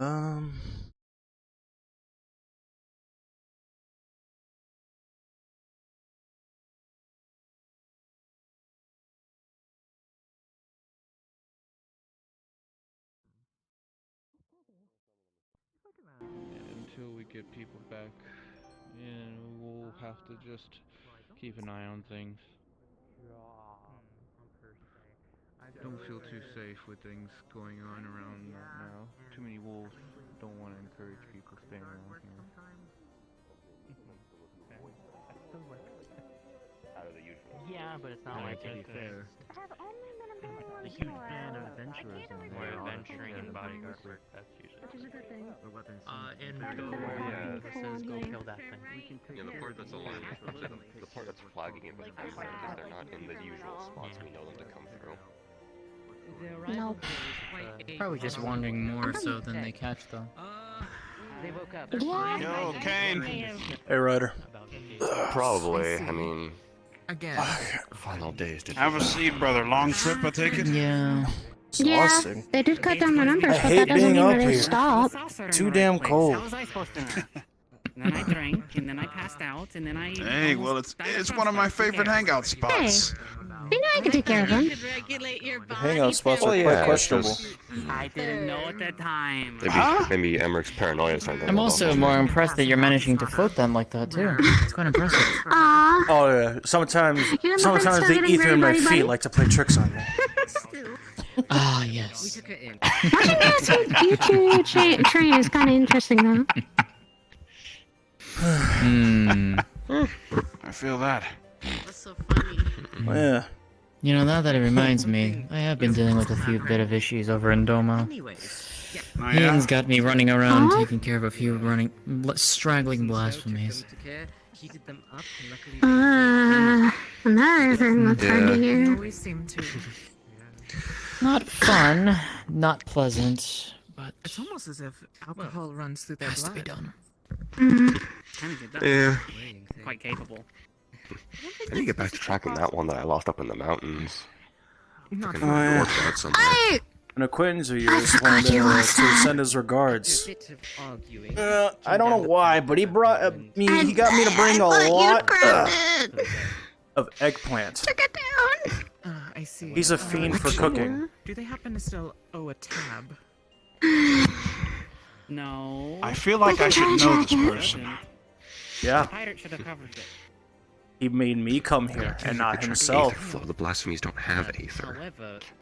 Um. Until we get people back, and we'll have to just keep an eye on things. Don't feel too safe with things going on around now. Too many wolves. Don't want to encourage people staying around here. Out of the usual. Yeah, but it's not like to be fair. a huge band of adventurers in there. More adventuring and bodyguard work, that's usually. Which is a good thing. And go, Yeah. it says go kill that thing. Yeah, the part that's aligned with the part that's flagging it with red is they're not in the usual spots we know them to come through. Nope. Probably just wandering more so than they catch, though. They woke up. Yo, Kane. Hey, Ryder. Probably. I mean, Again. final days. Have a seat, brother. Long trip, I take it? Yeah. Exhausting. They did cut down the numbers, I but hate that doesn't being mean up that they here. stop. Too damn cold. How was I supposed to know? Then I drank, and then I passed out, and then I. Hey, well, it's one of my favorite hangout spots. You know I can take care of them. Regulate your body Hangout spots are Oh, yeah, quite it's questionable. just- I didn't know at the time. Maybe Emmerich's paranoia is starting to I'm rub also off. more impressed that you're managing to float them like that, too. It's quite impressive. Aww. Oh yeah. Sometimes You know, the getting ether in my very feet buddy. like to play tricks on me. Ah, yes. Watching that choo-choo train is kind of interesting, though. Hmm. I feel that. That's so funny. Oh, yeah. You know, now that it reminds me, I have been dealing with a few bit of issues over in Domo. Oh, Ian's yeah? got me running around Huh? taking care of a few straggling blasphemies. Another thing that's hard to hear. Always seem to. Not fun, not pleasant, but It's almost as if alcohol runs through their has to be blood. done. Yeah. Quite capable. I need to get back to tracking that one that I lost up in the mountains. Not Oh, yeah. Worked out somewhere. Hey! An acquaintance of yours wanted you lost to that. send his regards. I don't know why, but he brought me. He got me to bring a lot of eggplant. Took it down. I see. He's a fiend for cooking. Do they happen to still owe a tab? No. I feel like I should know this person. Yeah, Pirate should have covered it. he made me come here and not Track himself. Aether flow. The blasphemies don't have Aether.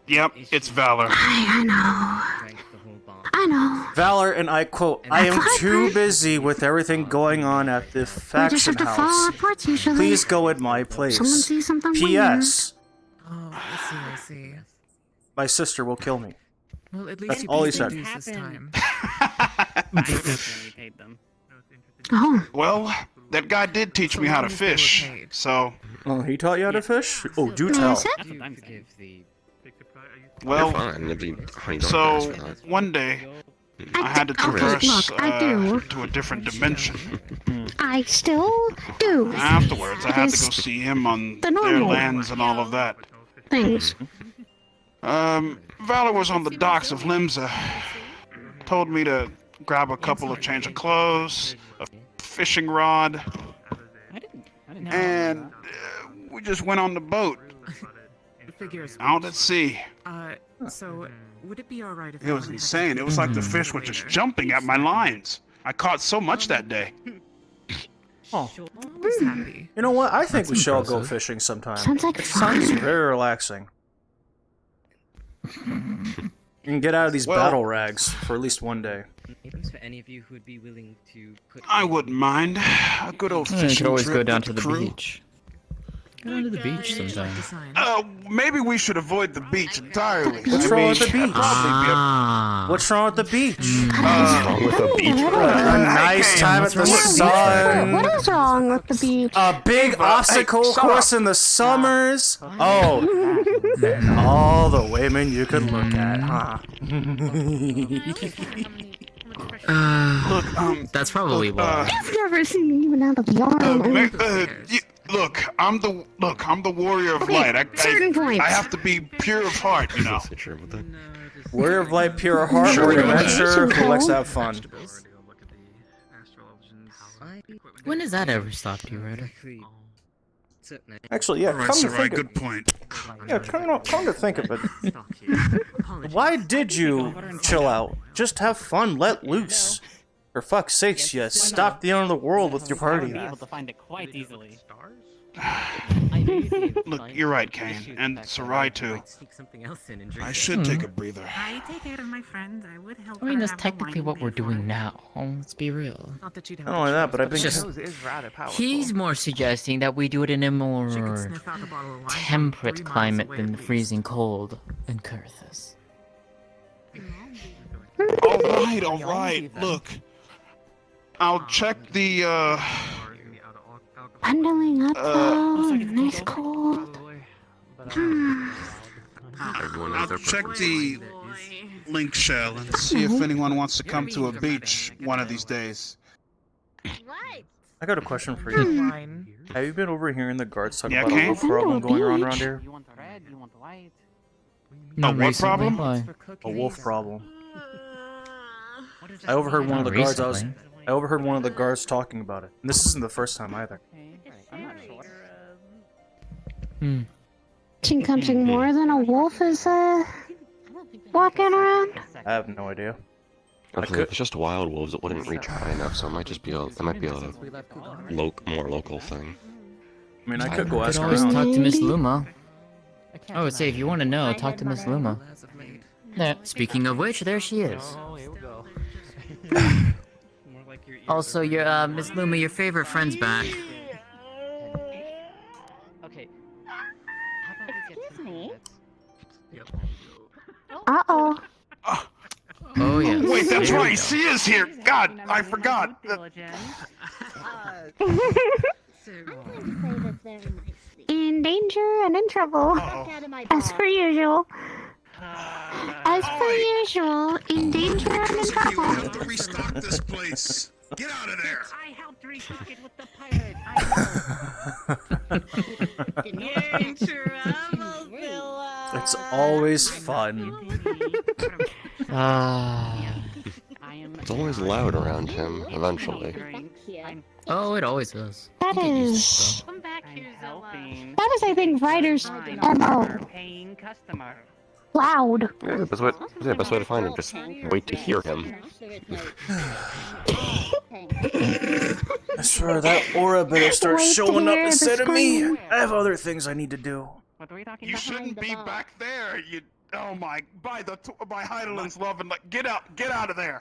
Yep, it's Valor. I know. I know. Valor, and I quote, I am too busy with everything going on at the We just faction have to follow house. reports usually. Please go at my place. Someone sees something P.S. Oh, I see. My sister will kill me. Well, at least That's you all he paid said. dues this time. paid them. Oh, Well, that guy did teach me how to fish, so... Oh, he taught you how to fish? Oh, do is tell. it? That's what I'm saying. Well, Fine. It'd be $20 so, for that. one day, I had to traverse look, I do. to a different dimension. I still do Afterwards, I had to go His see him on the their normal lands and all of that. things. Valor was on the docks of Limsa. Told me to grab a couple of change of clothes, a fishing rod, I didn't know. and we just went on the boat Figures. out at sea. So would it be alright if It was insane. It was like the fish were just jumping at my lines. I caught so much that day. Oh, always happy? you know what? I think That's we should all go impressive. fishing sometime. Sounds like It fun. sounds very relaxing. You can get out of these Well- battle rags for at least one day. For any of you who would be willing to put I wouldn't mind. A good old You fishing could always trip go down with to the crew. beach. Go down to the beach sometime. Maybe we should avoid the beach entirely. What's I wrong mean, with the beach? it'd probably be a- Ah. What's wrong with the beach? With a beach A nice time at the sun. What is wrong with the beach? A big obstacle shut course in the summers. Oh, all the women you could look at, huh? Look, That's probably why. I've never seen you even out of the arm. look, I'm the warrior of Okay, light. certain points. I have to be pure of heart, you know. Sure with that. Warrior of light, pure heart, Sure, warrior go ahead. adventurer who likes to have fun. When has that ever stopped you, Ryder? Actually, yeah, Alright, come to Sarai, think of good point. come to think of it, why did you chill out? Just have fun, let loose. For fuck's sakes, you stopped the end of the world with your party. Be able to find it quite easily. Look, you're right, Kane, and Sarai too. I should take a breather. I take care of my friends. I would help. I mean, that's technically what we're doing now. Let's be real. Not that you'd have Not only that, but I've been Just- He's more suggesting that we do it in a more temperate climate than the freezing cold in Kurthus. Alright, look. I'll check the, Bundling up though, nice cold. I'll check the link shell and see if anyone wants to come to a beach one of these days. I got a question for you. Have you been overhearing the guards talk Yeah, about a Kane? wolf problem going around here? You want the red? You want the white? Not what recently, problem? why? A wolf problem. What is I overheard one of the Not guards. recently. I overheard one of the guards talking about it. And this isn't the first time either. I'm not sure. Think something more than a wolf is walking around? I have no idea. If it's just wild wolves, it wouldn't reach high enough, so it might just be it might be a more local thing. I mean, I could go You ask could always around. talk to Miss Luma. I would say if you want to know, talk to Miss Luma. There. Speaking of which, there she is. Also, your Miss Luma, your favorite friend's back. Okay. Excuse me. Uh-oh. Oh yeah. Wait, that's There we right, go. she is here! God, I forgot! In danger and in trouble. Uh-oh. As per usual. As per usual, in danger and in trouble. have to restock this place. Get out of there! I helped restock it with the pirate. It's always fun. It's always loud around him, eventually. Oh, it always is. That You get used to is... it, Come back here, helping. That is, I think, Ryder's MO. Paying customer. Loud. Yeah, the best way to find him. Just wait to hear him. I swear that aura better start Wait to showing up hear the instead of me. scream. I have other things I need to do. What are we talking You about? shouldn't be back there, you... Oh my... By Heidelin's love and... Get out of there!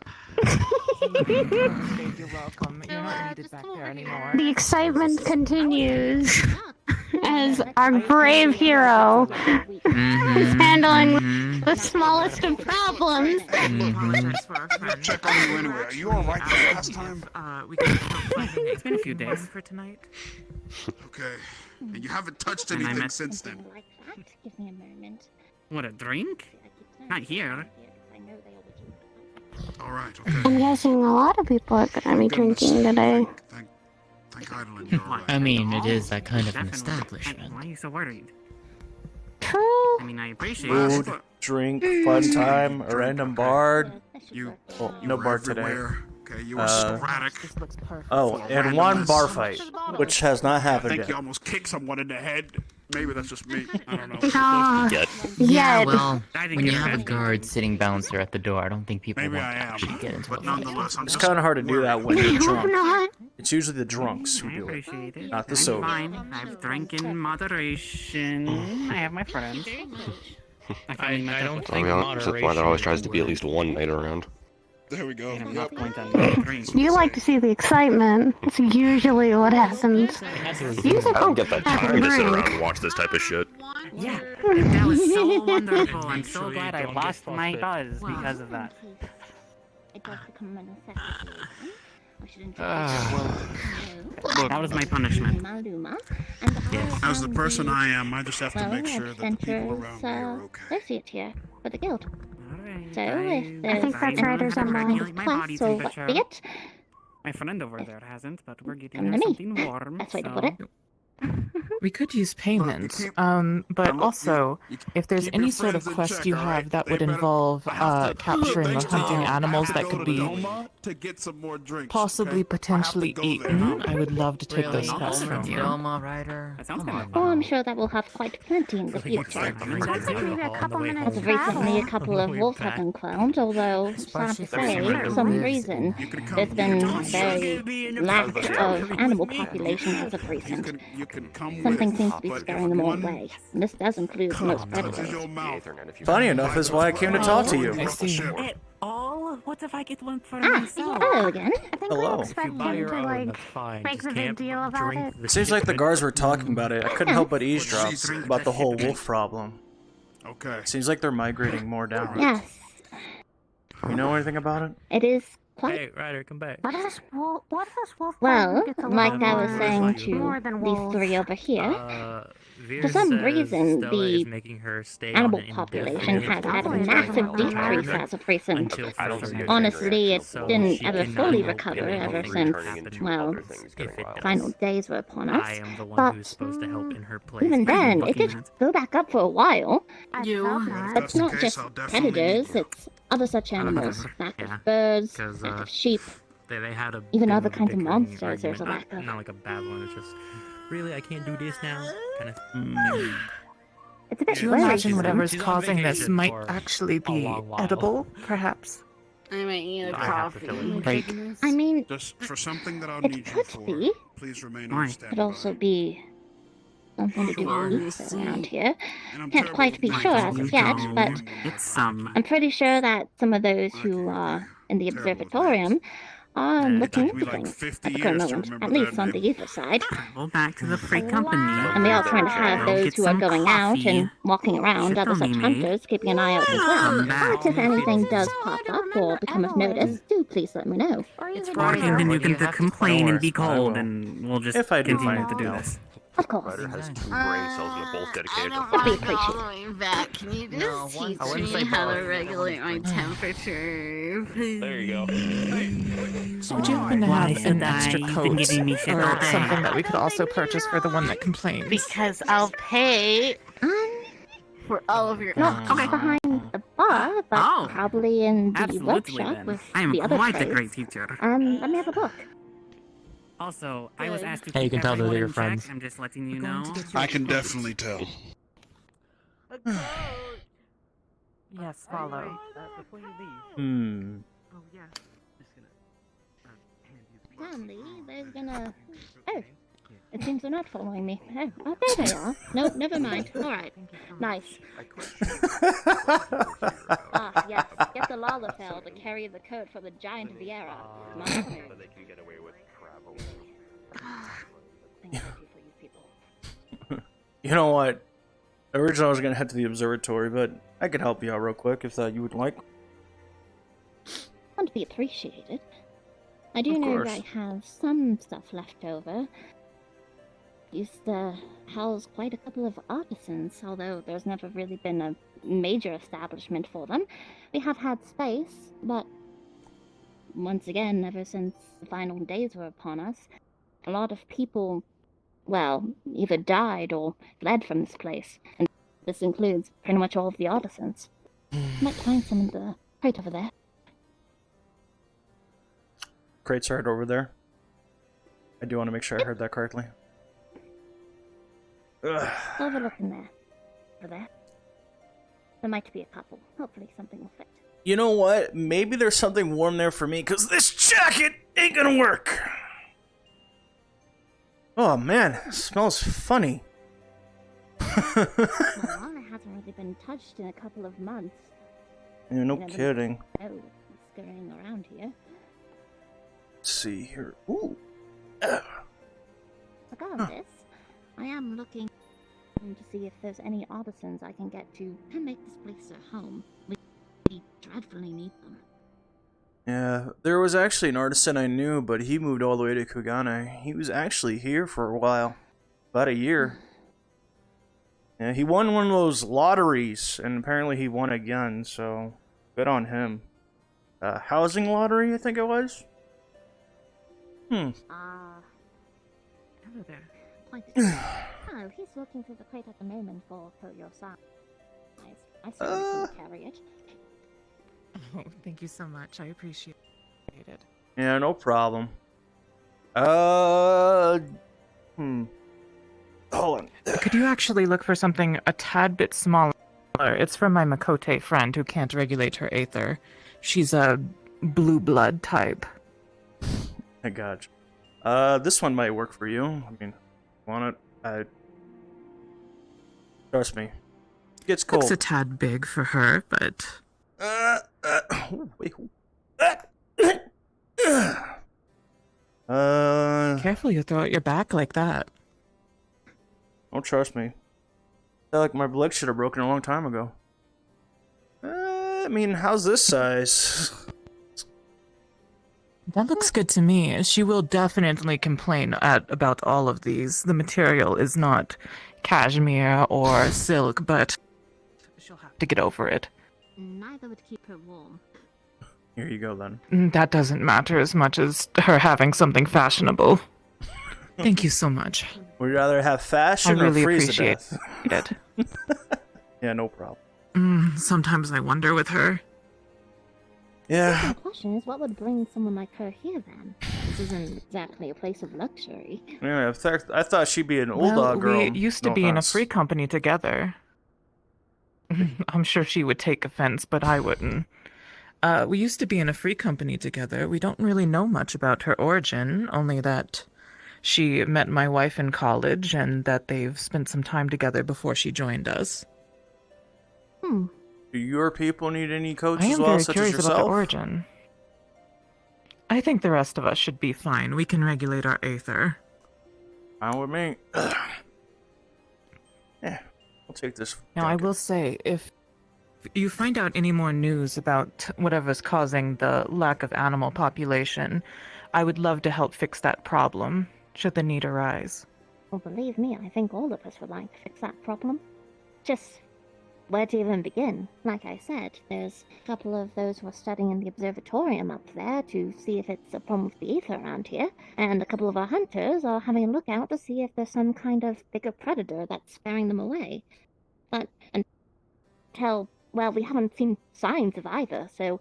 You're welcome. You're not needed back there anymore. The excitement continues as our brave hero is handling the smallest of problems. Check on you anyway. Are you alright this last time? It's been a few days for tonight. Okay. And you haven't touched And I anything met- since then. Give me a moment. What, a drink? Not here. Alright, okay. I'm guessing a lot of people are gonna be drinking today. Thank Heidelin, you're alright. I mean, it is that kind of an Definitely. establishment. Why are you so worried? True. I mean, I appreciate Food, it. drink, fun time, a random bard. You, Oh, you no were bar today. everywhere. Okay, you were sporadic. Oh, and one bar fight, which has not I happened think you yet. almost kicked someone in the head. Maybe that's just me. I don't know. Aw, Yet. Yeah, yet. well, I think when you you're have a good. guard sitting bouncer at the door, I don't think people Maybe want I to am. actually get into a But fight. nonetheless, I'm It's just kind of hard to do that when I you're hope drunk. not. It's usually the drunks who I do it. appreciate it. Not the I'm sober. fine. I've drank in moderation. I have my friends. I don't So think that's why there always tries to be at moderation least one night around. There we go. I'm Yep. not going to drink. You like to see the excitement. It's usually what happens. Usually I don't get the have a time to sit drink. around and watch this type of shit. Yeah, and that was so wonderful. I'm so glad I lost my buzz because of that. That was my punishment. As the person I am, I just have to make sure that the people around me are okay. associate here for the guild. Alright, So if I think that's know Ryder's how to on regulate my my class, body so what temperature. be it? My friend over there hasn't, but we're getting Come her to me. something warm. That's the way to so put it. We could use payment, but also, if there's any sort of quest you have that would involve capturing or hunting animals that could be possibly potentially eaten, I would love to take those quests from you. Doma, Ryder. Oh, I'm sure that we'll have quite plenty in the future. As of recently, a couple of wolves have been cloned, although, sad to say, for some reason, there's been very lack of animal population as of recent. Something seems to be scaring them all away. And this does include most predators. Funny enough is why I came to talk to you. I see. All? What if I get one for Ah, myself? hello again. Hello. Make a big deal about it. It seems like the guards were talking about it. I couldn't help but eavesdrop about the whole wolf problem. Okay. Seems like they're migrating more down. Yes, You know anything about it? it is quite. Hey, Ryder, come back. What is this wolf? Well, like I was saying to these three over here, for some reason, the animal population has had a massive decrease as of recent. Honestly, it didn't ever fully recover ever since, well, final days were upon us. But even then, it did go back up for a while. It's not just predators, it's other such animals, lack of birds, lack of sheep, even other kinds of monsters there's a lack of. Not like a bad one, it's just, really, I can't do this now? Kind of. It's a bit Do you worrisome. imagine whatever's causing this might actually be edible, perhaps? I might need a I have to coffee. fill it. Like, I mean, Just for something that I'll it need you could for, be. please remain Why? on Could standby. also be something to do with Lisa around here. And I'm Can't terribly quite be sure as of yet, but It's I'm pretty sure that some of those who are in the observatorium are looking It'll be into like things 50 at the current years to moment, remember at least that on the name. ether side. Go back to the free company. And we are trying to have those Get who are some going out coffee. and walking around, Shit other on such me, mate. hunters, keeping an eye out as well. Come back. But if anything does pop up or become of notice, do please let me know. it's Or Ryder. then you What do you can have to complain Don't and be worry, I cold, will. and we'll just If I do continue find to do out. this. Of course. Ryder has 2 brain cells and a bolt dedicated to That'd be fire. appreciated. Back. Can you just one- teach I wouldn't me say how to both. regulate my temperature? There you go. Would you happen to Why have an should I? extra You've been coat giving me shit all or day. something that we could also purchase for the one that complains? Because I'll pay for all of your. Not behind the bar, but Oh. probably in the Absolutely, workshop then. with I am the other quite the trades. great teacher. Let me have a look. Also, I was asked to Hey, you keep can tell that everyone they're in your check. friends. I'm just letting you know. I can definitely tell. Yes, follow. Before you leave, Hmm. Oh, yeah. Stanley, there's gonna. Oh, it seems they're not following me. Oh, there they are. Nope, never mind. All right, nice. Ah, yes. Get the Lalafell to carry the coat for the giant Viera. But they can get away with traveling. Anxiety for you people. You know what? Originally I was gonna head to the observatory, but I could help you out real quick if that you would like. Want to be appreciated. I do Of know course. I have some stuff left over. Used to house quite a couple of artisans, although there's never really been a major establishment for them. We have had space, but once again, ever since the final days were upon us, a lot of people, well, either died or fled from this place, and this includes pretty much all of the artisans. Might find some in the crate over there. Crate's right over there. I do want to make sure I heard that correctly. Ugh. Overlooking there. Over there. There might be a couple. Hopefully something will fit. You know what? Maybe there's something warm there for me, because this jacket ain't gonna work. Oh man, it smells funny. Well, it hasn't really been touched in a couple of months. Yeah, no You never kidding. know scurrying around here. Let's see here. Ooh. Regardless, I am looking to see if there's any artisans I can get to make this place their home. We dreadfully need them. Yeah, there was actually an artisan I knew, but he moved all the way to Kugane. He was actually here for a while. About a year. Yeah, he won one of those lotteries, and apparently he won again, so good on him. Housing lottery, I think it was? Ah. Hello there. Oh, he's looking through the crate at the moment for your size. I certainly can carry it. Oh, thank you so much. I appreciate it. Yeah, no problem. Hold on. Could you actually look for something a tad bit smaller? It's from my Makote friend who can't regulate her aether. She's a blue blood type. I got you. This one might work for you. I mean, want it? Trust me. It gets cold. Looks a tad big for her, but... Wait. Careful, you'll throw out your back like that. Don't trust me. I feel like my leg should have broken a long time ago. I mean, how's this size? That looks good to me. She will definitely complain about all of these. The material is not cashmere or silk, but she'll have to get over it. Neither would keep her warm. Here you go, then. That doesn't matter as much as her having something fashionable. Thank you so much. Would you rather have fashion I really or freeze appreciate to death? it. Yeah, no problem. Sometimes I wonder with her. Yeah. The question is, what would bring someone like her here then? This isn't exactly a place of luxury. Yeah, I thought she'd be an old dog girl. We used to No be in a offense. free company together. I'm sure she would take offense, but I wouldn't. We used to be in a free company together. We don't really know much about her origin, only that she met my wife in college and that they've spent some time together before she joined us. Do your people need any coach I as am well, very such as curious about the yourself? origin. I think the rest of us should be fine. We can regulate our aether. Fine with me. Yeah, I'll take this. Now, I will say, if you find out any more news about whatever's causing the lack of animal population, I would love to help fix that problem, should the need arise. Well, believe me, I think all of us would like to fix that problem. Just where to even begin? Like I said, there's a couple of those who are studying in the observatorium up there to see if it's a problem with the ether around here, and a couple of our hunters are having a look out to see if there's some kind of bigger predator that's scaring them away. But until, well, we haven't seen signs of either, so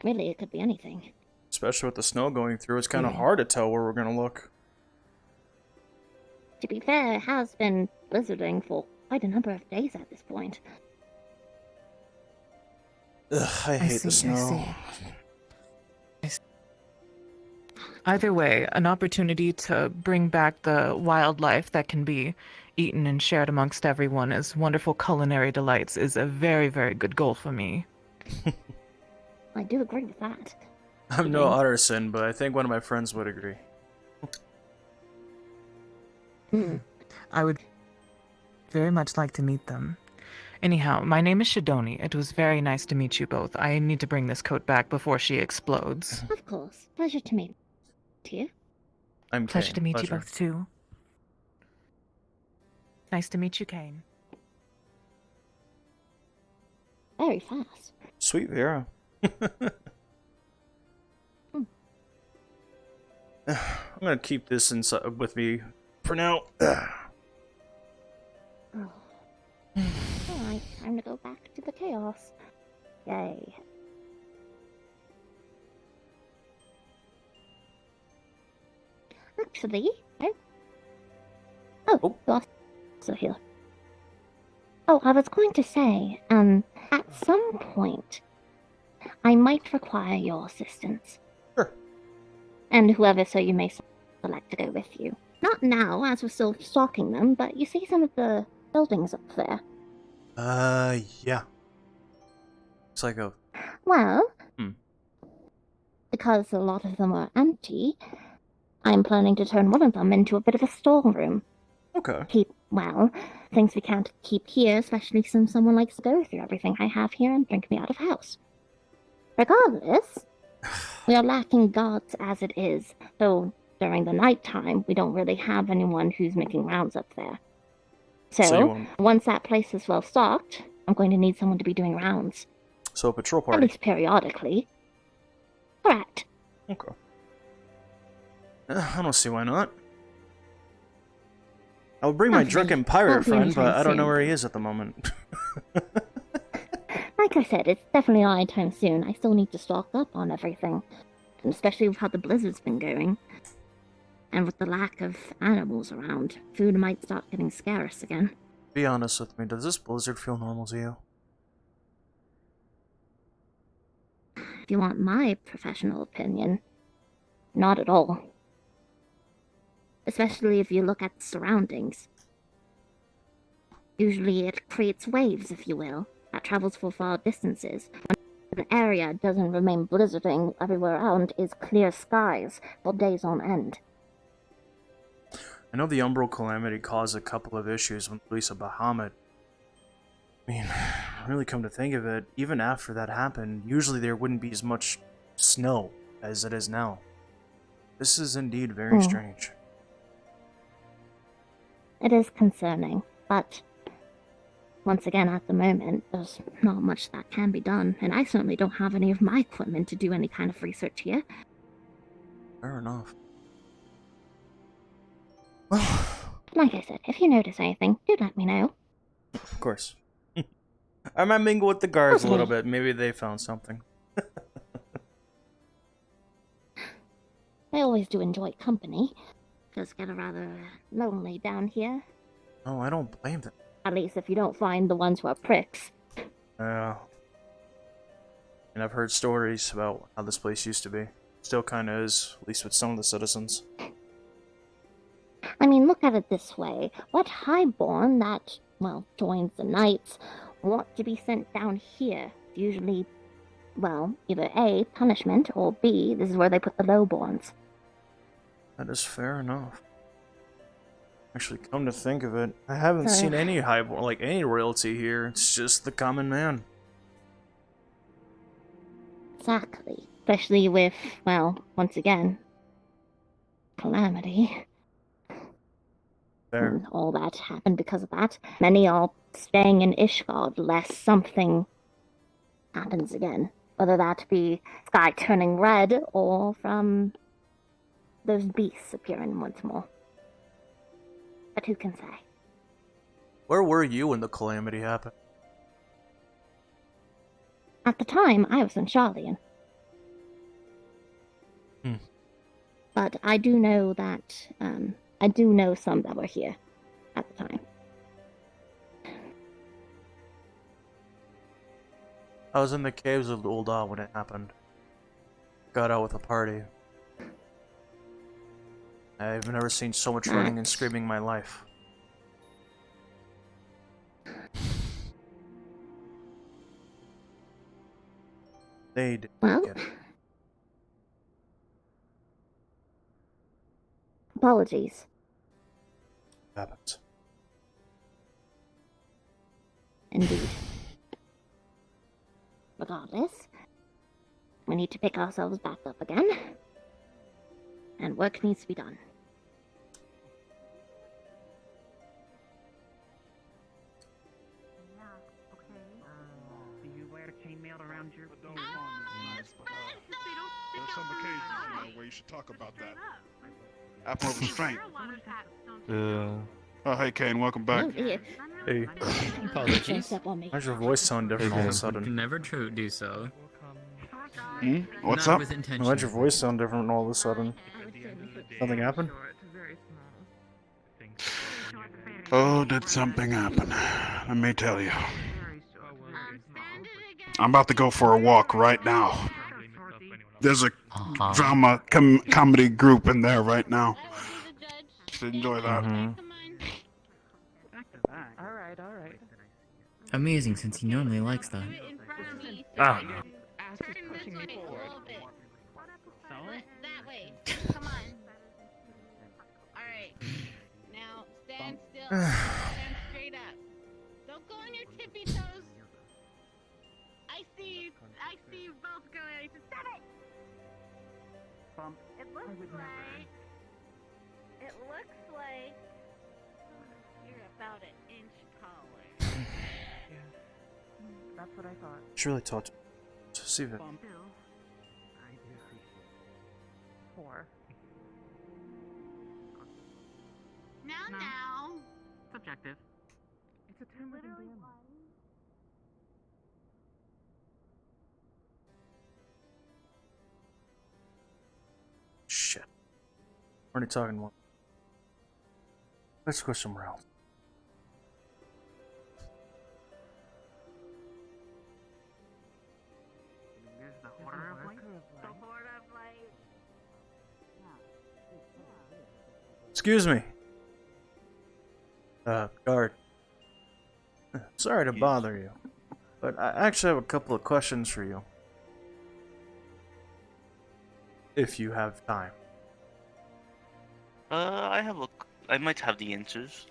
really it could be anything. Especially with the snow going through, it's kind of hard to tell where we're gonna look. To be fair, it has been blizzarding for quite a number of days at this point. Ugh, I hate the snow. Either way, an opportunity to bring back the wildlife that can be eaten and shared amongst everyone as wonderful culinary delights is a very, very good goal for me. I do agree with that. I'm no artisan, but I think one of my friends would agree. I would very much like to meet them. Anyhow, my name is Shidoni. It was very nice to meet you both. I need to bring this coat back before she explodes. Of course. Pleasure to meet you. I'm Pleasure Kane. to meet you Pleasure. both, too. Nice to meet you, Kane. Very fast. Sweet Vera. I'm gonna keep this inside with me for now. Alright, time to go back to the chaos. Yay. Actually, you're also here. Oh, I was going to say, at some point, I might require your assistance. Sure. And whoever so you may select to go with you. Not now, as we're still stalking them, but you see some of the buildings up there. Yeah. It's like a... Well, because a lot of them are empty, I'm planning to turn one of them into a bit of a storeroom. Okay. Keep, well, things we can't keep here, especially since someone likes to go through everything I have here and drink me out of house. Regardless, we are lacking guards as it is, so during the night time, we don't really have anyone who's making rounds up there. So once that place is well stocked, I'm going to need someone to be doing rounds. So a patrol At party. least periodically. Correct. Okay. I don't see why not. I'll bring my drunken pirate Won't be friend, anytime but I don't know soon. where he is at the moment. Like I said, it's definitely not anytime soon. I still need to stock up on everything. And especially with how the blizzard's been going. And with the lack of animals around, food might start getting scarce again. Be honest with me, does this blizzard feel normal to you? If you want my professional opinion, not at all. Especially if you look at the surroundings. Usually it creates waves, if you will, that travels for far distances. When an area doesn't remain blizzarding, everywhere around is clear skies for days on end. I know the Umbral Calamity caused a couple of issues with the release of Bahamut. I mean, really come to think of it, even after that happened, usually there wouldn't be as much snow as it is now. This is indeed very strange. It is concerning, but once again, at the moment, there's not much that can be done, and I certainly don't have any of my equipment to do any kind of research here. Fair enough. Like I said, if you notice anything, do let me know. Of course. I might mingle with the guards a little bit. Maybe they found something. I always do enjoy company. Does get rather lonely down here. Oh, I don't blame them. At least if you don't find the ones who are pricks. Yeah. And I've heard stories about how this place used to be. Still kind of is, at least with some of the citizens. I mean, look at it this way. What highborn that, well, joins the knights want to be sent down here? Usually, well, either A, punishment, or B, this is where they put the lowborns. That is fair enough. Actually, come to think of it, I haven't seen any highborn, like any royalty here. It's just the common man. Exactly. Especially with, well, once again, calamity. Fair. And all that happened because of that. Many are staying in Ishgard lest something happens again. Whether that be sky turning red or from those beasts appearing once more. But who can say? Where were you when the calamity happened? At the time, I was in Charlian. But I do know that, I do know some that were here at the time. I was in the caves of Ul'dah when it happened. Got out with a party. I've never seen so much running and screaming in my life. They did get it. Apologies. Happens. Indeed. Regardless, we need to pick ourselves back up again. And work needs to be done. Do you wear chainmail around your There's some occasions, where you should talk about that. Apple of restraint. Oh, hey, Kane, welcome back. Hey. Apologies. Why's your voice sound different all of a sudden? Never do so. What's Not up? with intention. Why'd your voice sound different all of a sudden? Something happened? Oh, did something happen? Let me tell you. I'm about to go for a walk right now. There's a drama comedy group in there right now. Should enjoy that. Alright. Amazing, since he normally likes that. Ah. That way. Come on. Alright. Now, stand still. Stand straight up. Don't go on your tippy toes. I see you both going. Stop it! It looks like you're about an inch taller. That's what I thought. She really taught to see it. I do appreciate it. 4. Now, objective. It's a Shit. We're only talking one. Let's go somewhere else. The Horde of Light? The Horde of Light. Excuse me. Guard. Sorry to bother you, but I actually have a couple of questions for you. If you have time. I might have the answers.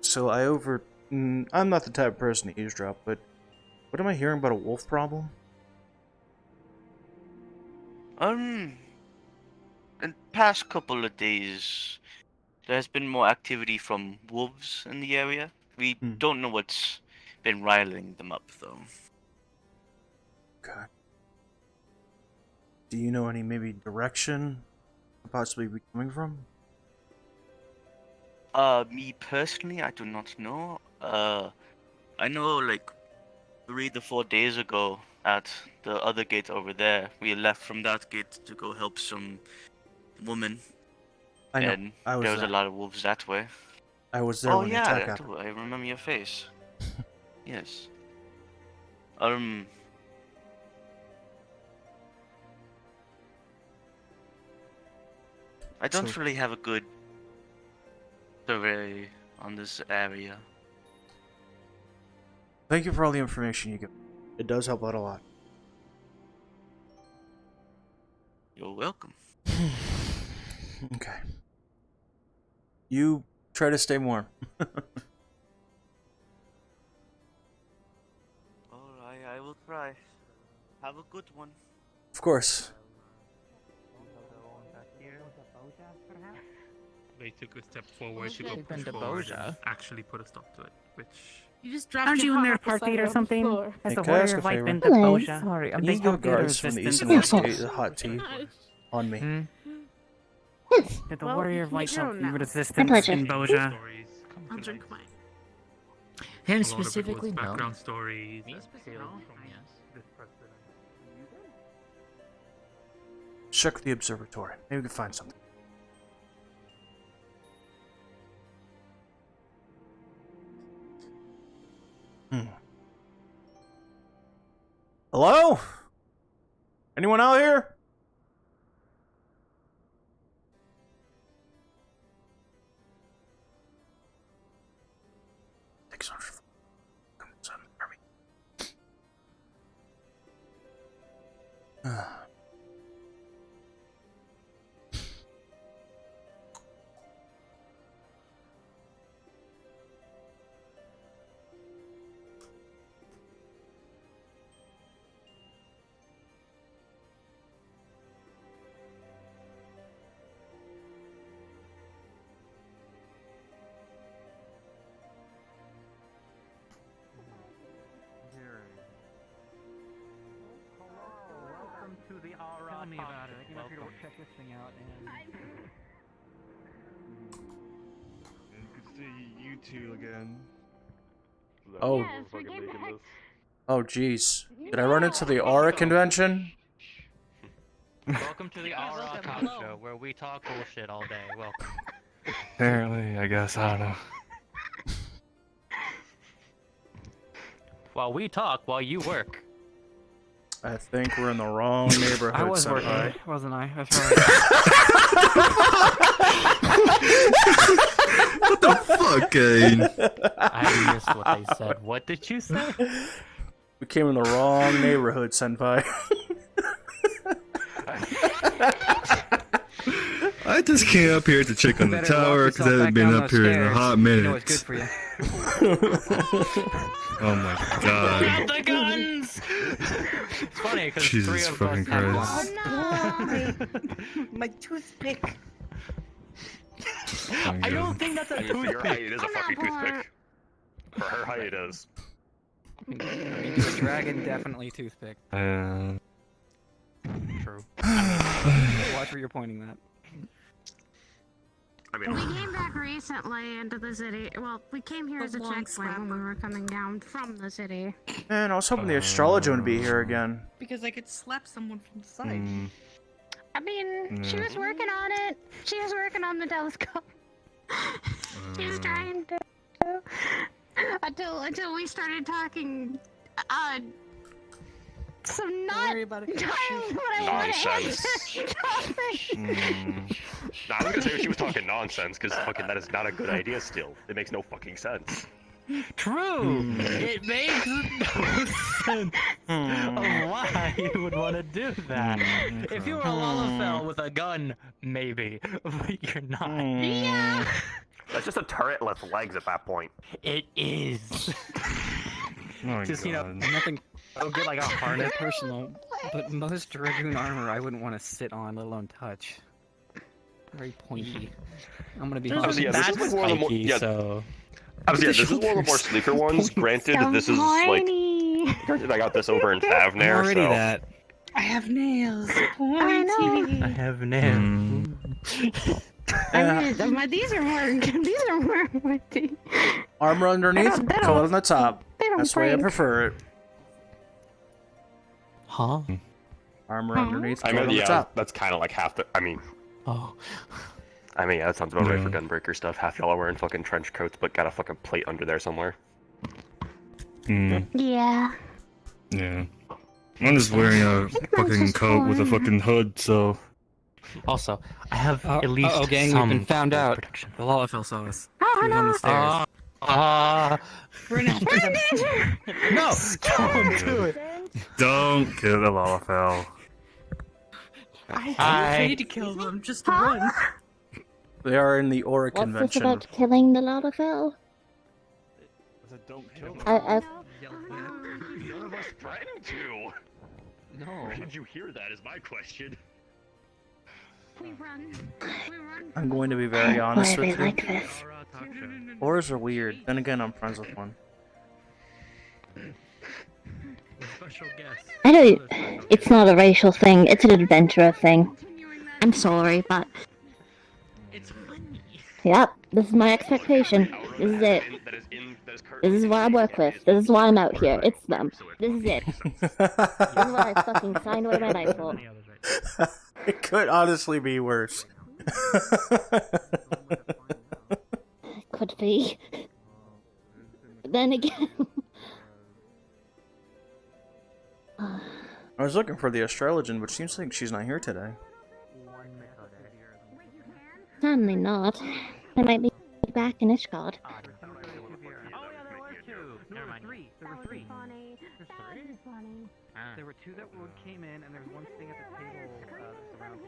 So I'm not the type of person to eavesdrop, but what am I hearing about a wolf problem? In the past couple of days, there's been more activity from wolves in the area. We don't know what's been riling them up, though. Okay. Do you know any maybe direction possibly be coming from? Me personally, I do not know. I know like 3 to 4 days ago at the other gate over there, we left from that gate to go help some woman. I know. And I was there was there. a lot of wolves that way. I was there when the attack happened. I remember your face. Yes. I don't really have a good survey on this area. Thank you for all the information you give. It does help out a lot. You're welcome. Okay. You try to stay warm. Alright, I will try. Have a good one. Of course. They took a step forward to go They've been push to forward Boja. and actually put a stop to it, which... You just dropped Aren't your you in their heart off the park gate or side of the something? floor. Has the Hey, can I ask warrior a of light favor? been to Hello. Boja? Sorry, I'm Can you being give guards from the east and Yes, west yes. gate hot tea on me? Yes. Did the Well, warrior you of can light get your help own you now. with My assistance pleasure. in Boja? Stories come I'll to drink life. mine. Him A lot of it was specifically, no. background stories. Me that specifically, hailed no. from Yes. this person. Check the observatory. Maybe we can find something. Hello? Anyone out here? Take some. Come on, son. Army. Welcome to the Aura. Tell me about it. I came up here to check this thing out and... Good to see you two again. Oh. Yes, we did that. Oh, jeez. Did I run into the Aura convention? Welcome to the Aura Talk Show, where we talk bullshit all day. Welcome. Apparently, I guess, I don't know. While we talk, while you work. I think we're in the wrong neighborhood. I was Senpai. working, wasn't I? That's right. What the fuck, Kane? I missed what they said. What did you say? We came in the wrong neighborhood, Senpai. I just came up here to check on the tower because I haven't been up here in a hot minute. You know it's good for you. Oh my god. The guns! It's funny because Jesus 3 of fucking us have Christ. guns. My toothpick. I don't think that's a For your height, it toothpick. is a fucking toothpick. For her height, it is. The dragon definitely toothpick. True. Watch where you're pointing that. I mean, We came back recently into the city. Well, we came here as a checkpoint when we were coming down from the city. Man, I was hoping the astrologer would be here again. Because I could slap someone from the side. I mean, she was working on it. She was working on the telescope. She was trying to. Until we started talking. Some not nonsense. Nonsense. Nah, I was gonna say she was talking nonsense, because fucking that is not a good idea still. It makes no fucking sense. True! It makes no sense of why you would want to do that. If you were a Lalafell with a gun, maybe, but you're not. Yeah. That's just a turret with legs at that point. It is. Just, you know, nothing so good like a harness personal, but most Dragoon armor I wouldn't want to sit on, let alone touch. Very pointy. I'm gonna be honest. That's spiky, so... this is one of the more sleeker ones. Granted, this is like... Granted, I got this over in Favnair, already so... that. I have nails. I know. I have nails. These are more pointy. Armor underneath, coat on the top. They don't That's the way I break. prefer it. Huh? Armor underneath, I coat mean, on the yeah, top. that's kind of like half the... I mean, Oh. yeah, that sounds about right for gunbreaker stuff. Half y'all are wearing fucking trench coats, but got a fucking plate under there somewhere. Yeah. Yeah. I'm just wearing a fucking coat with a fucking hood, so... Also, I have at least oh, gang, some we've been found out. protection. The Lalafell saw us. Oh, He was on the stairs. We're in No! Don't do it! Don't kill the Lalafell. I'm Hi. afraid to kill them, just to run. They are in the Aura What's this convention. about killing the Lalafell? Don't kill them. None of us threatened to! No. Where did you hear that is my question. We run. I'm going to be very Why honest are they with you. like this? Auras are weird. Then again, I'm friends with one. Special guest. I know it's not a racial thing, it's an adventurer thing. I'm sorry, but... It's funny. Yep, this is my expectation. This is it. This is what I work with. This is why I'm out here. It's them. This is it. This is why I fucking signed away my life for. It could honestly be worse. Could be. But then again... I was looking for the astrologer, but seems like she's not here today. Certainly not. I might be back in Ishgard. There were three. There were two that came in, and there was one sitting at the table around.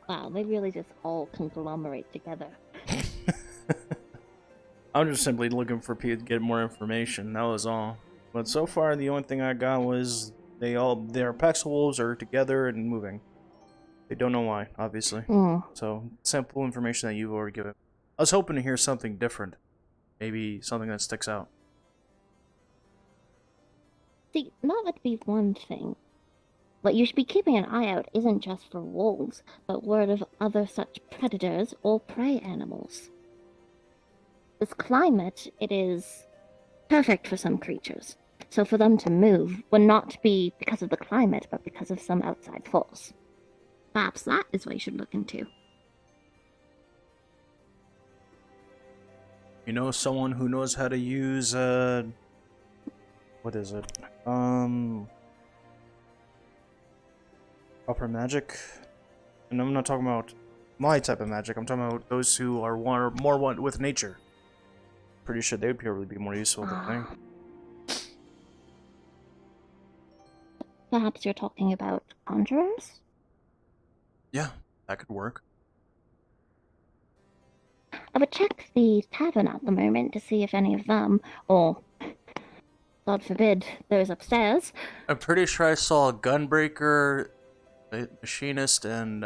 Wow, they really just all conglomerate together. I'm just simply looking for people to get more information. That was all. But so far, the only thing I got was their Pax wolves are together and moving. They don't know why, obviously. So simple information that you've already given. I was hoping to hear something different, maybe something that sticks out. See, that would be one thing. What you should be keeping an eye out isn't just for wolves, but word of other such predators or prey animals. This climate, it is perfect for some creatures. So for them to move would not be because of the climate, but because of some outside force. Perhaps that is what you should look into. You know someone who knows how to use, what is it? Upper magic? And I'm not talking about my type of magic, I'm talking about those who are more one with nature. Pretty sure they would probably be more useful than me. Perhaps you're talking about conjurers? Yeah, that could work. I would check the tavern at the moment to see if any of them, or, God forbid, those upstairs. I'm pretty sure I saw a gunbreaker, a machinist, and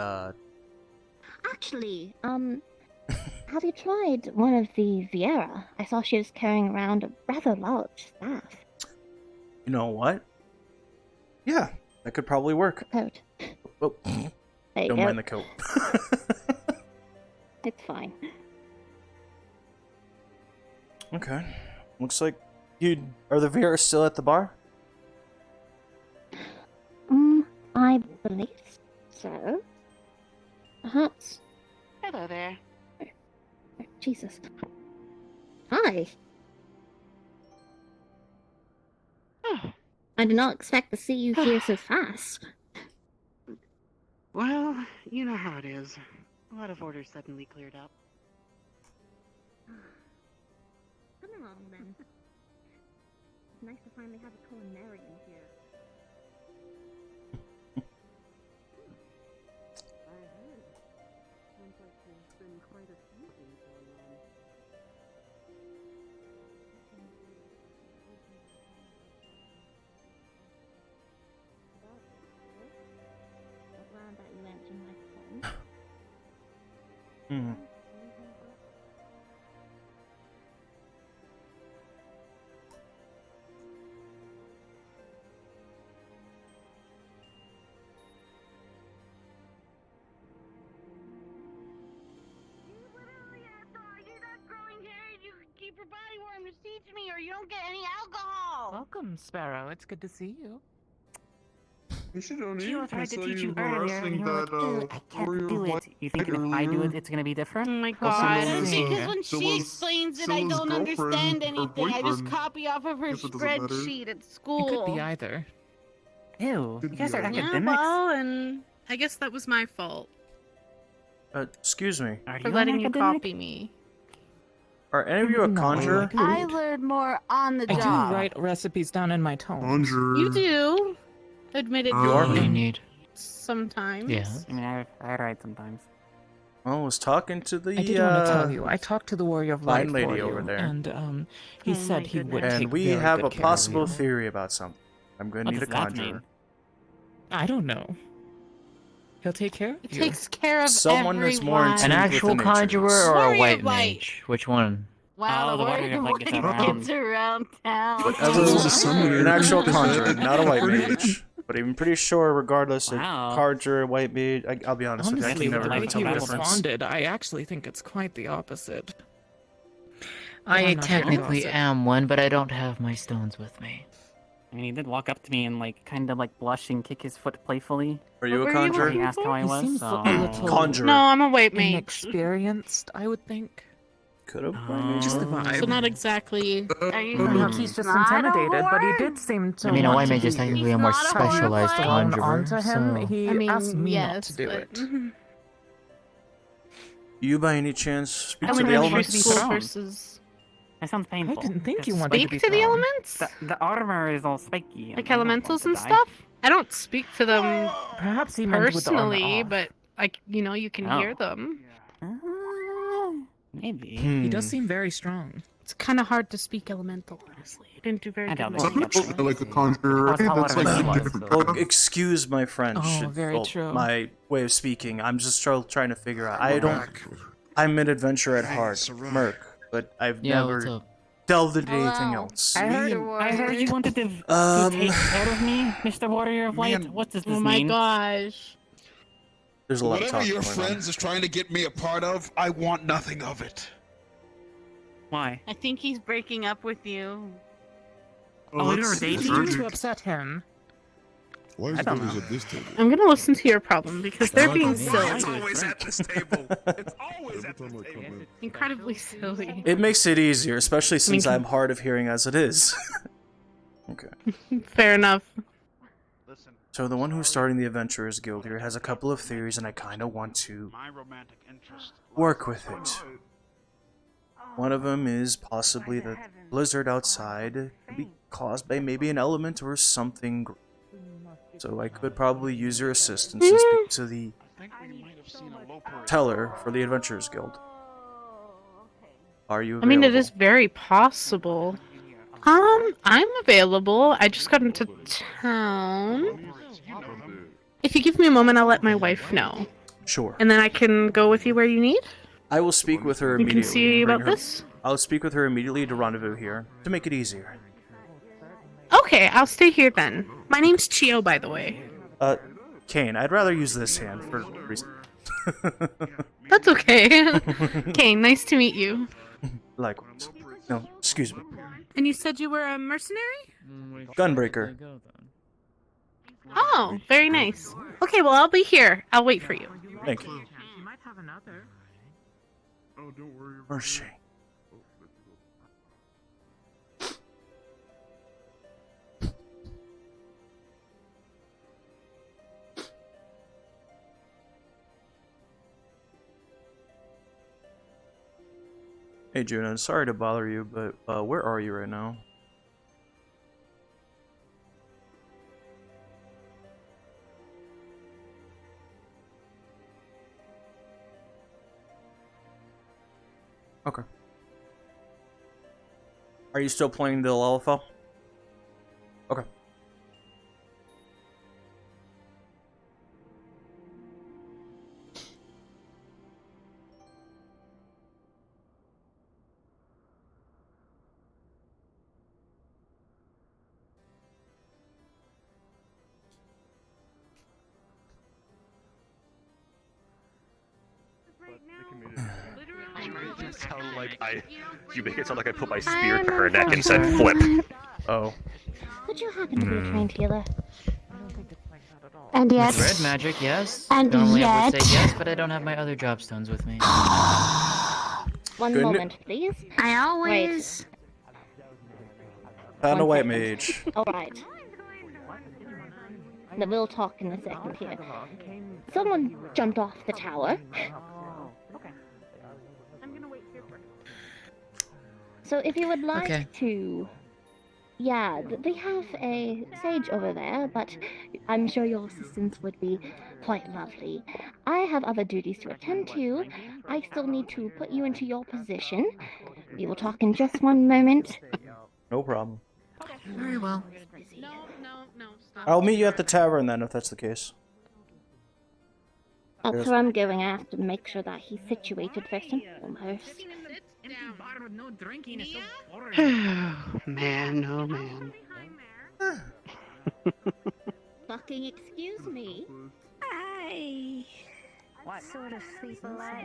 Actually, have you tried one of the Viera? I saw she was carrying around a rather large staff. you know what? Yeah, That could probably work. Coat. Oh, There you don't go. mind the coat. It's fine. Okay. Looks like are the Vera still at the bar? I believe so. Perhaps. Hello there. Jesus. Hi. I did not expect to see you here so fast. Well, you know how it is. A lot of orders suddenly cleared up. Come along then. It's nice to finally have a culinarian here. Sounds like there's been quite a few things going on. I'm glad that you mentioned my phone. Hmm. Keep your body warm to teach me, or you don't get any alcohol. Welcome, Sparrow. It's good to see you. You should only. She tried to teach you earlier, harassing and you're that, like, I can't do it. You think if I do it, it's gonna be different? Oh my Well, god. someone's- Because when So she was- explains it, so I was don't girlfriend understand or anything. I just boyfriend. copy off of her Guess it doesn't matter. spreadsheet at It school. could be either. Ew, you guys are Yeah, Yeah, academics. well, and I guess that was my fault Excuse me. Are for you letting an you academic? copy me. Are any of you a No. conjurer? I learned more on the I job. do write recipes down in my tome. Conjure. You do. Admittedly. You are What do you need? Sometimes. Yeah. I mean, I write sometimes. I was talking to the I did want to tell you. I talked to the Warrior of Light fine lady for you, over there. and he Oh said my he would goodness. take and we very have good a care of possible you. theory about something. I'm going to What need a does that conjurer. mean? I don't know. He'll take care of It you. takes care of Someone that's more in everyone. tune An with the actual natures. conjurer or a Warrior white of Light. mage? Which one? Wow, Oh, the the warrior warrior of light gets gets around town. Whatever. This is a summoner. An actual Is that conjurer, not a white pretty? mage. But I'm pretty sure, regardless Wow. of conjurer, white mage, I'll be honest with you, I Honestly, can with never the really way tell he the difference. responded, I actually think it's quite the opposite. But I I'm not sure technically gossip. am one, but I don't have my stones with me. I mean, he did walk up to me and like kind of like blush and kick his foot playfully. Are you What a were you conjurer? He asked how I He was. seems So... a little Conjurer. No, I'm a white mage. inexperienced, I would think. Could have. Just the vibe. So not exactly. Are you Perhaps he's just not a intimidated, but he whore? did seem to I mean, a want white to mage is be technically a more not a specialized horrifying- thrown conjurer, onto him. so... He I mean, asked me yes, not to do but... it. You, by any chance, speak I to went the to elements? school Thrown. versus... That sounds painful. I didn't think you It's wanted to Speak be to the thrown. elements? The armor is all spiky. Like I'm not elementals going and to die. stuff? I don't speak to them Perhaps he meant with the armor personally, off. but like you can Oh. hear them. Maybe. He does Hmm. seem very strong. It's kind of hard to speak elemental, honestly. I didn't do very I good. doubt with Some it. it. people like a conjurer. That's how That's it like was. Well, excuse my French. Oh, very well, true. My way of speaking. I'm just trying to figure out. I'm an adventurer at heart, Merc, but I've Yeah, never what's up? delved into anything Hello. else. I heard you wanted to take care of me, Mr. Warrior of Light. Man. What does this Oh my mean? gosh. There's a lot of Whatever talk your going friends is trying to get me a part of, I want nothing of it. Why? I think he's breaking up with you. Oh, you're that's dating? Didn't tragic. to upset him. Why I don't know. at this table? I'm gonna listen to your problem because they're being It's silly. always at this table. It's always at this table. Incredibly silly. It makes it easier, especially since can- I'm hard of hearing as it is. Okay. Fair enough. So the one who's starting the Adventurers Guild here has a couple of theories, and I kind of want to work with it. One of them is possibly the blizzard outside could be caused by maybe an element or something. So I could probably use your assistance and speak to the teller for the Adventurers Guild. Are you I available? mean, it is very possible. I'm available. I just got into town. If you give me a moment, I'll let my wife know. Sure. And then I can go with you where you need? I will speak with her You immediately. can see and bring about her- this? I'll speak with her immediately to rendezvous here, to make it easier. Okay, I'll stay here then. My name's Chio, by the way. Kane, I'd rather use this hand for reason. That's okay. Okay, nice to meet you. Likewise. No, excuse me. And you said you were a mercenary? Gunbreaker. Oh, very nice. Okay, well, I'll be here. I'll wait for you. Thank you. You might have another. Mercy. Hey June, I'm sorry to bother you, but where are you right now? Okay. Are you still playing the LFL? Okay. You make it sound like I put my spear to her neck and said flip. Oh. Would you happen to be a trained healer? And yet... Red magic, yes. And Normally I would yet... say yes, but I don't have my other job stones with me. One moment, please. I always... Found a white mage. Alright. Then we'll talk in a second here. Someone jumped off the tower. So if you would like to... Yeah, they have a sage over there, but I'm sure your assistance would be quite lovely. I have other duties to attend to. I still need to put you into your position. We will talk in just one moment. No problem. Very well. No, stop. I'll meet you at the tavern then, if that's the case. That's where I'm going. I have to make sure that he's situated first and foremost. No drinking is so boring. Man, oh man. Fucking excuse me. I What? sort of sleep a lot.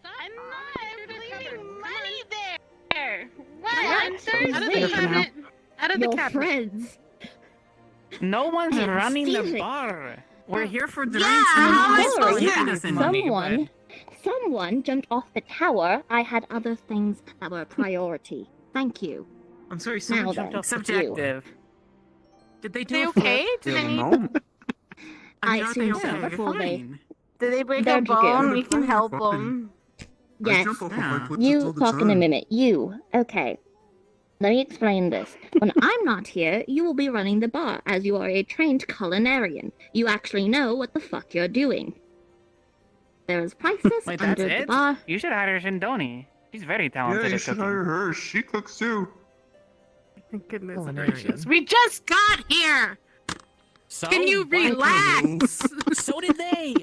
I'm not leaving money there. What? I'm Out of the Wait. cabinet. Out of the Your cabinet. friends. No one's I'm running the stealing. bar. We're here for drinks how am I and supposed to yeah. do this in money? Someone jumped off the tower. I had other things that were a priority. Thank you. I'm sorry, Now someone jumped then, off Subjective. Did they do okay? Did they need... I are they assume so okay? before they... Did they break There a you go. bone? We can help them. Yes. Yeah. You talk in a minute. You. Okay. Let me explain this. When I'm not here, you will be running the bar, as you are a trained culinarian. You actually know what the fuck you're doing. There is prices Wait, under that's the it? bar. You should hire Shindoni. She's very talented at cooking. her. She cooks too. Thank goodness Culinarian. gracious. We just got here! So, Can you relax? So did they.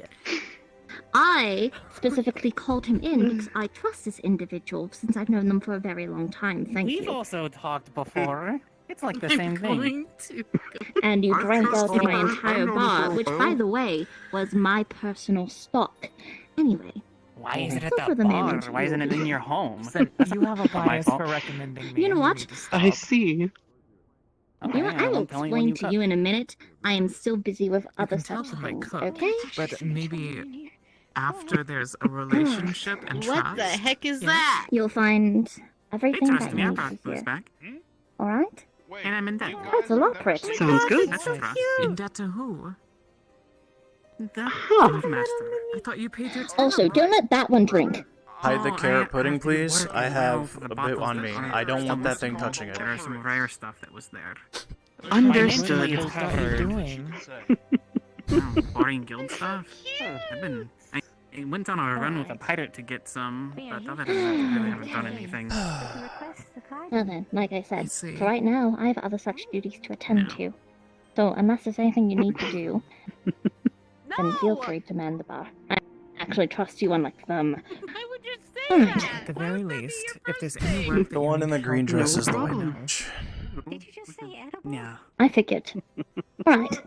I specifically called him in because I trust this individual since I've known them for a very long time. Thank We've you. also talked before. It's like the I'm same thing. going to... And you drank out of my I entire know bar, this which, all. by the way, was my personal stock. Anyway, Why is it So at for the the bar? moment, Why isn't it in your home? Listen, you have a Not my bias fault. for recommending me. You know and what? need to stop. I see. Okay, you know, I will won't tell when explain to cook. you in a minute. I am still busy with I other can tell such them I things, cook, okay? but maybe after there's a relationship and What trust. the heck is Yes. that? You'll find everything They that trust you me. I need brought to those hear. back. Alright? And I'm in debt. That's a lot, Prit. Sounds good. That's a trust. In debt to who? The Huh. master. I thought you paid your Also, don't let that one drink. Hide the Oh, carrot I pudding, have to be please. working I now have for the a bit bottles on that me. are I don't want that still thing touching it. There are some rare stuff that was there. Understood. Financially, it's What are you covered. doing? Oh, boring guild stuff. I went on a run with a pirate to get some, but other than that, I really haven't done anything. Well then, like I I said, see. for right now, I have other such duties to attend to. So, unless there's anything you need to do, then feel free to man the bar. I actually trust you, unlike them. Why would you say Alright. that? At the very least, if there's any work that The you one need in the help green dress with, is the let me white know. mage. Did you just say edible? Yeah. I figured. Alright.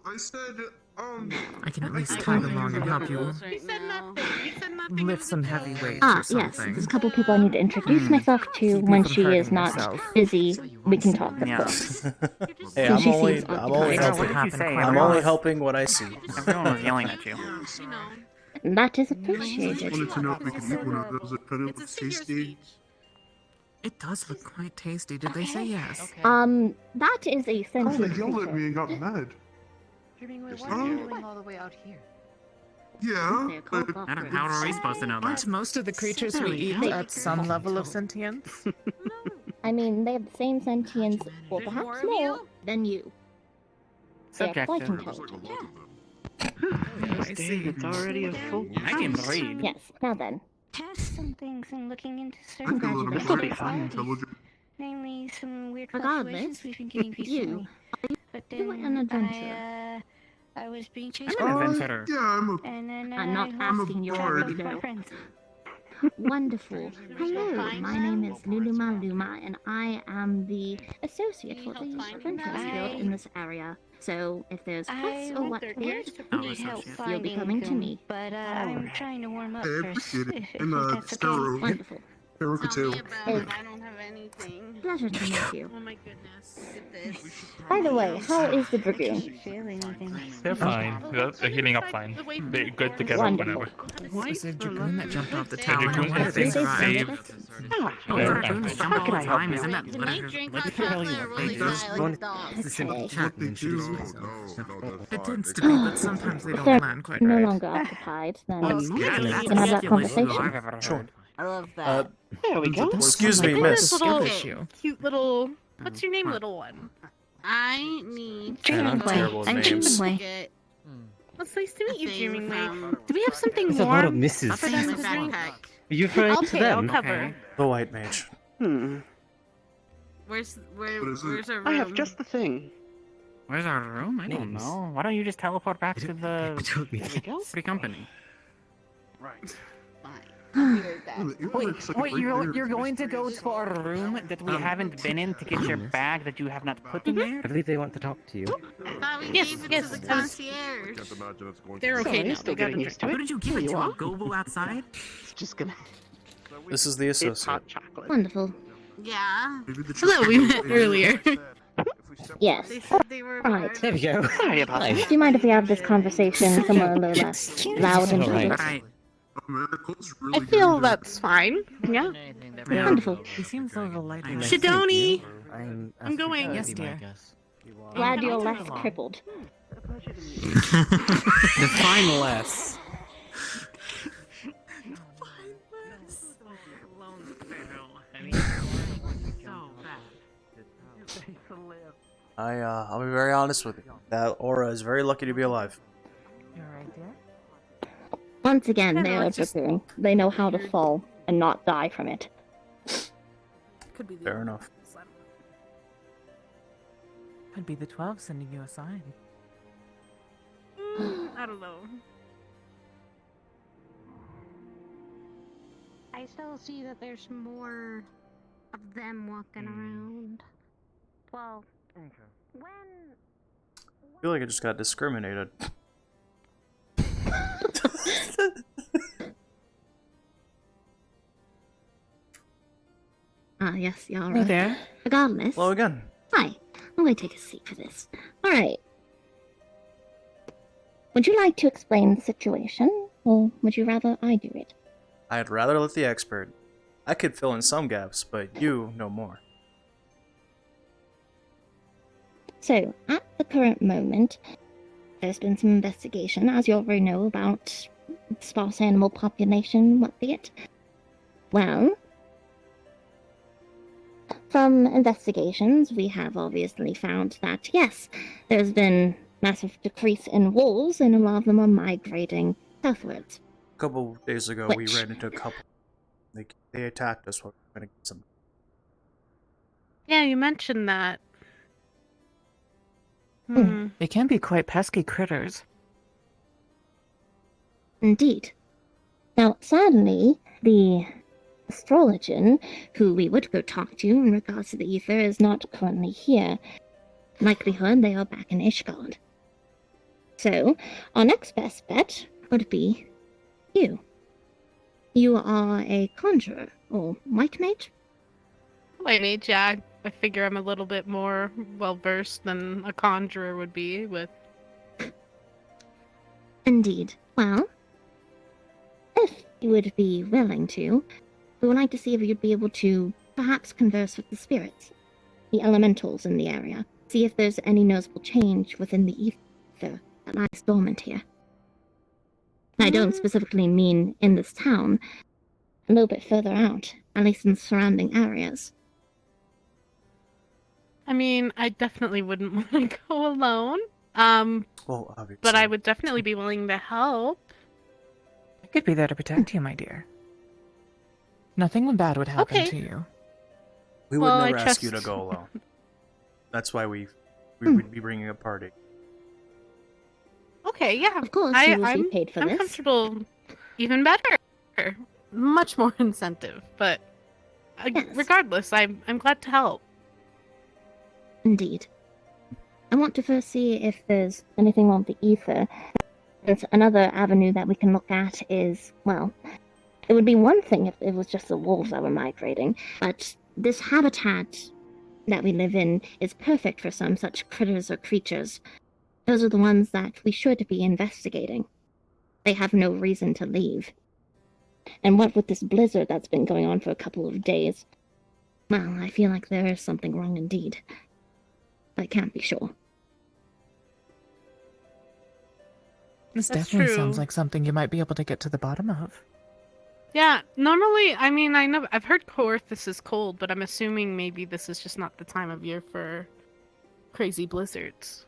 I said, I can at least tag along and help you You said nothing. You said nothing. lift some heavy weights Ah, or something. yes. There's a couple people I need to introduce myself to Keep you when from she is hurting not yourself. busy. We can talk, of Yeah. course. Hey, So I'm she only, seems I'm only occupied. What helping. did you say? I'm only helping what I see. Everyone was yelling at you. That is appreciated. wanted to know if we could eat one of those. It kind of looks tasty. It does look quite tasty. Did they say yes? That is a Oh, sentient they yelled at creature. me and got mad. What are you doing all the way out here? Yeah, but Adam, how are we supposed to know that? Aren't most of the creatures we eat at some level of sentience? I mean, they have the same sentience, or perhaps more, than you. They are quite Subjective. intelligent. I see. It's already a full. I can read. Yes, now then. Test some things and looking into I certain feel that I'm Congratulations. pretty intelligent. namely some weird Regardless, fluctuations we've been getting recently. But you then an adventurer? I was being chased I'm by an adventurer. Yeah, I'm a. and then I'm not asking your bard. already my know. friends. Wonderful. Hello, my name is Luluma Luma, and I am the associate for the Adventurers Guild in this area. So, if there's quests or what Need help you'll be finding coming to them, me. but I'm trying to warm up Hey, I first. appreciate it. If And that's okay. Sparrow. Wonderful. Sparrow could too. I don't have anything. Pleasure to meet you. Oh my goodness. Look at this. By the way, how is the Dragoon? Feel anything. They're fine. They're healing up fine. They're good to get up Wonderful. whenever. Was there a dragoon that jumped off the The tower? dragoon Why that did they they survive? saved. Oh, Yeah. dragoons jump all the time. Isn't that literally Okay. It tends to be, but sometimes they If don't they're land quite no right. longer occupied, then Oh, we yeah, can that's have that ridiculous. conversation. Sure. I love Uh, that. There we go. excuse me, Look at miss. this little issue. cute little. What's your name, little one? I need I'm to terrible with names. get. What's nice to meet you, Dreaming Way. Do we have something There's a warm? lot of misses. For them to drink? Are you referring I'll to pay. I'll them? cover. The white mage. Where's What is it? where's our room? I have just the thing. Where's our room? I don't Names. know. Why don't you just teleport back to the told me. free company? Right. Wait, you're going to go to our room that we haven't been in to get your bag that you have not put in there? I believe they want to talk to you. I thought we Yes, gave it yes, to the concierge. So They're okay you're now. still They got getting the used to drink. it. Who did you give Here it you to? are. A gobo outside? It's just gonna. This is the It's associate. hot chocolate. Wonderful. Yeah. Maybe the Hello, we met earlier. Yes. They said they were. Right. There we go. Sorry about Do that. you mind if we have this conversation somewhere a little less loud and Alright. public? Alright. Oh, man, the cold's I really feel good. that's fine. Yeah. Wonderful. He seems a little lighter. Shidoni! I'm going. Yes, dear. Glad you're less crippled. Define less. I'll be very honest with you. That aura is very lucky to be alive. Once again, they are Dragoon. They know how to fall and not die from it. Could be the Fair enough. Could be the 12 sending you a sign. I don't know. I still see that there's more of them walking around. Well, when I feel like I just got discriminated. Ah, yes, you're Hey right. there. Regardless. Hello again. Hi. I'm going to take a seat for this. Alright. Would you like to explain the situation, or would you rather I do it? I'd rather let the expert. I could fill in some gaps, but you know more. So, at the current moment, there's been some investigation, as you already know, about sparse animal population, what be it. Well, from investigations, we have obviously found that, yes, there's been massive decrease in wolves, and a lot of them are migrating southwards. A couple days ago, we Which- ran into a couple. They attacked us while we were trying to get some. Yeah, you mentioned that. Hmm. They can be quite pesky critters. Indeed. Now, sadly, the astrologian, who we would go talk to in regards to the ether, is not currently here. Likelihood they are back in Ishgard. So, our next best bet would be you. You are a conjurer, or white mage? White mage, yeah. I figure I'm a little bit more well-versed than a conjurer would be with... Indeed. Well, if you would be willing to, we would like to see if you'd be able to perhaps converse with the spirits, the elementals in the area, see if there's any noticeable change within the ether that lies dormant here. I don't specifically mean in this town, a little bit further out, at least in the surrounding areas. I mean, I definitely wouldn't want to go alone. Well, obviously. But I would definitely be willing to help. I could be there to protect you, my dear. Nothing bad would happen to you. We would never ask you to go alone. That's why we would be bringing a party. Okay, yeah. Of course, you will be paid for I'm this. comfortable. Even better. Much more incentive, but regardless, I'm glad to help. Indeed. I want to first see if there's anything wrong with the ether. And another avenue that we can look at is, well, it would be one thing if it was just the wolves that were migrating, but this habitat that we live in is perfect for some such critters or creatures. Those are the ones that we should be investigating. They have no reason to leave. And what with this blizzard that's been going on for a couple of days, well, I feel like there is something wrong indeed. I can't be sure. This That's definitely true. sounds like something you might be able to get to the bottom of. Yeah, normally, I mean, I've heard Coerthus is cold, but I'm assuming maybe this is just not the time of year for crazy blizzards.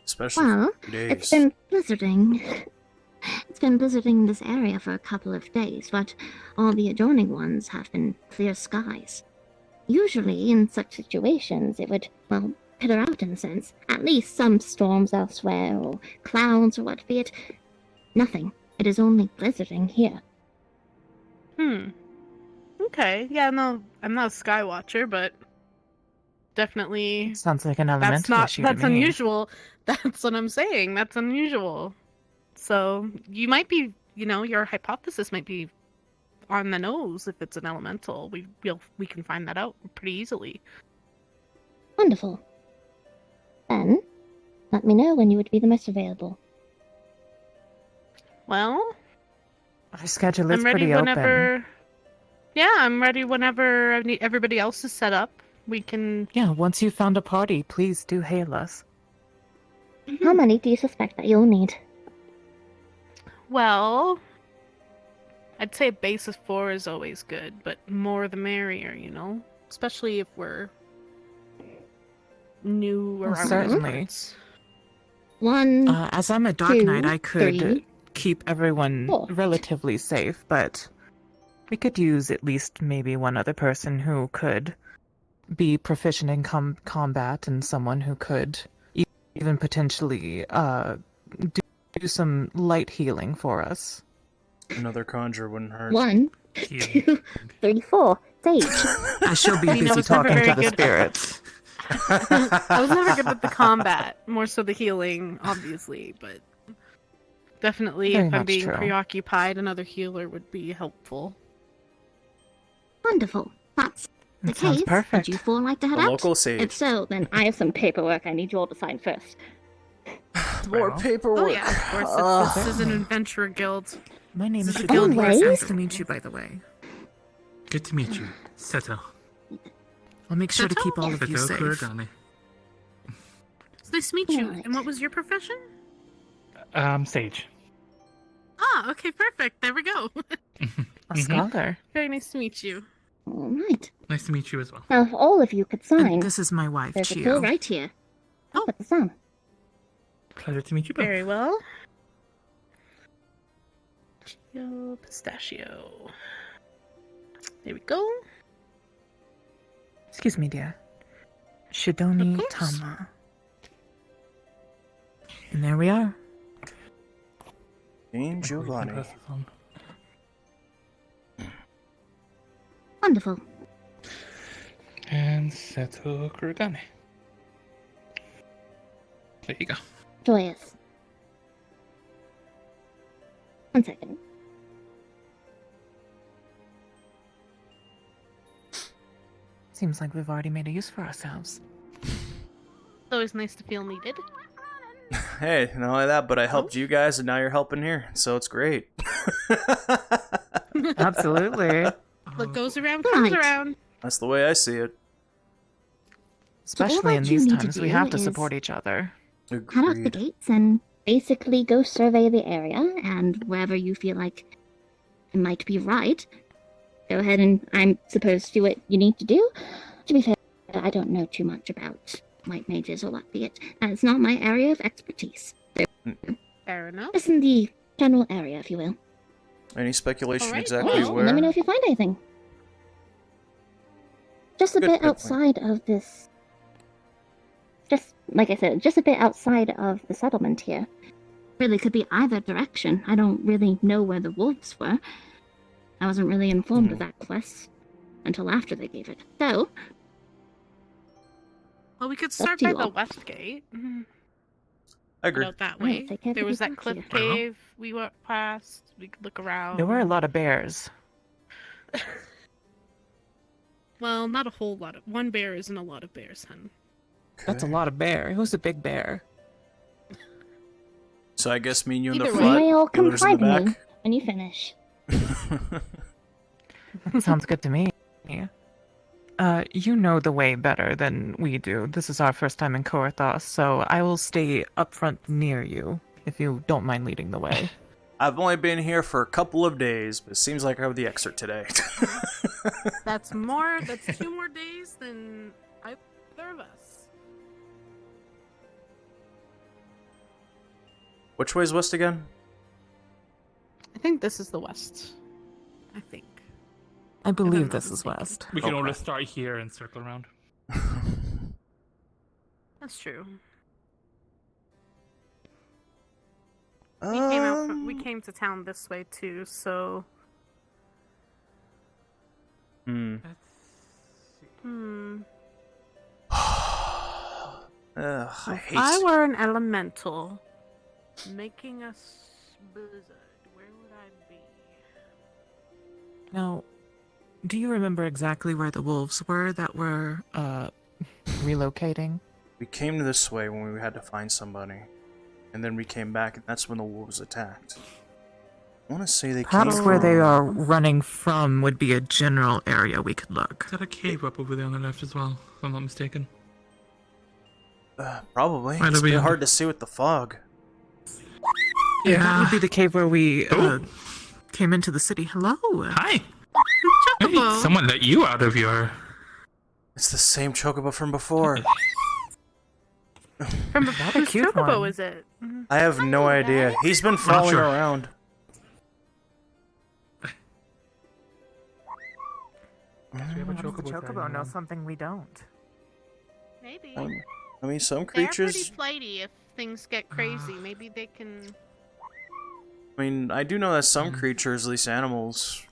Especially Well, for 2 days. it's been blizzarding. It's been blizzarding in this area for a couple of days, but all the adjoining ones have been clear skies. Usually, in such situations, it would, well, peter out in a sense. At least some storms elsewhere, or clouds, or what be it. Nothing. It is only blizzarding here. Okay, yeah, no, I'm not a sky watcher, but definitely... Sounds like an elemental issue to That's me. unusual. That's what I'm saying. That's unusual. So, you might be, your hypothesis might be on the nose if it's an elemental. We can find that out pretty easily. Wonderful. Then, let me know when you would be the most available. Well, Our schedule is I'm ready pretty whenever... open. Yeah, I'm ready whenever everybody else is set up. We can... Yeah, once you've found a party, please do hail us. How many do you suspect that you'll need? Well, I'd say a base of 4 is always good, but more the merrier, Especially if we're new Well, around certainly. parts. 1, As I'm a Dark 2, Knight, I could 3, keep everyone 4. relatively safe, but we could use at least maybe one other person who could be proficient in combat and someone who could even potentially do some light healing for us. Another conjure wouldn't hurt. 1, 2, 3, 4. Sage. I shall be I mean, I busy was never talking to very the good- spirits. I was never good with the combat, more so the healing, obviously, but definitely Very if I'm much being true. preoccupied, another healer would be helpful. Wonderful. That's the That sounds case. perfect. Would you 4 like to head The out? local sage. If so, then I have some paperwork I need you all to sign first. More Well. paperwork. Oh yeah, of course, this is an adventurer guild. My name is This is a Shadowni. guild where Anyways. Nice to meet you, by the way. Good to meet you, Seto. I'll make sure to keep all of you Seto safe. Kuragane. It's nice to meet you. Right. And what was your profession? Sage. Ah, okay, perfect. There we go. A scholar. Very nice to meet you. All right. Nice to meet you as well. Now, if all of you could sign, And this is my wife, there's a Chio. pill right here. I'll put this on. Pleasure to meet you both. Very well. Chio pistachio. There we go. Excuse me, dear. Shidoni Of course. Tama. And there we are. Jane Giovanni. Pass this on. Wonderful. And Seto Kuragane. There you go. Joyous. One second. Seems like we've already made a use for ourselves. It's always nice to feel needed. Hey, not only that, but I helped you guys, and now you're helping here, so it's great. Absolutely. What goes around comes Right. around. That's the way I see it. Especially what in you these need to times, we do have to is- support each other. Head out the Agreed. gates and basically go survey the area, and wherever you feel like it might be right, go ahead and, I'm supposed to do what you need to do. To be fair, I don't know too much about white mages or what be it, and it's not my area of expertise. So, Fair enough. just in the general area, if you will. Any speculation Alright, exactly well, where? Let me know if you find anything. Just a Good, bit good outside of this. Just, like I said, just a bit outside of the settlement here. Really could be either direction. I don't really know where the wolves were. I wasn't really informed of that quest until after they gave it. So, Well, we could up start to by you the all. west gate. I agree. Head out that Alright, way. take care of There was that yourself cliff here. cave we went past. We could look around. There were a lot of bears. Well, not a whole lot of. One bear isn't a lot of bears, hun. That's a lot of bear. Who's a big bear? So I guess me and you in the Either way. You front, may all come Wheeler's in find the me back. when you finish. Sounds good to me. You know the way better than we do. This is our first time in Korthos, so I will stay up front near you, if you don't mind leading the way. I've only been here for a couple of days, but it seems like I have the excerpt today. That's more. That's 2 more days than either of us. Which way's west again? I think this is the west. I think. I believe not this is mistaken. west. We can Okay. always start here and circle around. That's true. We came to town this way too, so. Hmm. Hmm. Ugh, I If hate. I were an elemental, making a blizzard, where would I be? Now, do you remember exactly where the wolves were that were, relocating? We came this way when we had to find somebody, and then we came back, and that's when the wolves attacked. I want to say they Perhaps came where they from- are running from would be a general area we could look. Is that a cave up over there on the left as well, if I'm not mistaken? Probably. Right It's over been yonder. hard to see with the fog. Yeah, that would be the cave where we came into the city. Hello. Hi! Hey, someone let you out of your... It's the same chocobo from before. From Not a whose cute chocobo one. is it? I have no idea. He's been following sure. around. We have a What does the chocobo chocobo know dragon. something we don't? Maybe. I mean, some They're pretty creatures. flighty if things get crazy. Maybe they can. I mean, I do know that some creatures, at least animals,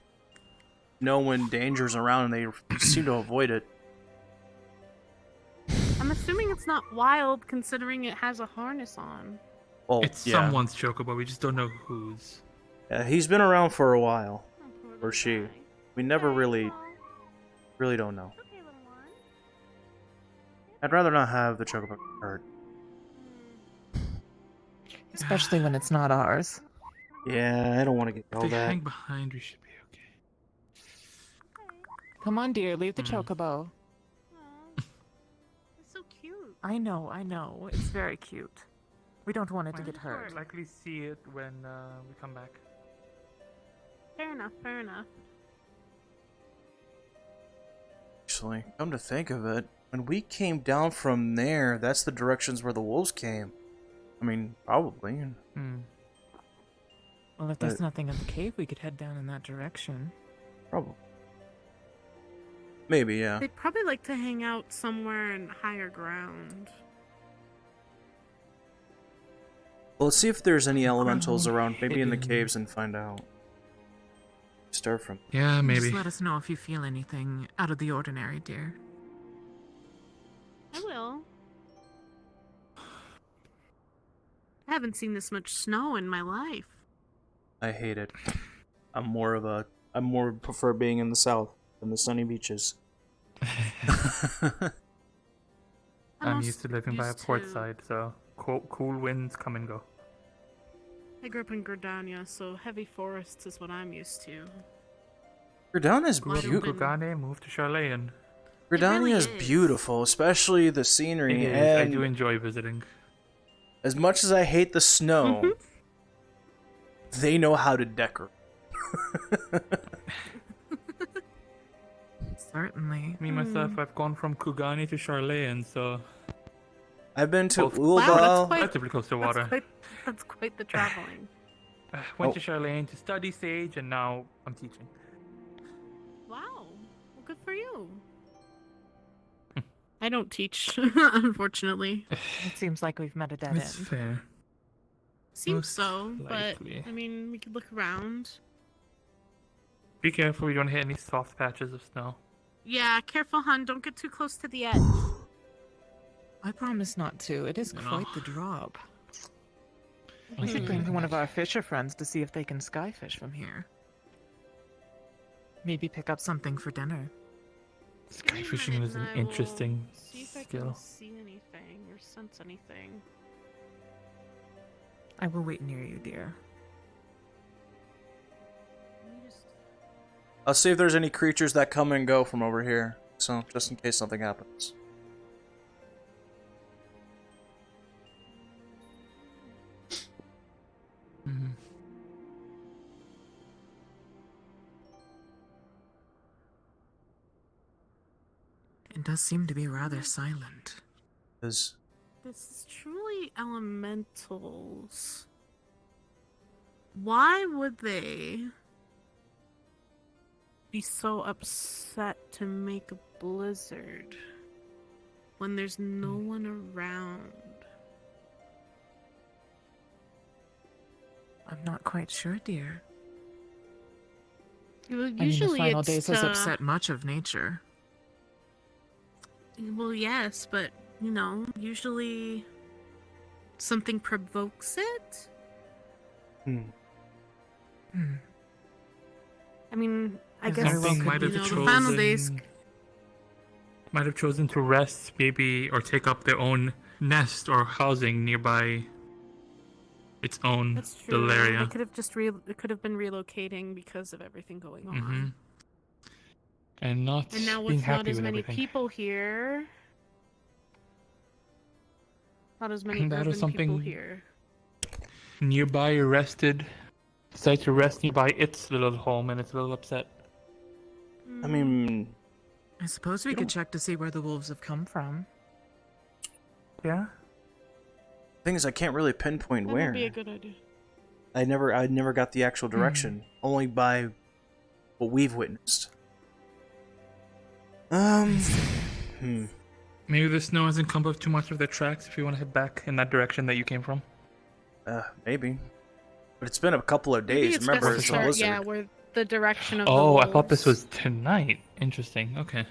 know when danger's around and they seem to avoid it. I'm assuming it's not wild, considering it has a harness on. Well, It's yeah. someone's chocobo, we just don't know whose. Yeah, he's been around for a while. Or she. We never really don't know. I'd rather not have the chocobo hurt. Especially when it's not ours. Yeah, I don't want to get If yelled they at. hang behind, we should be okay. Come on, dear, leave the chocobo. It's so cute. I know. It's very cute. We don't want it to get hurt. Likely see it when we come back. Fair enough. Fair enough. Actually, come to think of it, when we came down from there, that's the directions where the wolves came. I mean, probably. Well, if there's nothing in the cave, we could head down in that direction. Probably. Maybe, yeah. They'd probably like to hang out somewhere in higher ground. Well, let's see if there's any elementals Ground around, maybe in the hidden. caves, and find out. Start from. Yeah, maybe. Just let us know if you feel anything out of the ordinary, dear. I will. I haven't seen this much snow in my life. I hate it. I more prefer being in the south than the sunny beaches. I'm used to living by a port side, so cool winds come and go. I grew up in Gardania, so heavy forests is what I'm used to. Gardania is Grew up in beautiful. Kugane, moved to Charleyan. Gardania is beautiful, especially the scenery. It is. I And do enjoy visiting. as much as I hate the snow, Mm-hmm. they know how to decorate. Certainly. Me myself, I've gone from Kugane to Charleyan, so I've been to both Ulbal. relatively close to water. That's quite the traveling. Went to Charleyan to study Sage, and now I'm teaching. Wow. Well, good for you. I don't teach, unfortunately. It seems like we've met a dead That's end. fair. Seems Most so, but likely. I mean, we could look around. Be careful you don't hit any soft patches of snow. Yeah, careful, hun. Don't get too close to the edge. I promise not to. It is No. quite the drop. We should bring one of our fisher friends to see if they can skyfish from here. Maybe pick up something for dinner. Skyfishing is an interesting See if I skill. can see anything or sense anything. I will wait near you, dear. I'll see if there's any creatures that come and go from over here. So, just in case something happens. Mm-hmm. It does seem to be rather silent. Is This is truly elementals. Why would they be so upset to make a blizzard when there's no one around? I'm not quite sure, dear. Well, I mean, the usually final it's days has upset much of nature. Well, yes, but you know, usually something provokes it. Hmm. I mean, I guess Something might have the final days. might have chosen to rest, maybe, or take up their own nest or housing nearby its own That's true. little area. They could have just it could have been relocating because of everything going on. Mm-hmm. And not And now being with happy not as with many everything. people here. Not as many That urban is people something here. nearby rested, decided to rest nearby its little home, and it's a little upset. I mean, I suppose we could check to see where the wolves have come from. Yeah. thing is, I can't really pinpoint That where. would be a good idea. I never got the actual direction, only by what we've witnessed. Maybe the snow hasn't come up too much of their tracks if you want to head back in that direction that you came from. Maybe. But it's been a couple of Maybe days. it's Remember, best it's to a start, blizzard. yeah, where the direction of Oh, the I thought this wolves. was tonight. Interesting. Okay.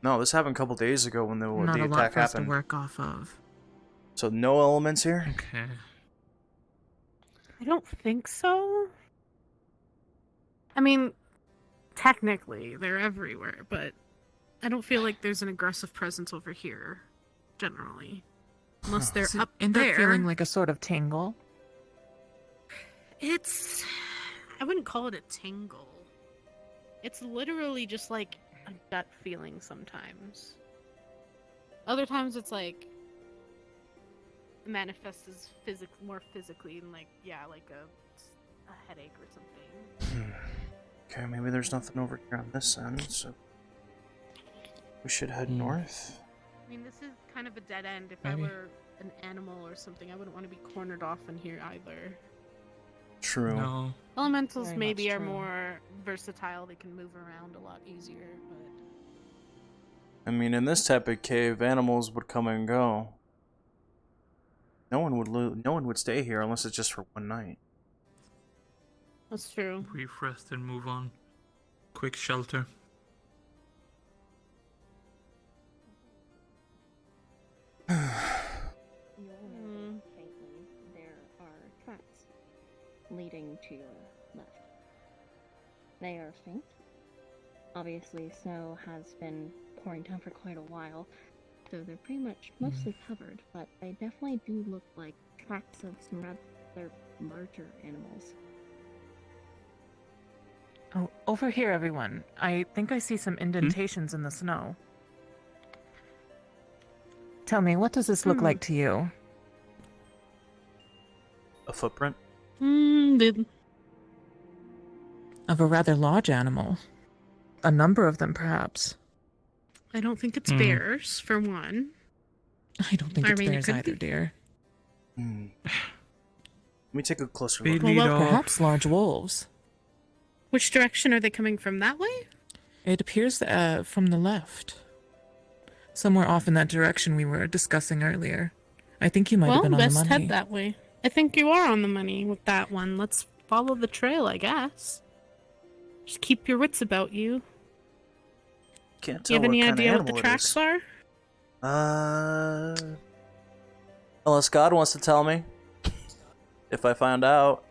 No, this happened a couple days ago when Not the a lot attack for us to happened. work off of. So no elements here? Okay. I don't think so. I mean, technically, they're everywhere, but I don't feel like there's an aggressive presence over here, generally. Unless they're Does it up end there. up feeling like a sort of tingle? It's... I wouldn't call it a tingle. It's literally just like a gut feeling sometimes. Other times it's like... manifests as more physically, and like, yeah, like a headache or something. Okay, maybe there's nothing over here on this end, so we should head north. I mean, this is kind of a dead end. If Maybe. I were an animal or something, I wouldn't want to be cornered off in here either. True. No. Elementals Very maybe much are true. more versatile. They can move around a lot easier, but I mean, in this type of cave, animals would come and go. No one would stay here unless it's just for one night. that's true. Brief rest and move on. Quick shelter. There are tracks leading to your left. They are faint. Obviously, snow has been pouring down for quite a while, so they're pretty much mostly covered, but they definitely do look like tracks of some rather larger animals. Oh, over here, everyone. I think I see some indentations in the snow. Tell me, what does this look like to you? A footprint? Of a rather large animal. A number of them, perhaps. I don't think it's bears, for one. I don't think it's it bears could either, be. dear. Let me take a closer look. Perhaps large wolves. Which direction are they coming from? That way? It appears from the left. Somewhere off in that direction we were discussing earlier. I think you might have been on the best money. head that way. I think you are on the money with that one. Let's follow the trail, I guess. Just keep your wits about you. Can't Do you tell have any what kind idea of what the animal it tracks is. are? Unless God wants to tell me. If I find out.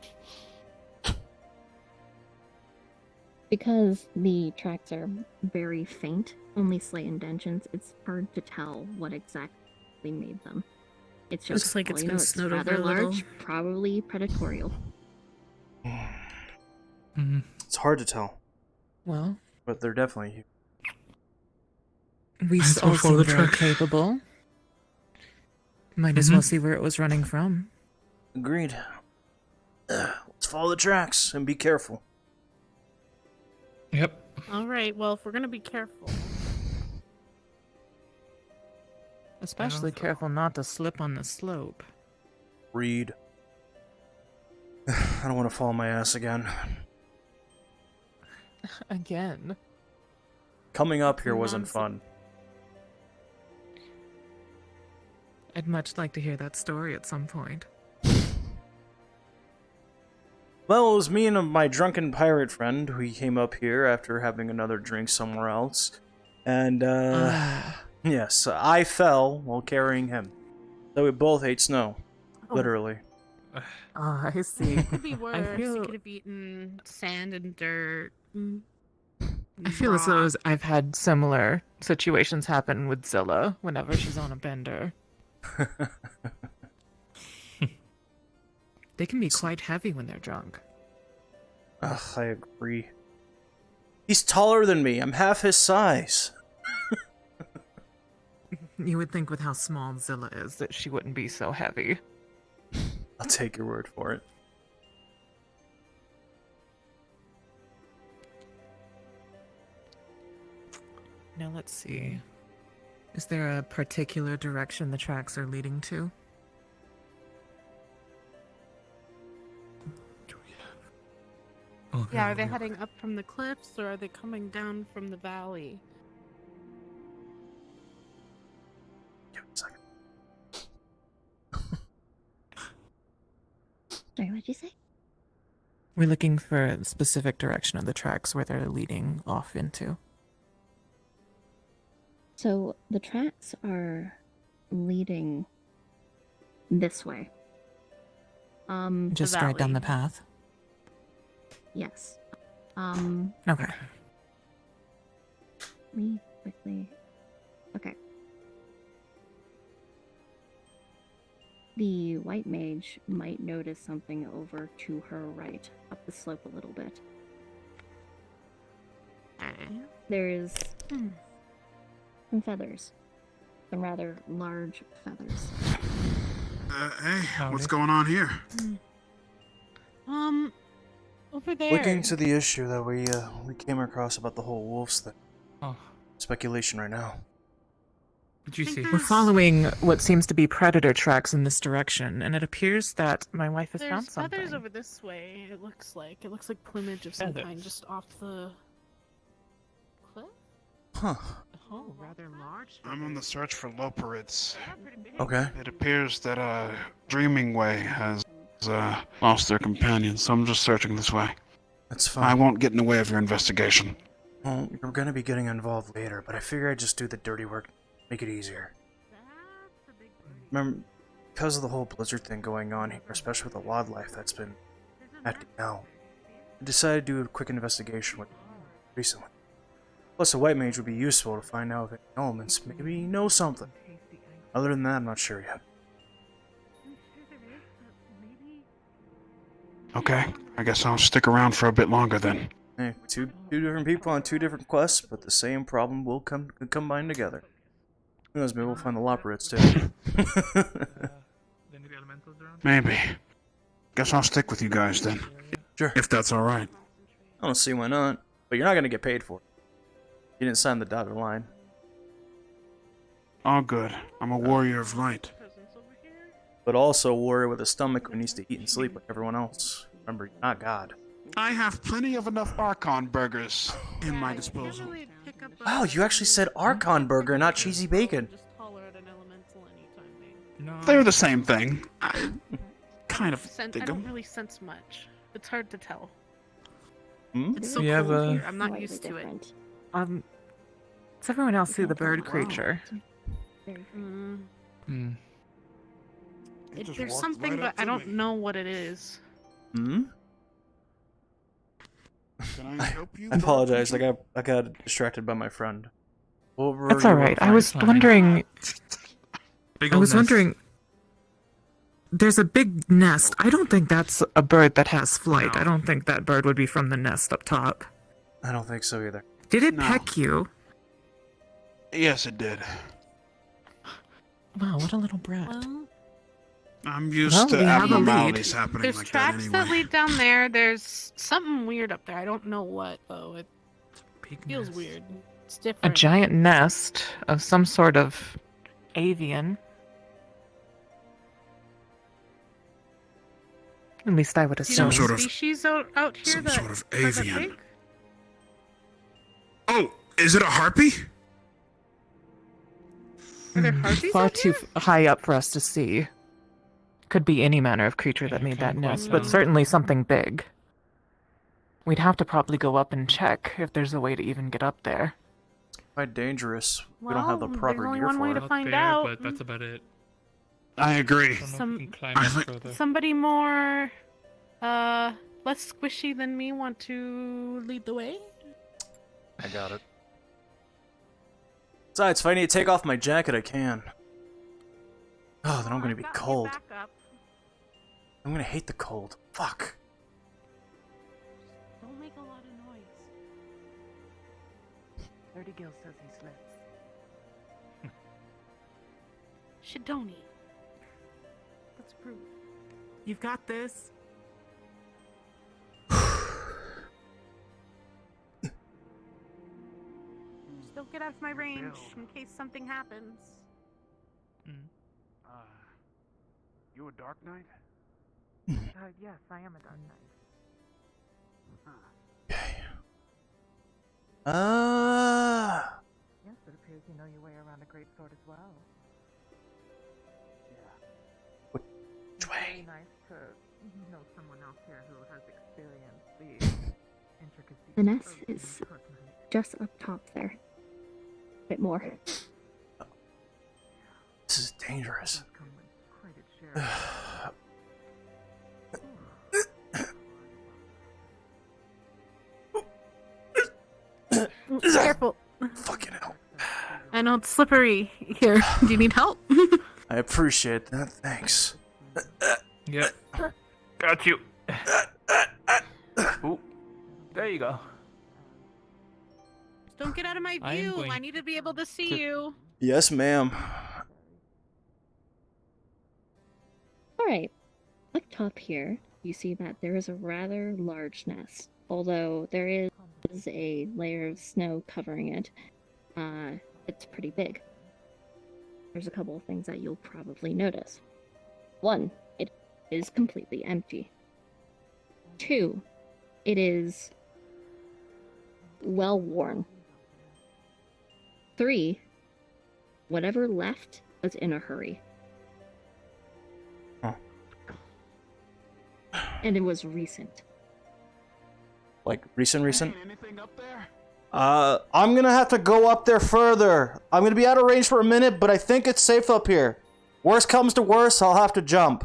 Because the tracks are very faint, only slight indentions, it's hard to tell what exactly made them. It's just Looks like it's all you been know, snowed rather over a little. large, probably predatorial. It's hard to tell. Well, but they're definitely. We Let's all go follow seem the very track. capable. Might as well see where it was running from. Agreed. Let's follow the tracks and be careful. Yep. Alright, well, if we're gonna be careful. Especially careful not to slip on the slope. Read. I don't want to fall on my ass again. Again. Coming up here wasn't fun. I'd much like to hear that story at some point. Well, it was me and my drunken pirate friend who came up here after having another drink somewhere else. And, yes, I fell while carrying him. So we both hate snow. Literally. Ah, I see. Could be worse. I feel, You could have eaten sand and dirt. I feel as though I've had similar situations happen with Zilla whenever she's on a bender. They can be quite heavy when they're drunk. Ugh, I agree. He's taller than me. I'm half his size. You would think with how small Zilla is that she wouldn't be so heavy. I'll take your word for it. Now let's see. Is there a particular direction the tracks are leading to? Yeah, are they heading up from the cliffs or are they coming down from the valley? Give me a second. Sorry, what'd you say? We're looking for a specific direction of the tracks where they're leading off into. So the tracks are leading this way. Just straight down the path? Yes. Okay. Let me quickly. Okay. The white mage might notice something over to her right, up the slope a little bit. There's some feathers. Some rather large feathers. Hey, what's going on here? Over there. Looking to the issue that we came across about the whole wolves thing. Oh. Speculation right now. Did you see? We're following what seems to be predator tracks in this direction, and it appears that my wife has found There's something. feathers over this way, it looks like. It looks like plumage of some kind just off the cliff? Huh. Oh, rather large. I'm on the search for loperids. Okay. It appears that Dreaming Way has lost their companion, so I'm just searching this way. That's fine. I won't get in the way of your investigation. Well, you're gonna be getting involved later, but I figure I'd just do the dirty work, make it easier. Remember, because of the whole blizzard thing going on here, especially with the wildlife that's been acting now. I decided to do a quick investigation with recently. Plus, a white mage would be useful to find out if any elements maybe know something. Other than that, I'm not sure yet. Okay, I guess I'll stick around for a bit longer then. Hey, two different people on two different quests, but the same problem will combine together. Who knows, maybe we'll find the Loporrits too. Maybe. Guess I'll stick with you guys then. Sure. If that's alright. I don't see why not. But you're not gonna get paid for it. You didn't sign the dotted line. All good. I'm a warrior of light. But also a warrior with a stomach who needs to eat and sleep like everyone else. Remember, you're not God. I have plenty of enough Archon burgers in my disposal. Wow, you actually said Archon burger, not cheesy bacon. They're the same thing. I kind of I dig don't them. really sense much. It's hard to tell. Hmm? It's so We have cold a- here. I'm not used to it. Does everyone else see the bird creature? Mm. There's something, but I don't know what it is. Hmm? Can I help you? I apologize, I got distracted by my friend. What were That's you alright. I about was to find? wondering. Big I old was nest. wondering. There's a big nest. I don't think that's a bird that has flight. I don't think that bird would be from the nest up top. I don't think so either. Did it No. peck you? Yes, it did. Wow, what a little brat. I'm used Well, to we have a lead. abnormalities happening There's like that tracks that anyway. lead down there. There's something weird up there. I don't know what though. It feels weird. It's A different. giant nest of some sort of avian. At least I would Do you know assume. what species out here some that sort of are that avian. big? Oh, is it a harpy? Are there harpies Far out too here? high up for us to see. Could be any manner of creature that made that nest, but certainly something big. We'd have to probably go up and check if there's a way to even get up there. Quite dangerous. We don't have the Well, proper there's only gear one way for to it. find there, out. But that's about it. I agree. I don't know if Some- we can climb much further. Somebody more, less squishy than me want to lead the way? I got it. Besides, if I need to take off my jacket, I can. Oh, then I'm gonna be cold. I'm gonna hate the cold. Fuck. Don't make a lot of noise. Vertigil says he slips. Shidoni. Let's prove. You've got this. Just don't get out of my range in case something happens. You a Dark Knight? Yes, I am a Dark Knight. Yes, it appears you know your way around a great sword as well. Which It's way? very nice to know someone else here who has experienced the intricacies. The nest of is being personally. just up top there. Bit more. This is dangerous. Come with quite its share. Careful. Fucking hell. I know it's slippery here. Do you need help? I appreciate that. Thanks. Yep. Got you. Ooh. There you go. Don't get out of my I am view. going I need to be able to see you. Yes, ma'am. Alright. Up top here, you see that there is a rather large nest. Although there is a layer of snow covering it, it's pretty big. There's a couple of things that you'll probably notice. One, it is completely empty. Two, it is well worn. Three, whatever left was in a hurry. Huh. And it was recent. Like, recent? Anything up there? I'm gonna have to go up there further. I'm gonna be out of range for a minute, but I think it's safe up here. Worst comes to worst, I'll have to jump.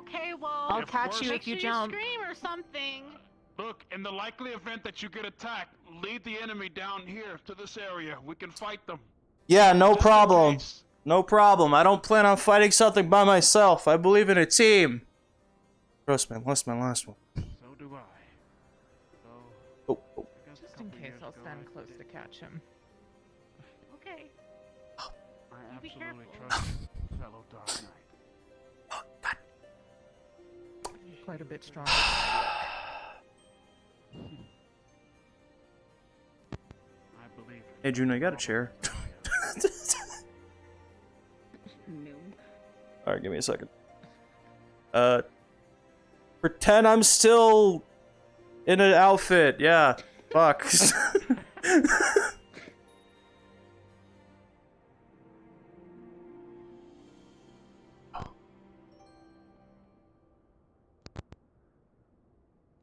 Okay, well, I'll catch you make if you sure jump. scream or something. Look, in the likely event that you get attacked, lead the enemy down here to this area. We can fight them. Yeah, no Just in problem. case. No problem. I don't plan on fighting something by myself. I believe in a team. Trust me, that's my last one. So do I. Oh, Just in case, I'll stand close to catch him. Okay. I You be absolutely careful. trust fellow Dark Knight. Quite a bit stronger. I believe. hey, Juno, you got a chair? No. Alright, give me a second. Pretend I'm still in an outfit. Yeah. Fuck.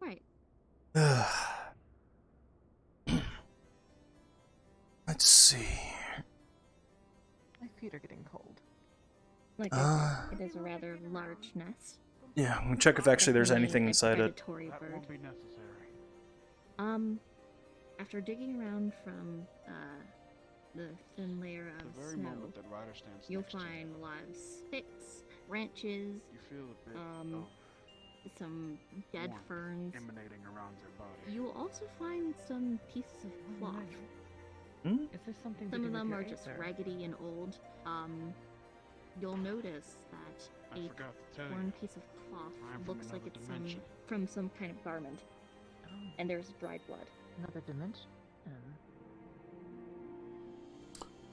Right. Let's see. My feet are getting cold. Like I said, it is a rather large nest. Yeah, I'm gonna check if actually there's Definitely anything a inside it. predatory That bird. won't be necessary. After digging around from the thin layer The of very snow, moment that Ryder stands you'll next to find a lot of sticks, branches, you feel a bit some dead warmth ferns. emanating around your body. You will also find some pieces of cloth. Is there something to Some do of with them your are just aether? raggedy and old. You'll notice that I a forgot to tell torn you. piece of cloth I'm from looks like another it's dimension. from some kind of garment, Oh, and there's dried blood. another dimension.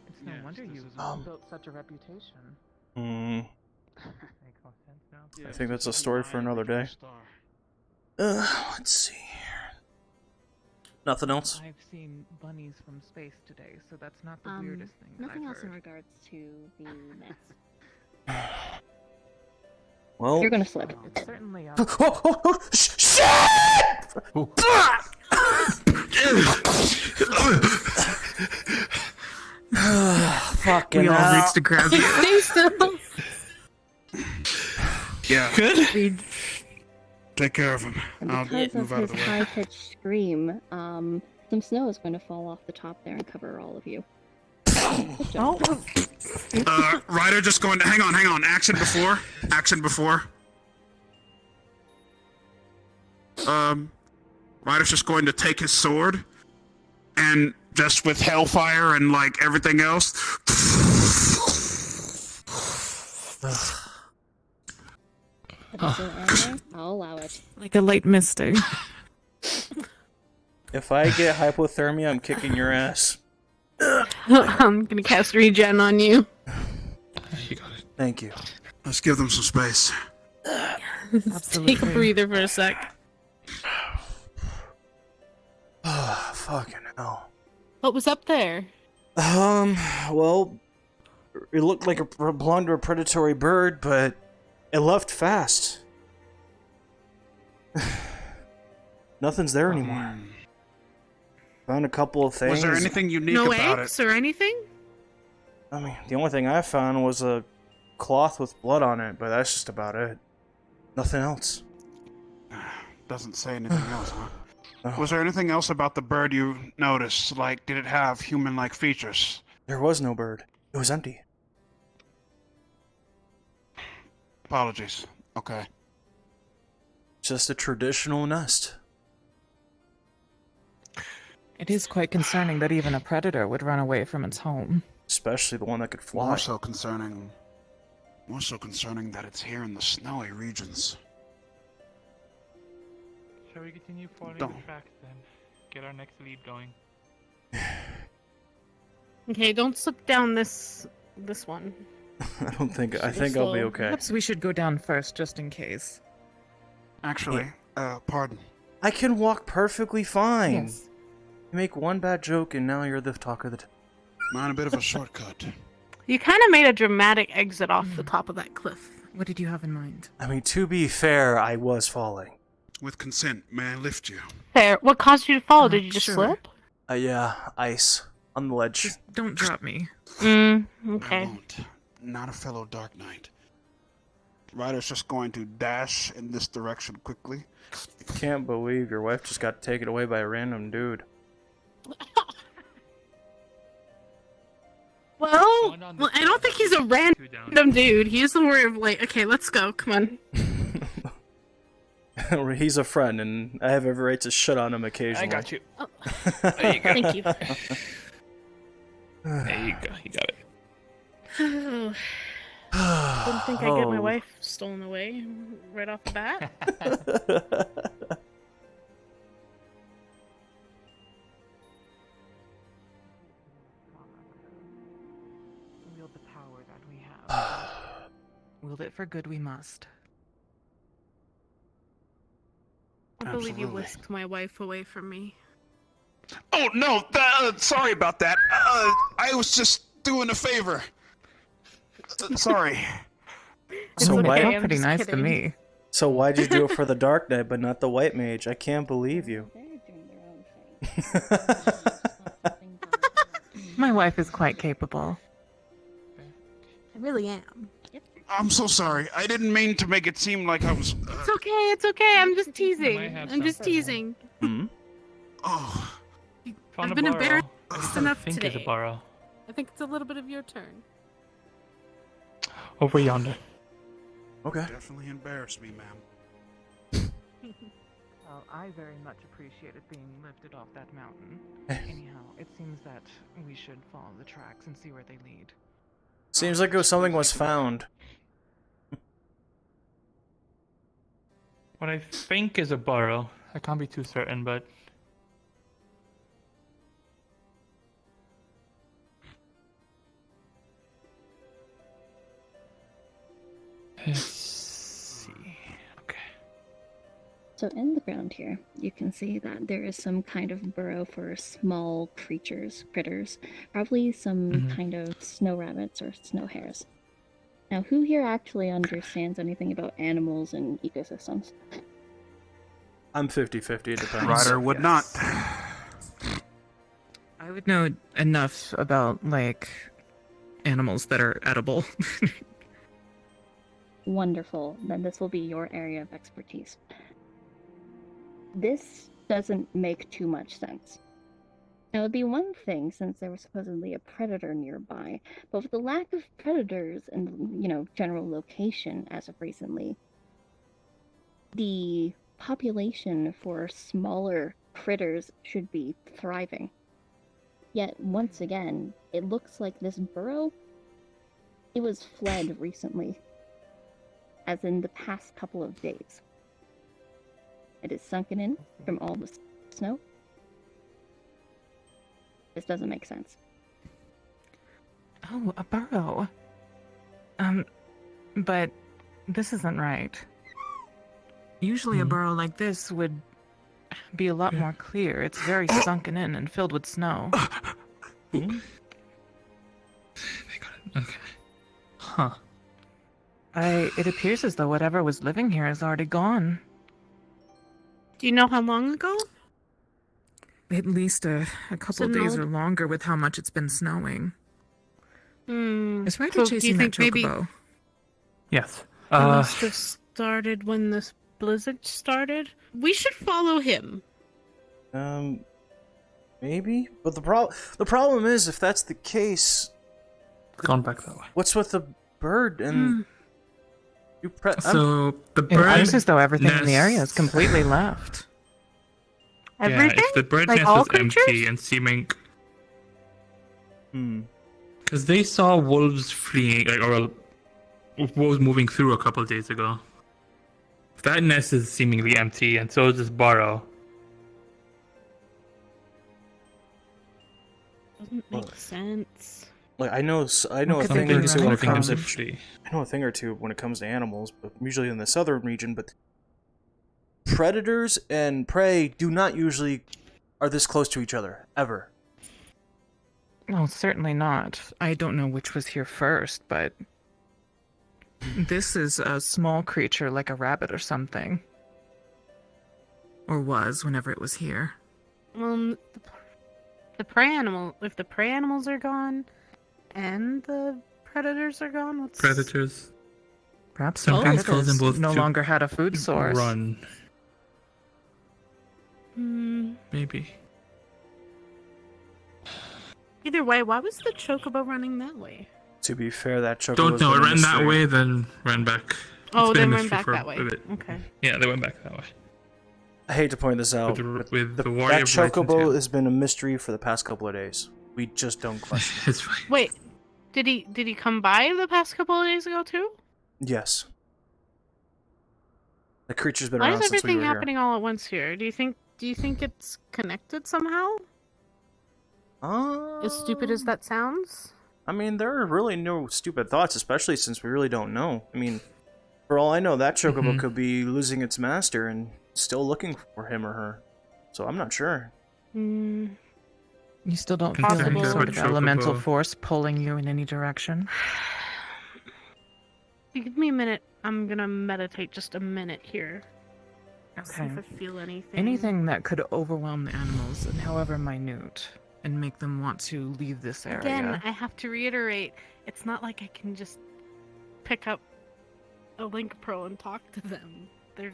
It's no Yes, wonder this you is built such a reputation. Hmm. Makes more sense now. I Yes, think that's a this is story my for another original day. star. Let's see here. Nothing else? I've seen bunnies from space today, so that's not the Um, weirdest thing that Nothing I've else in heard. regards to the nest. Well. You're gonna slip. It's certainly Fucking we all hell. reached to grab you. Stay still. Yeah. Good. Take care of him. And I'll because of move out of his the way. high-pitched scream, some snow is going to fall off the top there and cover all of you. Ryder just going to hang on. Action before. Ryder's just going to take his sword and just with hellfire and like everything else. I'll allow it. Like a light misting. If I get hypothermia, I'm kicking your ass. I'm gonna cast regen on you. Thank you. Let's give them some space. Take a breather for a sec. Fucking hell. What was up there? Well, it looked like belonged to a predatory bird, but it left fast. Nothing's there anymore. Found a couple of things. Was there anything unique No about eggs it? or anything? I mean, the only thing I found was a cloth with blood on it, but that's just about it. Nothing else. Doesn't say anything else, huh? No. Was there anything else about the bird you noticed? Like, did it have human-like features? There was no bird. It was empty. Apologies. Okay. Just a traditional nest. It is quite concerning that even a predator would run away from its home. Especially the one that could fly. More so concerning that it's here in the snowy regions. Shall we continue following Don't. the facts then? Get our next lead going. Okay, don't slip down this one. I think I'll be slow. okay. Perhaps we should go down first, just in case. Actually, pardon. I can walk perfectly fine. Yes. You make one bad joke and now you're the talk of the town. Mine a bit of a shortcut. You kind of made a dramatic exit off the top of that cliff. What did you have in mind? I mean, to be fair, I was falling. With consent, may I lift you? Fair. What caused you to fall? Did you just sure. slip? Yeah, ice. On the ledge. Just don't drop me. I Okay. won't. Not a fellow Dark Knight. Ryder's just going to dash in this direction quickly. Can't believe your wife just got taken away by a random dude. Well, I don't think he's a random dude. He's the word of like, okay, let's go. Come on. He's a friend, and I have every right to shit on him occasionally. I got you. Oh. There you go. Thank you. There you go. You got it. Didn't think I'd get my Oh. wife stolen away right off the bat. Wield the power that we have. Wield it for good we must. I believe you Absolutely. whisked my wife away from me. Oh no! Sorry about that. I was just doing a favor. Sorry. So okay, why? I'm Pretty just nice kidding. to me. So why'd you do it for the Dark Knight, but not the White Mage? I can't believe you. My wife is quite capable. I really am. I'm so sorry. I didn't mean to make it seem like I was. It's okay. It's okay. I'm just teasing. have I'm just something. teasing. Hmm? Oh, I've been embarrassed I enough think it's a today. borrow. I think it's a little bit of your turn. Over yonder. Okay. definitely embarrassed me, ma'am. Well, I very much appreciated being lifted off that mountain. Anyhow, it seems that we should follow the tracks and see where they lead. Seems like something was found. What I think is a burrow. I can't be too certain, but let's see. Okay. So in the ground here, you can see that there is some kind of burrow for small creatures, critters, probably some Mhm. kind of snow rabbits or snow hares. Now, who here actually understands anything about animals and ecosystems? I'm 50-50, it depends. Ryder would not. I would know enough about, like, animals that are edible. Wonderful. Then this will be your area of expertise. This doesn't make too much sense. Now, it would be one thing since there was supposedly a predator nearby, but with the lack of predators and, general location as of recently, the population for smaller critters should be thriving. Yet, once again, it looks like this burrow, it was fled recently, as in the past couple of days. It is sunken in from all the snow. This doesn't make sense. Oh, a burrow. But this isn't right. Usually a burrow like this would be a lot more clear. It's very sunken in and filled with snow. Okay. Huh. It appears as though whatever was living here is already gone. Do you know how long ago? At least a couple an days old- or longer with how much it's been snowing. Is Ryder So do chasing you that think maybe chocobo? Yes. it must have started when this blizzard started? We should follow him. Maybe? But the problem is, if that's the case, Gone back that way. what's with the bird and you So the It bird appears as though everything in the area is nest- completely left. Everything? Yeah, if the bird Like nest all was empty creatures? and seeming, Hmm. because they saw wolves fleeing, or wolves moving through a couple days ago. If that nest is seemingly empty, and so is this burrow. Doesn't make sense. Like I know a could thing they or be two when running it comes to from? I know a thing or two when it comes to animals, but usually in the southern region. But predators and prey do not usually are this close to each other ever. No, certainly not. I don't know which was here first, but this is a small creature like a rabbit or something. Or was whenever it was here. The prey animal. If the prey animals are gone, and the predators are gone, what's Predators. Perhaps Some the things cause them predators both no to longer had a food source. run. Maybe. Maybe. Either way, why was the chocobo running that way? To be fair, that chocobo Don't know. It ran that way, then ran back. Oh, It's been they a went mystery back for that way. a bit. Okay. Yeah, they went back that way. I hate to point this out, with but the warrior that brides and chocobo tail. has been a mystery for the past couple of days. We just don't question it. It's fine. Wait, did he come by the past couple of days ago too? Yes. The creature's been Why around is since we everything were happening all at once here? Do you think it's connected somehow? here. As stupid as that sounds? I mean, there are really no stupid thoughts, especially since we really don't know. I mean, for all I know, that chocobo could be losing its master and still looking for him or her. So I'm not sure. Hmm. You still don't feel Considering any they're sort a of elemental chocobo. force pulling you in any direction? Give me a minute. I'm gonna meditate just a minute here. See Okay. if I feel anything. Anything that could overwhelm the animals, and however minute, and make them want to leave this area. Again, I have to reiterate, it's not like I can just pick up a Link Pro and talk to them. They're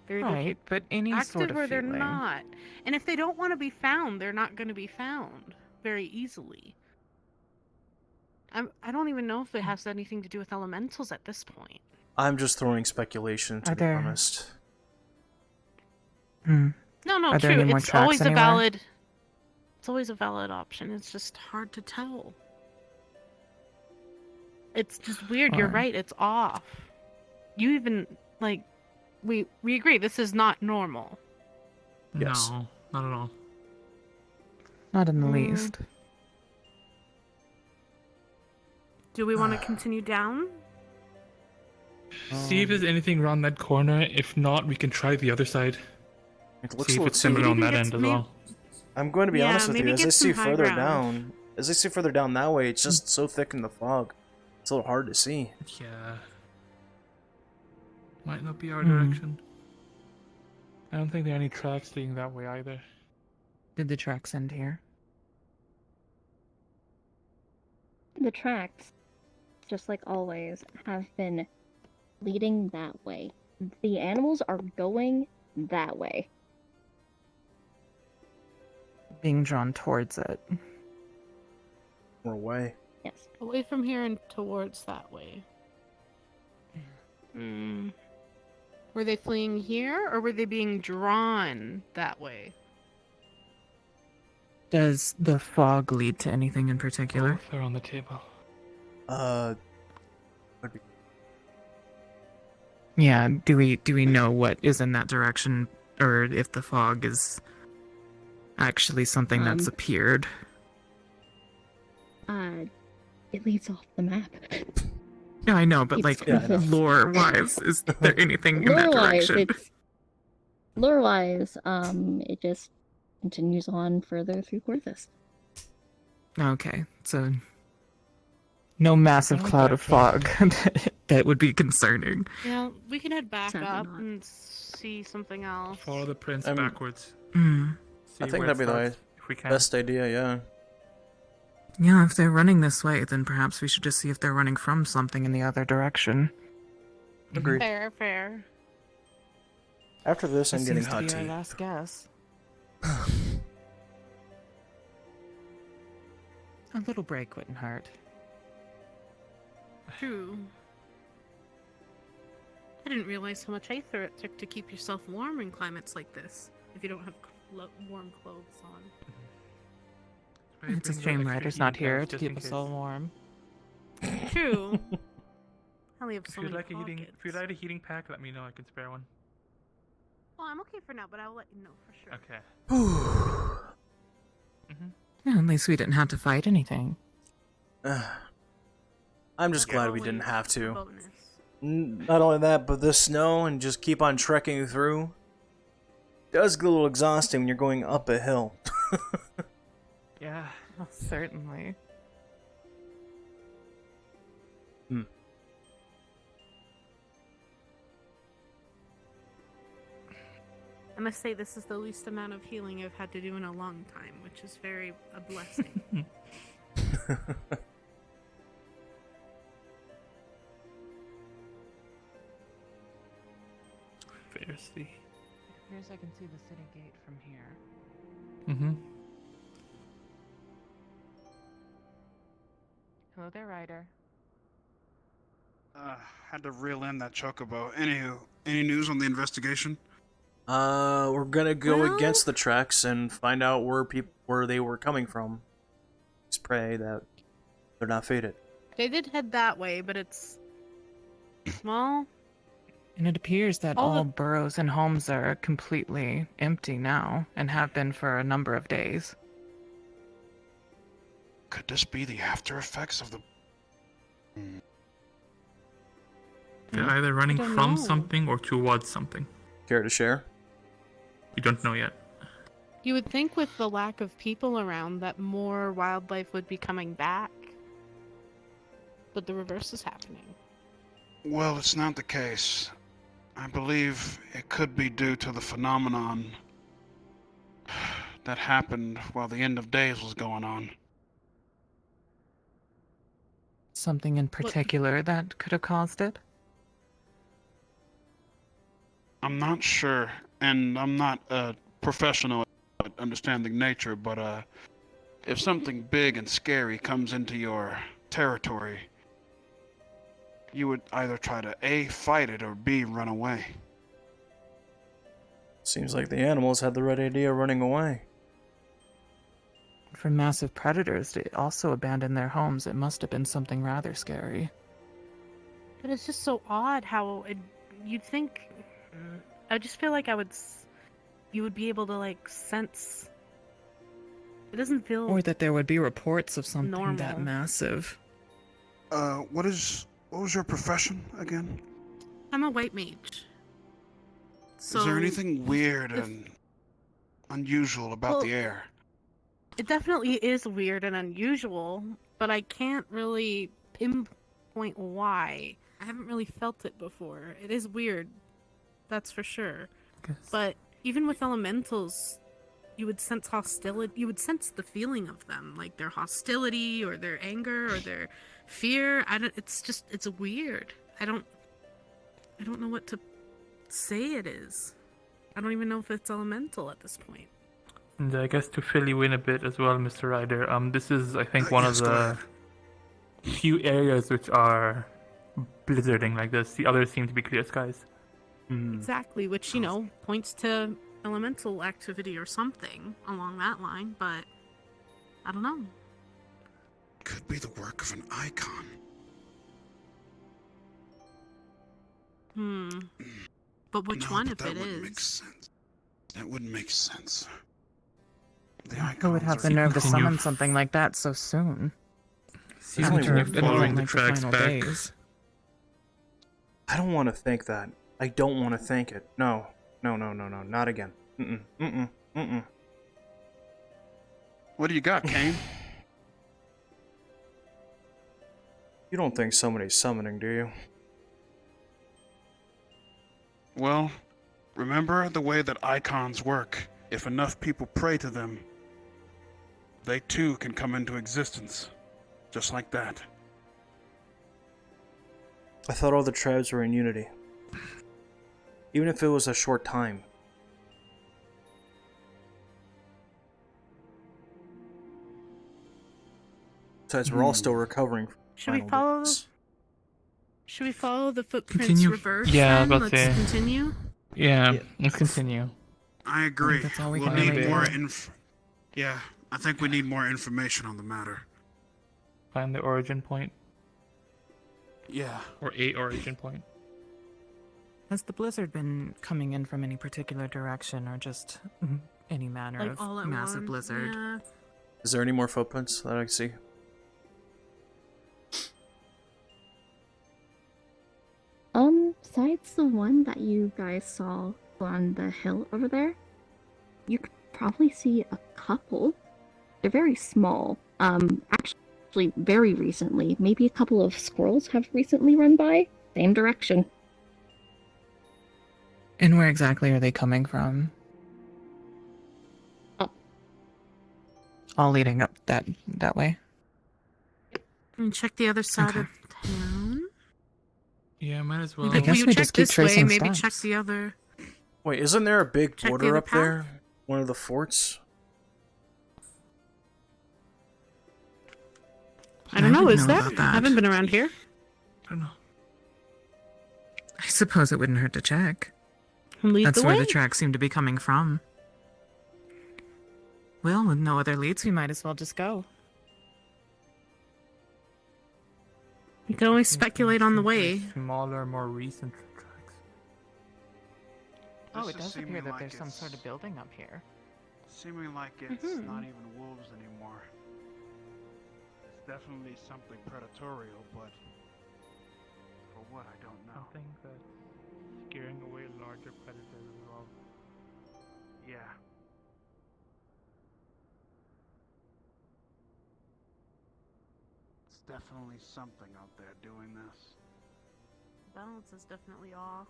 either Right, but any active sort of or they're feeling. not. And if they don't want to be found, they're not going to be found very easily. I don't even know if it has anything to do with elementals at this point. I'm just throwing speculation, to Are be there- honest. No, Are there true. any more It's tracks always anywhere? It's always a valid option. It's just hard to tell. It's just weird. You're Or- right. It's off. You even like we agree this is not normal. Yes. No, not at all. Not in the least. Do we want to continue down? See if there's anything around that corner. If not, we can try the other side. It looks See a if little it's similar too- on that end as well. I'm going to be Yeah, honest with maybe you. As I get see some high further ground. down, that way, it's just so thick in the fog. It's a little hard to see. Yeah. Might not be our Hmm. direction. I don't think there are any tracks leading that way either. Did the tracks end here? The tracks, just like always, have been leading that way. The animals are going that way. Being drawn towards it. Or away. Yes. Away from here and towards that way. Were they fleeing here, or were they being drawn that way? Does the fog lead to anything in particular? Both are on the table. Would be Yeah, do we know what is in that direction, or if the fog is actually something that's appeared? It leads off the map. No, I know, but It's- like Yeah, I know. lore-wise, is there anything in that direction? Lore-wise, it just continues on further through Corthus. Okay, so no massive I like cloud that of fog that would be concerning. Yeah, we can head back Sadly up not. and see something else. Follow the prince I'm- backwards. Mm. See I think where that'd it be the starts, if we can. best idea, yeah. Yeah, if they're running this way, then perhaps we should just see if they're running from something in the other direction. Agreed. Fair. After this, I'm This getting seems to hot be our tea. last guess. A little break wouldn't hurt. True. I didn't realize how much aether it took to keep yourself warm in climates like this, if you don't have warm clothes on. Maybe It's a bring the shame extra Ryder's heating not here pads to just in keep us case. all warm. True. I only have If so you'd many like a heating, pockets. if you'd like a heating pack, let me know. I can spare one. Well, I'm okay for now, but I'll let you know for sure. Okay. Yeah, at least we didn't have to fight anything. I'm just That's glad we always didn't have a to. bonus. Not only that, but the snow and just keep on trekking through does get a little exhausting when you're going up a hill. Yeah. Certainly. I must say, this is the least amount of healing I've had to do in a long time, which is very a blessing. There's the. It appears I can see the city gate from here. Mm-hmm. Hello there, Ryder. Had to reel in that chocobo. Anywho, any news on the investigation? We're gonna go Well- against the tracks and find out where they were coming from. Just pray that they're not faded. They did head that way, but it's... Well, And it appears that All all the- burrows and homes are completely empty now, and have been for a number of days. Could this be the after effects of the... They're either running don't from know. something or towards something. Care to share? We don't know yet. you would think with the lack of people around that more wildlife would be coming back. But the reverse is happening. Well, it's not the case. I believe it could be due to the phenomenon that happened while the end of days was going on. Something in particular that could have caused it? I'm not sure, and I'm not a professional at understanding nature, but if something big and scary comes into your territory, you would either try to A, fight it, or B, run away. Seems like the animals had the right idea running away. For massive predators to also abandon their homes, it must have been something rather scary. But it's just so odd how you'd think... I just feel like you would be able to, like, sense... It doesn't feel... Or that there would be reports of something normal. that massive. What was your profession again? I'm a white mage. So Is there anything weird if- and unusual about the air? It definitely is weird and unusual, but I can't really pinpoint why. I haven't really felt it before. It is weird, that's for sure. But even with elementals, you would sense hostility. You would sense the feeling of them, like their hostility or their anger or their fear. It's weird. I don't know what to say it is. I don't even know if it's elemental at this point. And I guess to fill you in a bit as well, Mr. Ryder, this is, I think, one of the few areas which are blizzarding like this. The others seem to be clear skies. Exactly, which, points to elemental activity or something along that line, but I don't know. Could be the work of an icon. But which No, one, but if that it wouldn't make is? sense. That wouldn't make sense. The Who would have the nerve to summon something like that so soon? Seems like After we're it following being the like tracks final back. days. I don't want to think that. I don't want to think it. No. No, not again. Mm-mm. What do you got, Kane? You don't think somebody's summoning, do you? Well, remember the way that icons work. If enough people pray to them, they too can come into existence. Just like that. I thought all the tribes were in unity. Even if it was a short time. Besides, we're all still recovering from Should we final follow? days. Should we follow the footprints Continue. reverse? Yeah, then? let's Let's say. continue. Yeah, let's continue. I agree. that's all we We'll can need really more do. Yeah, I think we need more information on the matter. Find the origin point. Yeah. Or a origin point. Has the blizzard been coming in from any particular direction, or just any manner Like of all at massive once, blizzard? yeah. Is there any more footprints that I can see? Besides the one that you guys saw on the hill over there, you could probably see a couple. They're very small. Actually, very recently. Maybe a couple of squirrels have recently run by. Same direction. And where exactly are they coming from? Up. All leading up that way. And check the other side of town. Yeah, might as well. Maybe guess you we check just keep this way, tracing maybe steps. check the other. Wait, isn't there a big Check the border other up path? there? One of the forts? I don't know, would is know there? about I that. haven't been around here. I don't know. I suppose it wouldn't hurt to check. Lead That's the where way. the tracks seem to be coming from. Well, with no other leads, we might as well just go. You can always speculate on the way. Smaller, more recent tracks. Oh, This it is does appear seeming that like there's some it's- sort of building up here. Seeming like it's Mhm. not even wolves anymore. It's definitely something predatorial, but for what I don't know. Something that's scaring away larger predators as well. Yeah. It's definitely something out there doing this. Balance is definitely off.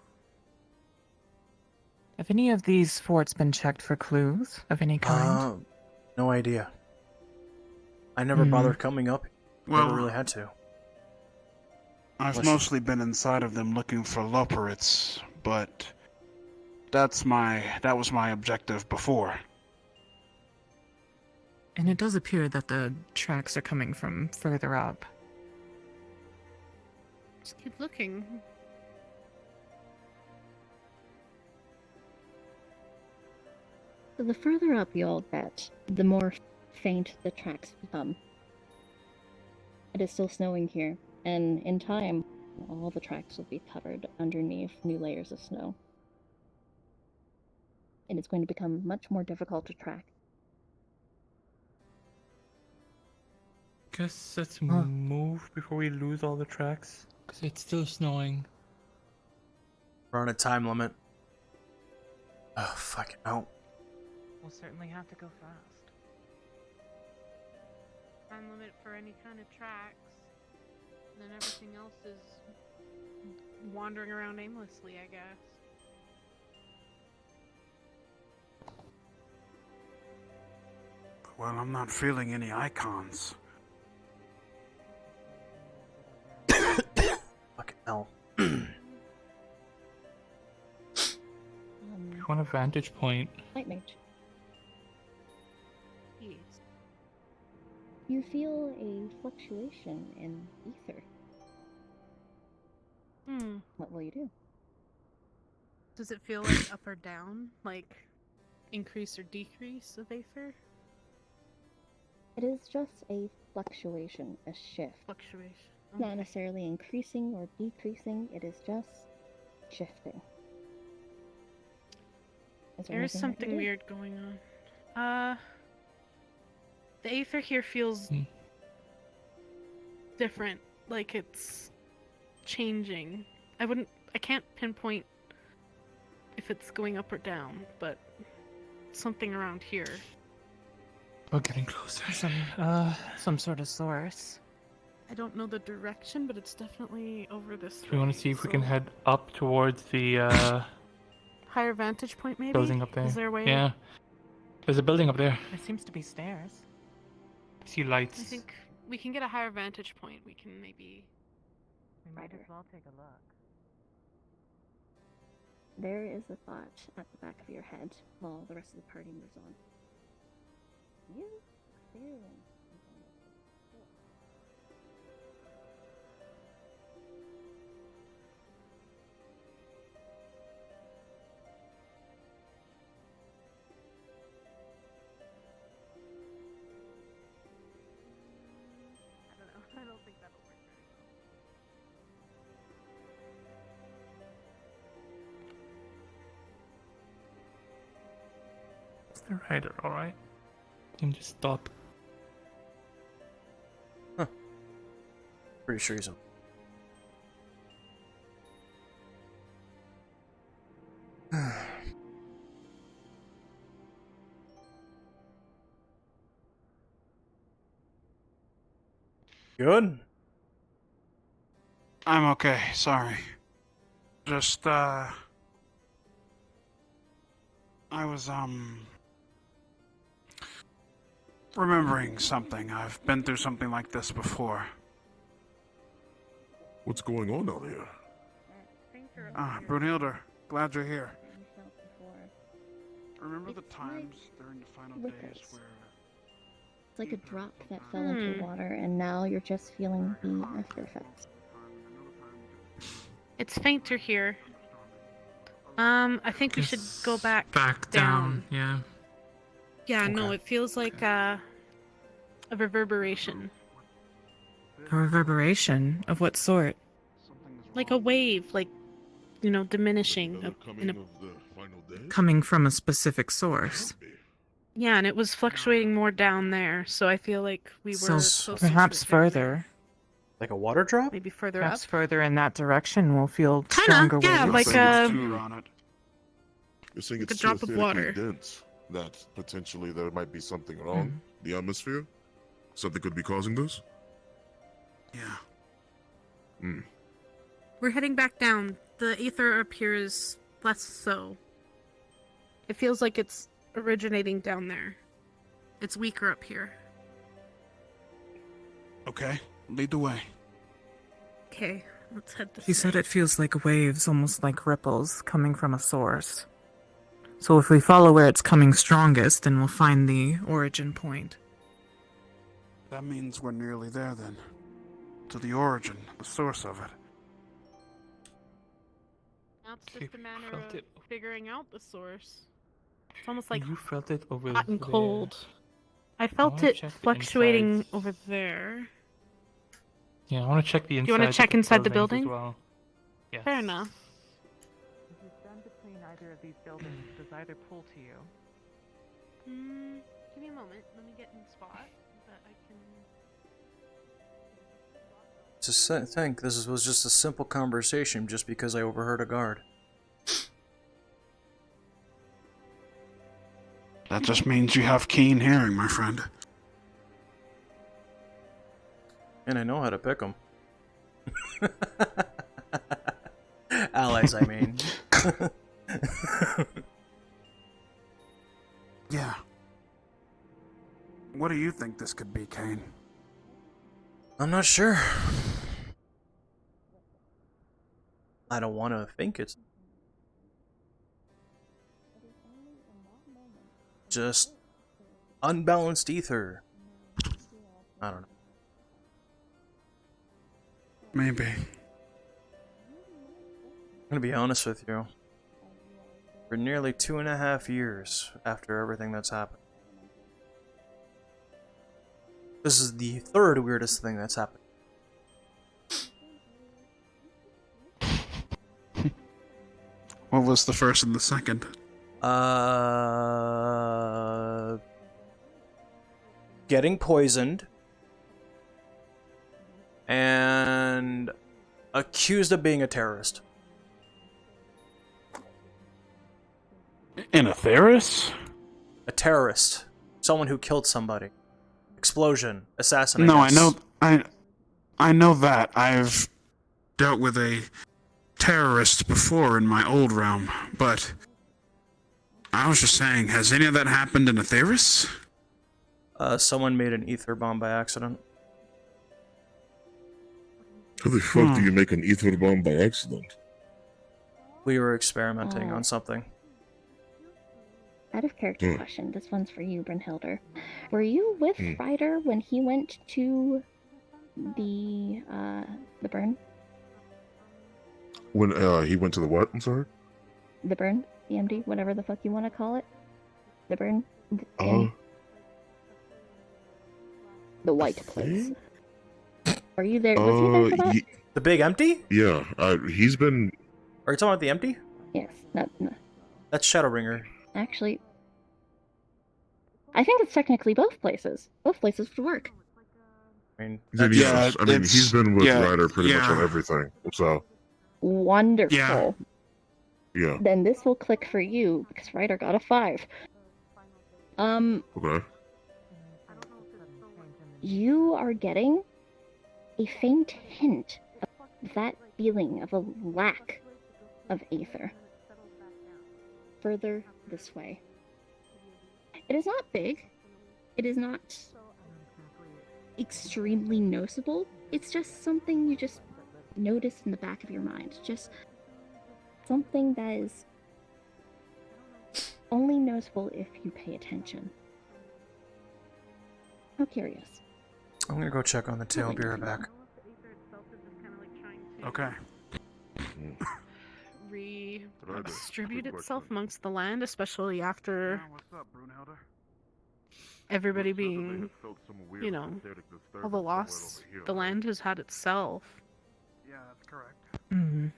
Have any of these forts been checked for clues of any kind? No idea. I never bothered coming up. Well- Never really had to. I've Unless you- mostly been inside of them looking for loporits, but that was my objective before. And it does appear that the tracks are coming from further up. Just keep looking. So the further up you'll get, the more faint the tracks become. It is still snowing here, and in time, all the tracks will be covered underneath new layers of snow. And it's going to become much more difficult to track. Guess let's move before we lose all the tracks. Because it's still snowing. We're on a time limit. Oh, fucking hell. We'll certainly have to go fast. Time limit for any kind of tracks. And then everything else is wandering around aimlessly, I guess. Well, I'm not feeling any icons. Fucking hell. You want a vantage point? Light mage. Yes. You feel a fluctuation in ether. Hmm. What will you do? Does it feel like up or down? Like increase or decrease of Aether? It is just a fluctuation, a shift. Fluctuation. Not necessarily increasing or decreasing, it is just shifting. Is there There's anything that you something do? weird going on. The Aether here feels different, like it's changing. I can't pinpoint if it's going up or down, but something around here. We're getting closer. Some sort of source. I don't know the direction, but it's definitely over this way. We want to see if we can so- head up towards the Higher vantage point, maybe? building up there. Is there a way? Yeah. There's a building up there. There seems to be stairs. I see I lights. think we can get a higher vantage point. We can maybe... We might as well take a look. There is a thought at the back of your head while the rest of the party moves on. You experience something like this. I don't know. I don't think that'll work very well. It's the rider, alright? You can just stop. Pretty sure he's in. Good? I'm okay, sorry. Just, I was, remembering something. I've been through something like this before. What's going on out here? Ah, Brunhilde, glad you're here. You felt before. Remember the times during the final days ripples. where It's like a drop that fell into water, and now you're just feeling the after effects. It's fainter here. I think we should go back down. Yeah. Yeah, no, it feels like a reverberation. A reverberation of what sort? Like a wave, like, you know, diminishing. Coming from a specific source. Yeah, and it was fluctuating more down there, so I feel like we were So perhaps further. Like a water drop? Maybe further Perhaps up. further in that direction we'll feel stronger yeah, waves. like You're saying like a it's drop of too water. aesthetically dense, that potentially there might be something wrong. The atmosphere? Something could be causing this? Yeah. We're heading back down. The ether appears less so. It feels like it's originating down there. It's weaker up here. Okay, lead the way. Okay, let's head this She said it feels like waves, almost like ripples, coming from a source. So if we follow where it's coming strongest, then we'll find the origin point. That means we're nearly there then. To the origin, the source of it. Now it's just a matter of figuring out the source. It's almost like You felt it over hot and there. cold. I felt wanna it check the fluctuating insides. over there. Yeah, I want to check the inside. Do you want to check inside the building? As well. Yes. Fair enough. If you stand between either of these buildings, does either pull to you? Give me a moment. Let me get in spot that I can. Just think, was just a simple conversation just because I overheard a guard. That just means you have keen hearing, my friend. And I know how to pick them. Allies, I mean. Yeah. What do you think this could be, Kane? I'm not sure. I don't want to think it's just unbalanced ether. I don't know. Maybe. I'm gonna be honest with you. For nearly 2.5 years after everything that's happened, this is the third weirdest thing that's happened. What was the first and the second? Getting poisoned and accused of being a terrorist. In a Theris? A terrorist. Someone who killed somebody. Explosion. Assassination. No, I know that. I've dealt with a terrorist before in my old realm, but I was just saying, has any of that happened in a Theris? Someone made an ether bomb by accident. How the fuck do you make an ether bomb by accident? We were experimenting on something. Out of character question, this one's for you, Brynhilder. Were you with Ryder when he went to the burn? When he went to the what? I'm sorry? The burn? The MD? Whatever the fuck you want to call it? The burn? The white place. Are you there? Was he there for that? The big empty? Yeah, he's been... Are you talking about the empty? Yes. No. That's Shadowbringer. Actually, I think it's technically both places. Both places would work. I mean, he's been with Ryder pretty much on everything, so... Wonderful. Yeah. Then this will click for you, because Ryder got a 5. Okay. You are getting a faint hint of that feeling of a lack of aether. Further this way. It is not big. It is not extremely noticeable. It's just something you just notice in the back of your mind. Just something that is only noticeable if you pay attention. How curious. I'm gonna go check on the tail. I'll be right back. Okay. Redistribute itself amongst the land, especially after everybody being, you know, all the loss the land has had itself. Yeah, that's correct. Mm.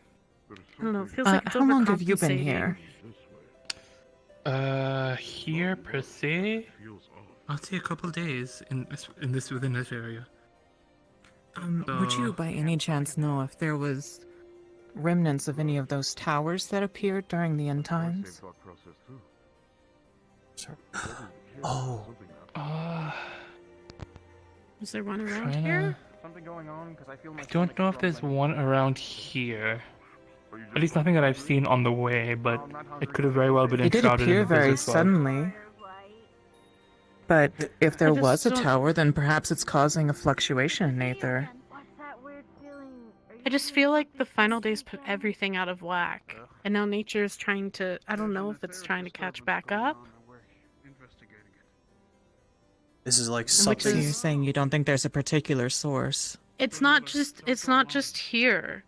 I don't know, it feels like it's How long have you been here? Here per se, I'll say a couple days within this area. Would you by any chance know if there was remnants of any of those towers that appeared during the end times? Oh. Is there one around Tryna- here? Something going on because I feel I don't know if there's one around here. At least nothing that I've seen on the way, but it could have very well been It did enshrouded appear in the very blizzard fog. suddenly. But if there I just was a don't- tower, then perhaps it's causing a fluctuation in Aether. I just feel like the final days put everything out of whack. And now nature is trying to, I don't know if it's trying to catch back up. This is like Which So something. you're saying you don't think there's a particular source? It's not just here.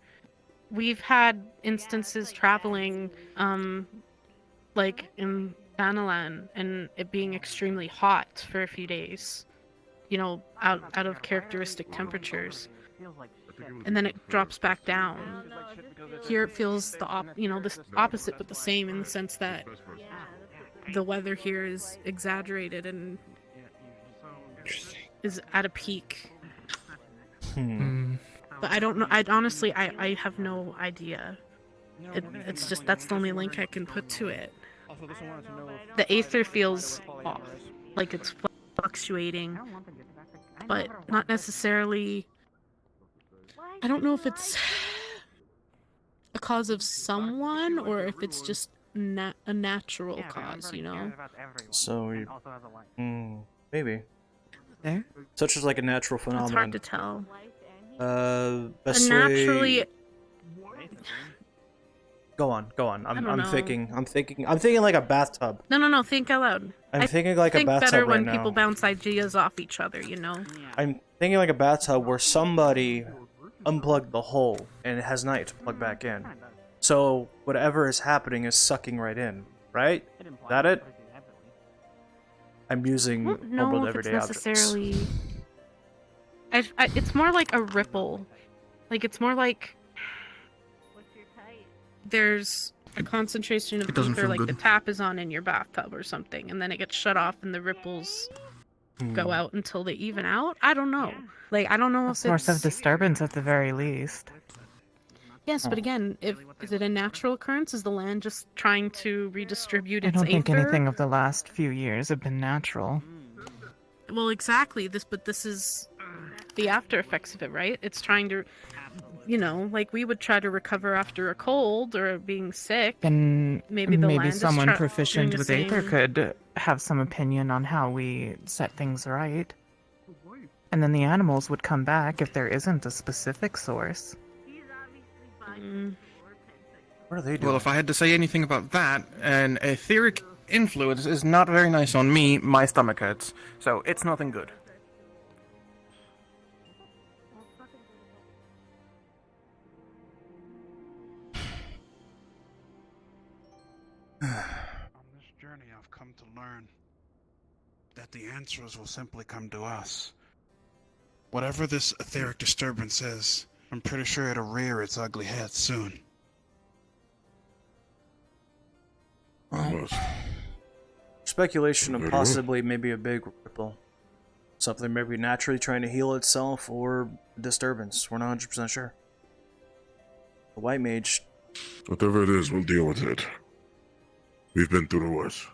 We've had instances traveling, like in Banalan, and it being extremely hot for a few days. You know, out of characteristic temperatures. And then it drops back down. Here it feels the opposite but the same, in the sense that the weather here is exaggerated and is at a peak. But I don't know. I honestly have no idea. It's just that's the only link I can put to it. The Aether feels off, like it's fluctuating, but not necessarily. I don't know if it's a cause of someone or if it's just a natural cause, you know? So, maybe. There? Such as like a natural It's phenomenon. hard to tell. Best Naturally, way... Go on. I don't I'm know. thinking like a bathtub. No, think out loud. I'm thinking like a think bathtub better right when now. people bounce ideas off each other, you know? I'm thinking like a bathtub where somebody unplugged the hole and it has night to plug back in. So whatever is happening is sucking right in, right? Is that it? I'm using I don't know normal if it's everyday objects. necessarily. It's more like a ripple. Like it's more like there's a concentration of It doesn't ether, feel like the good. tap is on in your bathtub or something, and then it gets shut off, and the ripples go out until they even out. I don't know. Like I don't know A if source it's of disturbance at the very least. Yes, but again, is it a natural occurrence? Is the land just trying to redistribute I its don't think aether? anything of the last few years have been natural. Well, exactly. This is the after effects of it, right? It's trying to, like we would try to recover after a cold or being sick. Then Maybe the land is someone doing proficient the with Aether same. could have some opinion on how we set things right. And then the animals would come back if there isn't a specific source. What are they doing? Well, if I had to say anything about that, an etheric influence is not very nice on me. My stomach hurts, so it's nothing good. On this journey, I've come to learn that the answers will simply come to us. Whatever this etheric disturbance is, I'm pretty sure it'll rear its ugly head soon. Speculation of Very possibly maybe a big ripple. Something maybe naturally trying to heal itself or disturbance. We're not 100% sure. The white mage. Whatever it is, we'll deal with it. We've been through the worst.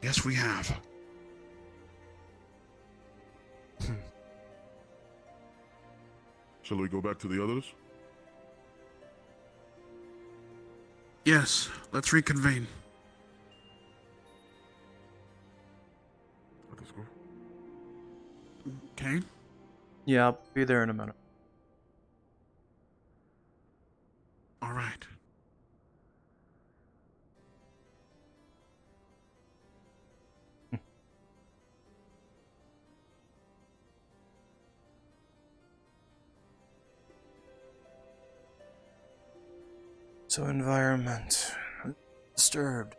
Yes, we have. Shall we go back to the others? Yes, let's reconvene. Let us go. Okay. Yeah, I'll be there in a minute. All right. So environment disturbed.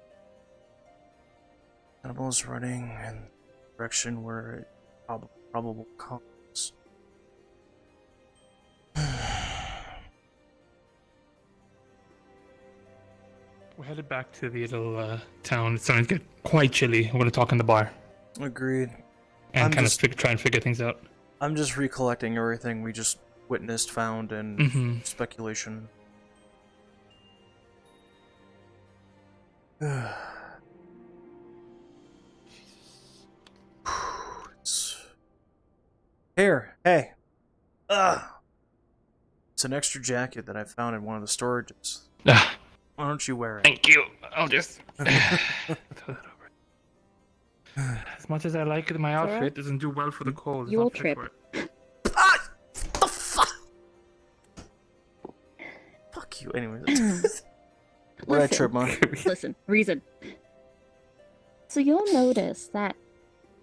Animals running in the direction where it probable cause. We're headed back to the little town. It's starting to get quite chilly. We're going to talk in the bar. Agreed. And try and figure things out. I'm just recollecting everything we just witnessed, found, and speculation. Here, hey. It's an extra jacket that I found in one of the storages. Why don't you wear it? Thank you. I'll just throw that over. As much as I like it, my outfit doesn't do well for the cold. You will trip. Fuck you. Anyways. Where'd I trip, Mom? Listen, reason. So you'll notice that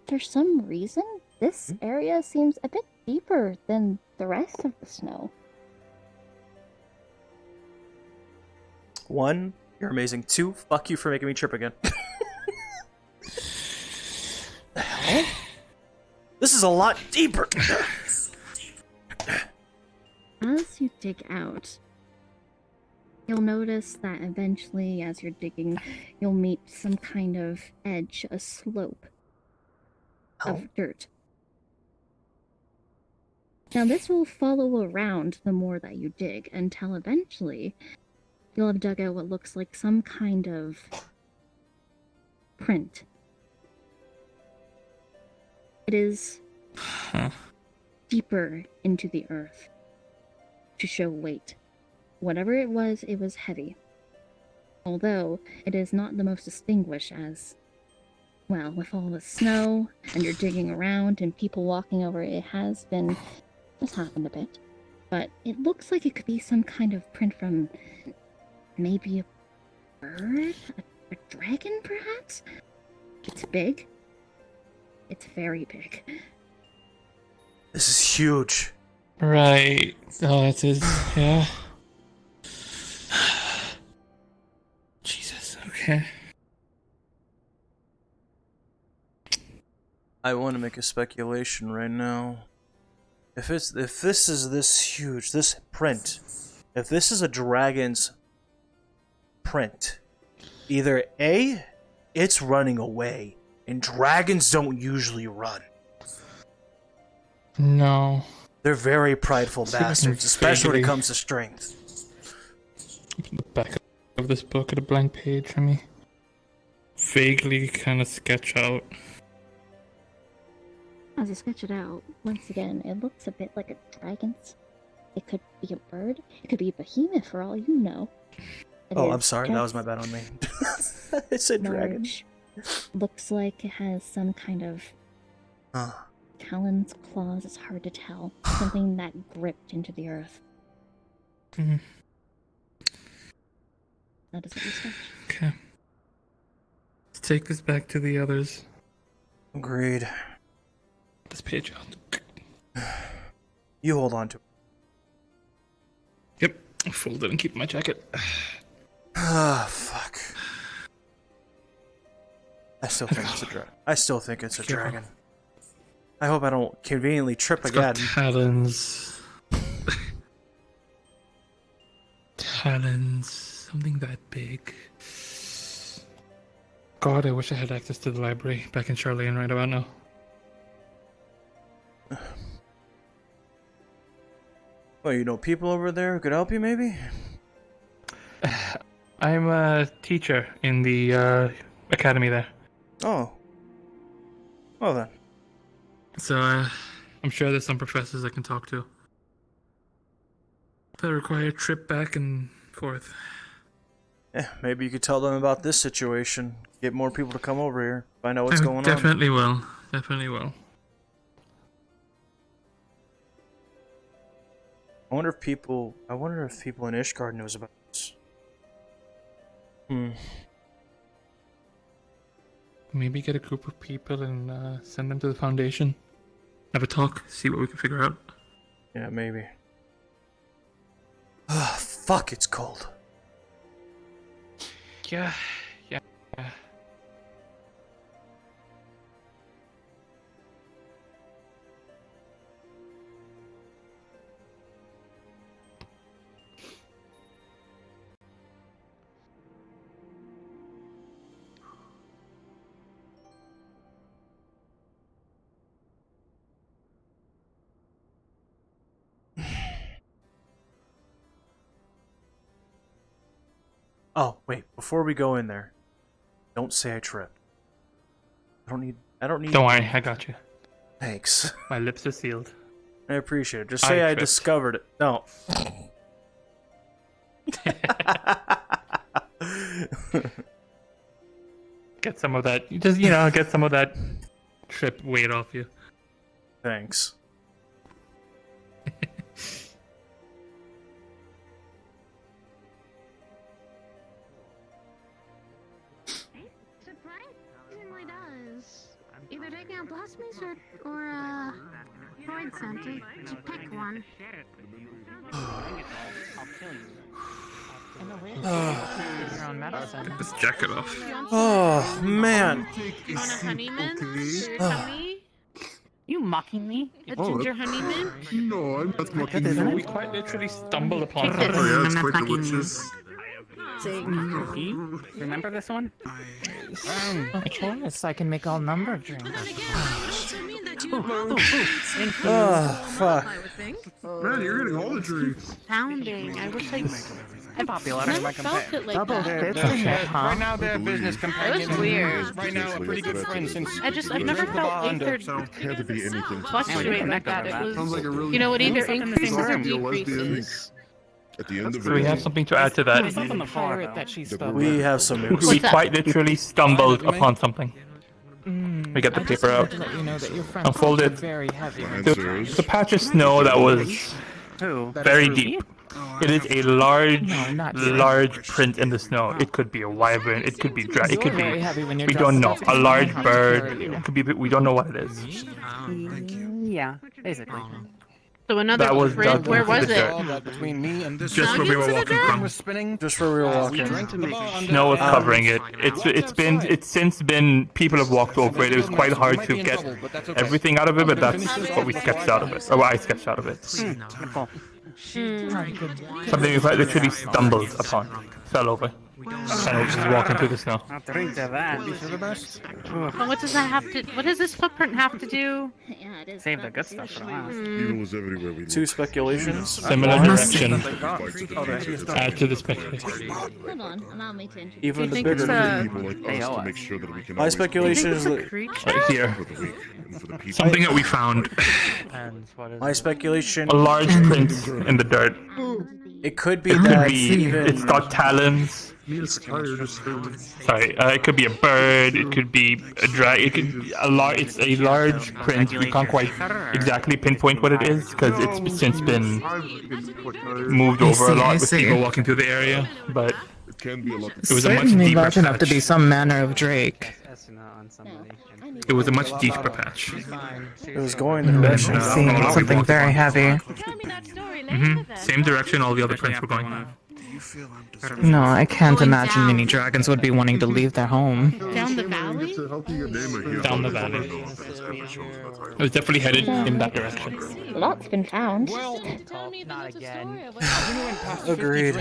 for some reason, this area seems a bit deeper than the rest of the snow. 1, you're amazing. 2, fuck you for making me trip again. The hell? This is a lot deeper. As you dig out, you'll notice that eventually, as you're digging, you'll meet some kind of edge, a slope of dirt. Now this will follow around the more that you dig until eventually you'll have dug out what looks like some kind of print. It is deeper into the earth to show weight. Whatever it was heavy. Although it is not the most distinguished as, well, with all the snow and you're digging around and people walking over it has happened a bit. But it looks like it could be some kind of print from maybe a bird? A dragon, perhaps? It's big. It's very big. This is huge. Right. Oh, it is. Yeah. Jesus. Okay. I want to make a speculation right now. If this is this huge, this print, if this is a dragon's print, either A, it's running away, and dragons don't usually run. No. They're very prideful bastards, especially when it comes to strength. The back of this book at a blank page for me. Vaguely kind of sketch out. As you sketch it out, once again, it looks a bit like a dragon's. It could be a bird. It could be a behemoth for all you know. I'm sorry. That was my bad on me. I said dragon. Looks like it has some kind of talons, claws. It's hard to tell. Something that gripped into the earth. Mm-hmm. That is what you sketch. Okay. Let's take this back to the others. Agreed. This page out. You hold on to it. Yep. I'll fold it and keep my jacket. Ah, fuck. I still think it's a dragon. I still think it's a dragon. I hope I don't conveniently trip again. Got talons. Talons. Something that big. God, I wish I had access to the library back in Charlene right about now. Well, you know people over there who could help you, maybe? I'm a teacher in the academy there. Oh. Well then. So, I'm sure there's some professors I can talk to. That require a trip back and forth. Yeah, maybe you could tell them about this situation. Get more people to come over here. Find out what's going on. Definitely will. Definitely will. I wonder if people in Ishgard knows about this. Maybe get a group of people and send them to the Foundation. Have a talk, see what we can figure out. Yeah, maybe. Ah, fuck, it's cold. Yeah. Oh, wait, before we go in there, don't say I tripped. I don't need Don't worry, I got you. Thanks. My lips are sealed. I appreciate it. Just say I tripped. discovered it. No. Get some of that, get some of that trip weight off you. Thanks. Surprisingly does. Either taking out plasmids or void center. To pick one. Get this jacket off. Oh, man. You want a honey mint for your tummy? You mocking me? A ginger honey mint? No, I'm not mocking Goodness, you. we quite literally stumbled upon Take this. Oh yeah, I'm it's not quite the mocking you. witches. Remember this one? Of course, I can make all number of drinks. Oh, fuck. Man, you're getting all the drinks. Pounding. I wish I Popular. never felt it like that. Right now they're business companions. That was weird. Right now, a pretty good friend since I've never felt Aether Had to be anything. fluctuate like that. It was, Sounds like a really you know, it either cool increases or song. Be a lesbian. decreases. At the end of So we it, have something to add to that. There's something on the pirate that she stole. We have some news. We quite literally stumbled upon something. We get the I just paper wanted out. to let you know that your friend Unfold was it. very heavy. There's a patch of snow that was very deep. It is a large print in the snow. It could be a wyvern. It could be it could Very be. heavy when you're We don't know. dressed A large up. bird. It could be. We don't know what it is. Yeah, basically. So another That was print. dug Where into was the it? dirt. Between me and this Just where we were walking from. was spinning. Just where we were walking. Snow was covering it. It's since been people have walked over it. It was quite hard to get everything out of it, but that's what we sketched out of it, or what I sketched out of it. Something we quite literally stumbled upon, fell over, and was just walking through the snow. I'll drink to that. But what does that have to? What does this footprint have to do? Save the good stuff for last. Evil was everywhere we Two looked. speculations. Similar direction. Add to the speculation. Hold on, allow me to introduce. Even Do you the think it's bigger. a? People like us to make sure that we can My always speculation Do you is think that it's a creature? Right here. for the weak and for the people. Something that we found. my speculation. A large print in the dirt. It could be It could that be. even. It's got talons. Sorry, it could be a bird. It could be a It could be a It's a large print. We can't quite exactly pinpoint what it is because it's since been moved over a lot with people walking through the area. But It can be a lot. it was a much Certainly deeper large enough to be patch. some manner of Drake. It was a much deeper patch. It was going the direction. That's Seeing all we something walked very upon. heavy. Tell me that story later then. Same direction all the other prints were going. No, I can't Going imagine down. any dragons would be wanting to leave their home. Down the valley? Down the valley. It was definitely headed in that direction. Lots been found. Tell me the little story of Agreed.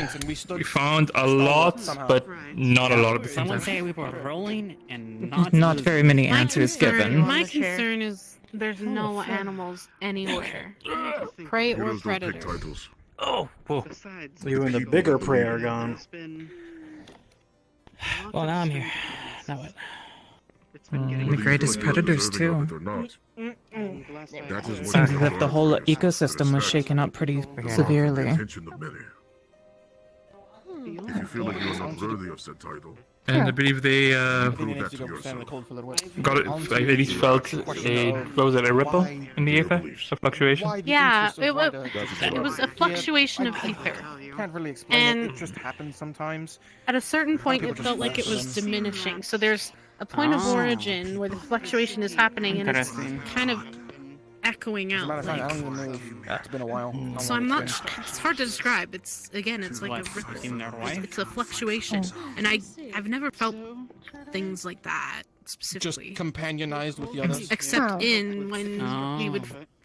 We found a lot, but not a lot at the same Someone time. say we were rolling and Not very many My answers concern- given. My concern is there's no animals anywhere, prey or Heroes don't pick predator. titles. Oh, whoa. You and the bigger prey are gone. Well, now I'm here. Now what? The greatest predators too. That is what Seems as if the whole ecosystem was shaken up pretty severely. attention of many. If you feel like you're not worthy of said title, And I believe they prove that to yourself. got it. I at least felt a ripple in the ether, a fluctuation. Yeah, it was a fluctuation of ether. Can't really explain And it. It just happens sometimes. at a certain point, it felt like it was diminishing. So there's a point of origin where the fluctuation is happening, and it's Interesting. kind of echoing As a out. matter of fact, I Like, don't even know if it's been a while. How so long I'm not. it's been. It's hard to describe. It's again. It's like a ripple. It's a fluctuation, and I've never felt things like that Just specifically. companionized with the others. Except in when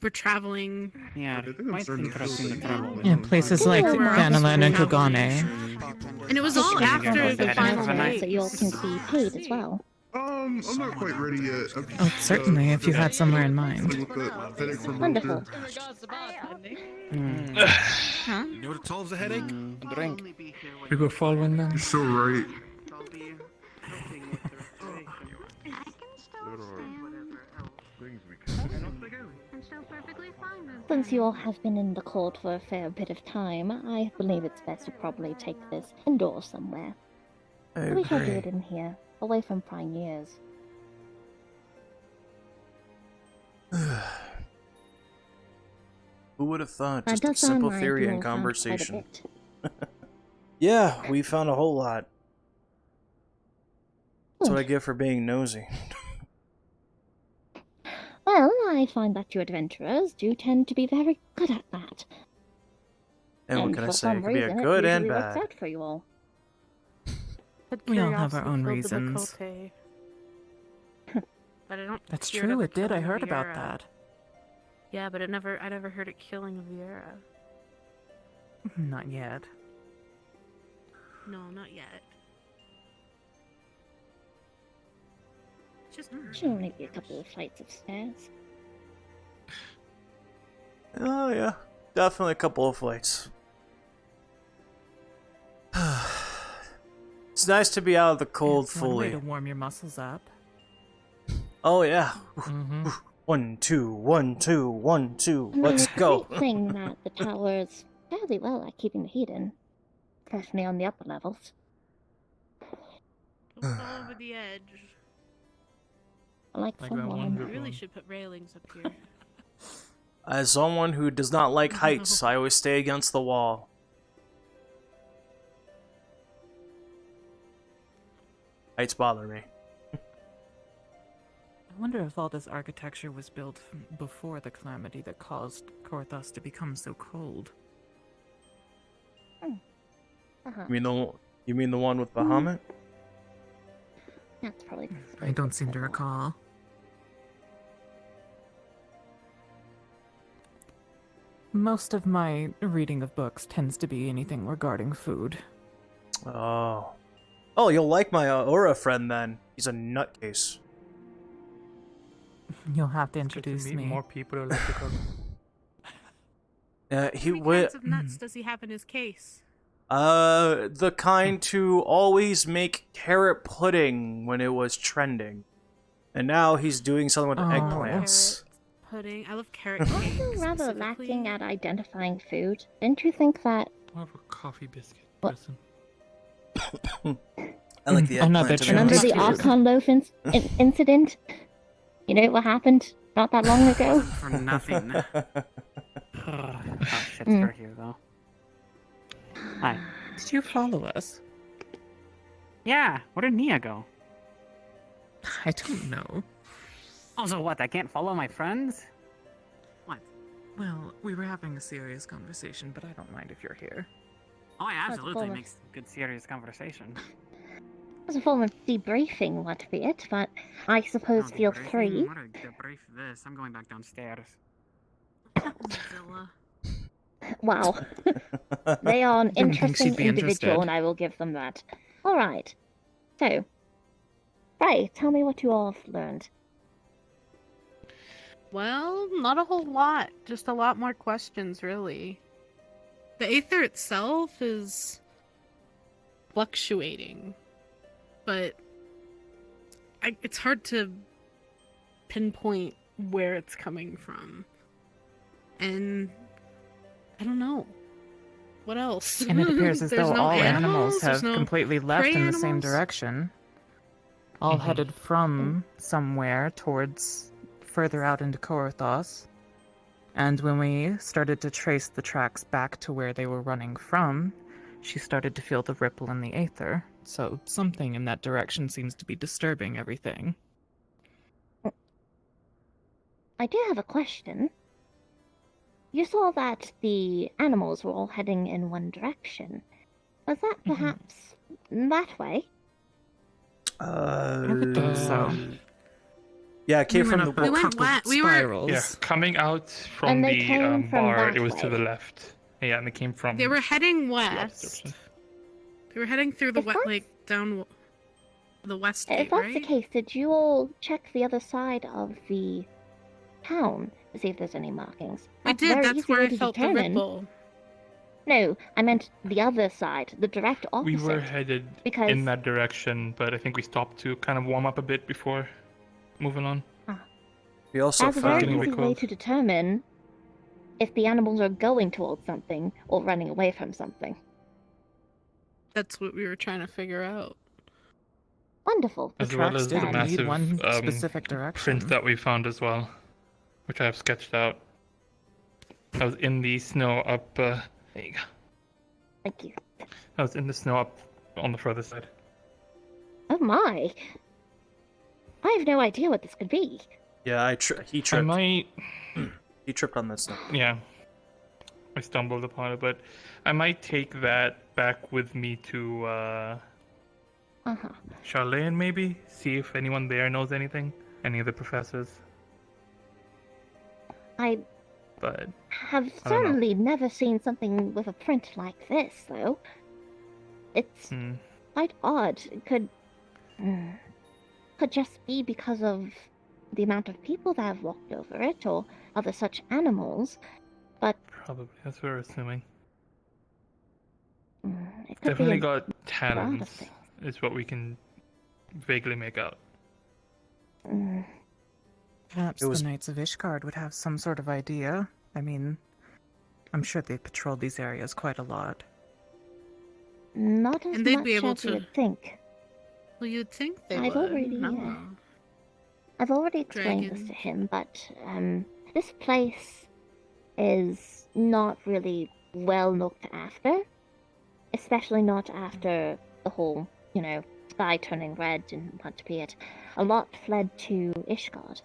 we're traveling. Yeah, quite interesting to travel with. Yeah, places like Vanalan and Kogane. And it was all after the final so day. you all can be paid as well. I'm not quite ready yet. I'm Oh, certainly, if you had somewhere in mind. Wonderful. You know what solves a headache? A drink. We go following them. You're so right. Since you all have been in the court for a fair bit of time, I believe it's best to probably take this indoors somewhere. I We shall do agree. it in here, away from prying ears. Who would have thought? That Just a does sound simple like theory you and all found quite a conversation. bit. Yeah, we found a whole lot. That's what I get for being nosy. Well, I find that you adventurers do tend to be very good at that. And what can I for say? some It could be a reason, good it and usually works bad. out for you all. We all have our own reasons. But I don't. That's hear true, of it did. I killing heard about Viera. that. Yeah, but I never heard it killing Viera. Not yet. No, not yet. Just Should only be a couple of flights of stairs. Oh yeah, definitely a couple of flights. It's nice to be out of the cold It's one way fully. to warm your muscles up. Oh yeah. Mm-hmm. 1, 2, 1, 2, 1, 2. I mean, Let's it's a go. great thing that the tower is fairly well at keeping the heat in, especially on the upper levels. don't fall over the edge. Like We someone. really should put railings up here. As someone who does not like heights, I always stay against the wall. Heights bother me. I wonder if all this architecture was built before the calamity that caused Korthos to become so cold. You mean the one with Bahamut? That's probably. I don't seem to recall. Most of my reading of books tends to be anything regarding food. Oh. Oh, you'll like my Aura friend then. He's a nutcase. You'll have to introduce meet me. more people who like to cook. He What would. kinds of nuts does he have in his case? The kind to always make carrot pudding when it was trending. And now he's doing something with eggplants. Pudding. I love carrot cake. Also rather lacking at identifying food. Don't you think that? I'll have a coffee biscuit. What? Listen. I like the Another eggplant. Remember Just the curious. Archon loaf incident? You know what happened not that long ago? For nothing. Oh, shit's Mm. for here, though. Hi. Did you follow us? Yeah, where did Nia go? I don't know. Also, what, I can't follow my friends? What? Well, we were having a serious conversation, but I don't mind if you're here. Oh, yeah, That's absolutely. cool. Makes good, serious conversation. It was a form of debriefing, what be it, but I suppose Oh, feel debriefing? free. What a debrief this. I'm going back downstairs. Mozilla. Wow. They are an Didn't think she'd interesting be individual, interested. and I will give them that. Alright. So, Ray, tell me what you all have learned. Well, not a whole lot. Just a lot more questions, really. The Aether itself is fluctuating, but it's hard to pinpoint where it's coming from. And I don't know. What else? And it appears as There's though no all animals There's have no completely left prey in the same animals? direction. All headed from somewhere towards further out into Korthos. And when we started to trace the tracks back to where they were running from, she started to feel the ripple in the aether. So something in that direction seems to be disturbing everything. I do have a question. you saw that the animals were all heading in one direction. Was that perhaps that way? I would think so. Yeah, it came from the We went spirals. Yeah, coming out from And they the came from bar, that it was to way. the left. Yeah, and they came from. They were heading the opposite west. direction. They were heading through the If that's- down the west If gate, that's right? the case, did you all check the other side of the town to see if there's any markings? We That's did. very That's easy where way I to felt the determine. ripple. No, I meant the other side, the direct opposite. We were headed because in that direction, but I think we stopped to kind of warm up a bit before moving on. We also that's a very Getting a easy bit way cold. to determine if the animals are going towards something or running away from something. That's what we were trying to figure out. Wonderful. As well as the didn't lead massive one specific direction. print that we found as well, which I have sketched out. I was in the snow up. There you go. Thank you. I was in the snow up on the further side. Oh my! I have no idea what this could be. Yeah, he tripped. I might. He tripped on that stuff. Yeah, I stumbled upon it, but I might take that back with me to Charlene, maybe see if anyone there knows anything, any of the professors. I But have I don't know. certainly never seen something with a print like this, though. It's quite odd. It could just be because of the amount of people that have walked over it, or other such animals. But probably that's what we're assuming. it could Definitely be got lot of talons, things. is what we can vaguely make out. Perhaps It was- the Knights of Ishgard would have some sort of idea. I mean, I'm sure they've patrolled these areas quite a lot. Not as And they'd much be able as you to- would think. Well, you'd think they I've would. already, No. I've already explained this to him, but this place is not really well looked after, especially not after the whole, sky turning red and what be it. A lot fled to Ishgard.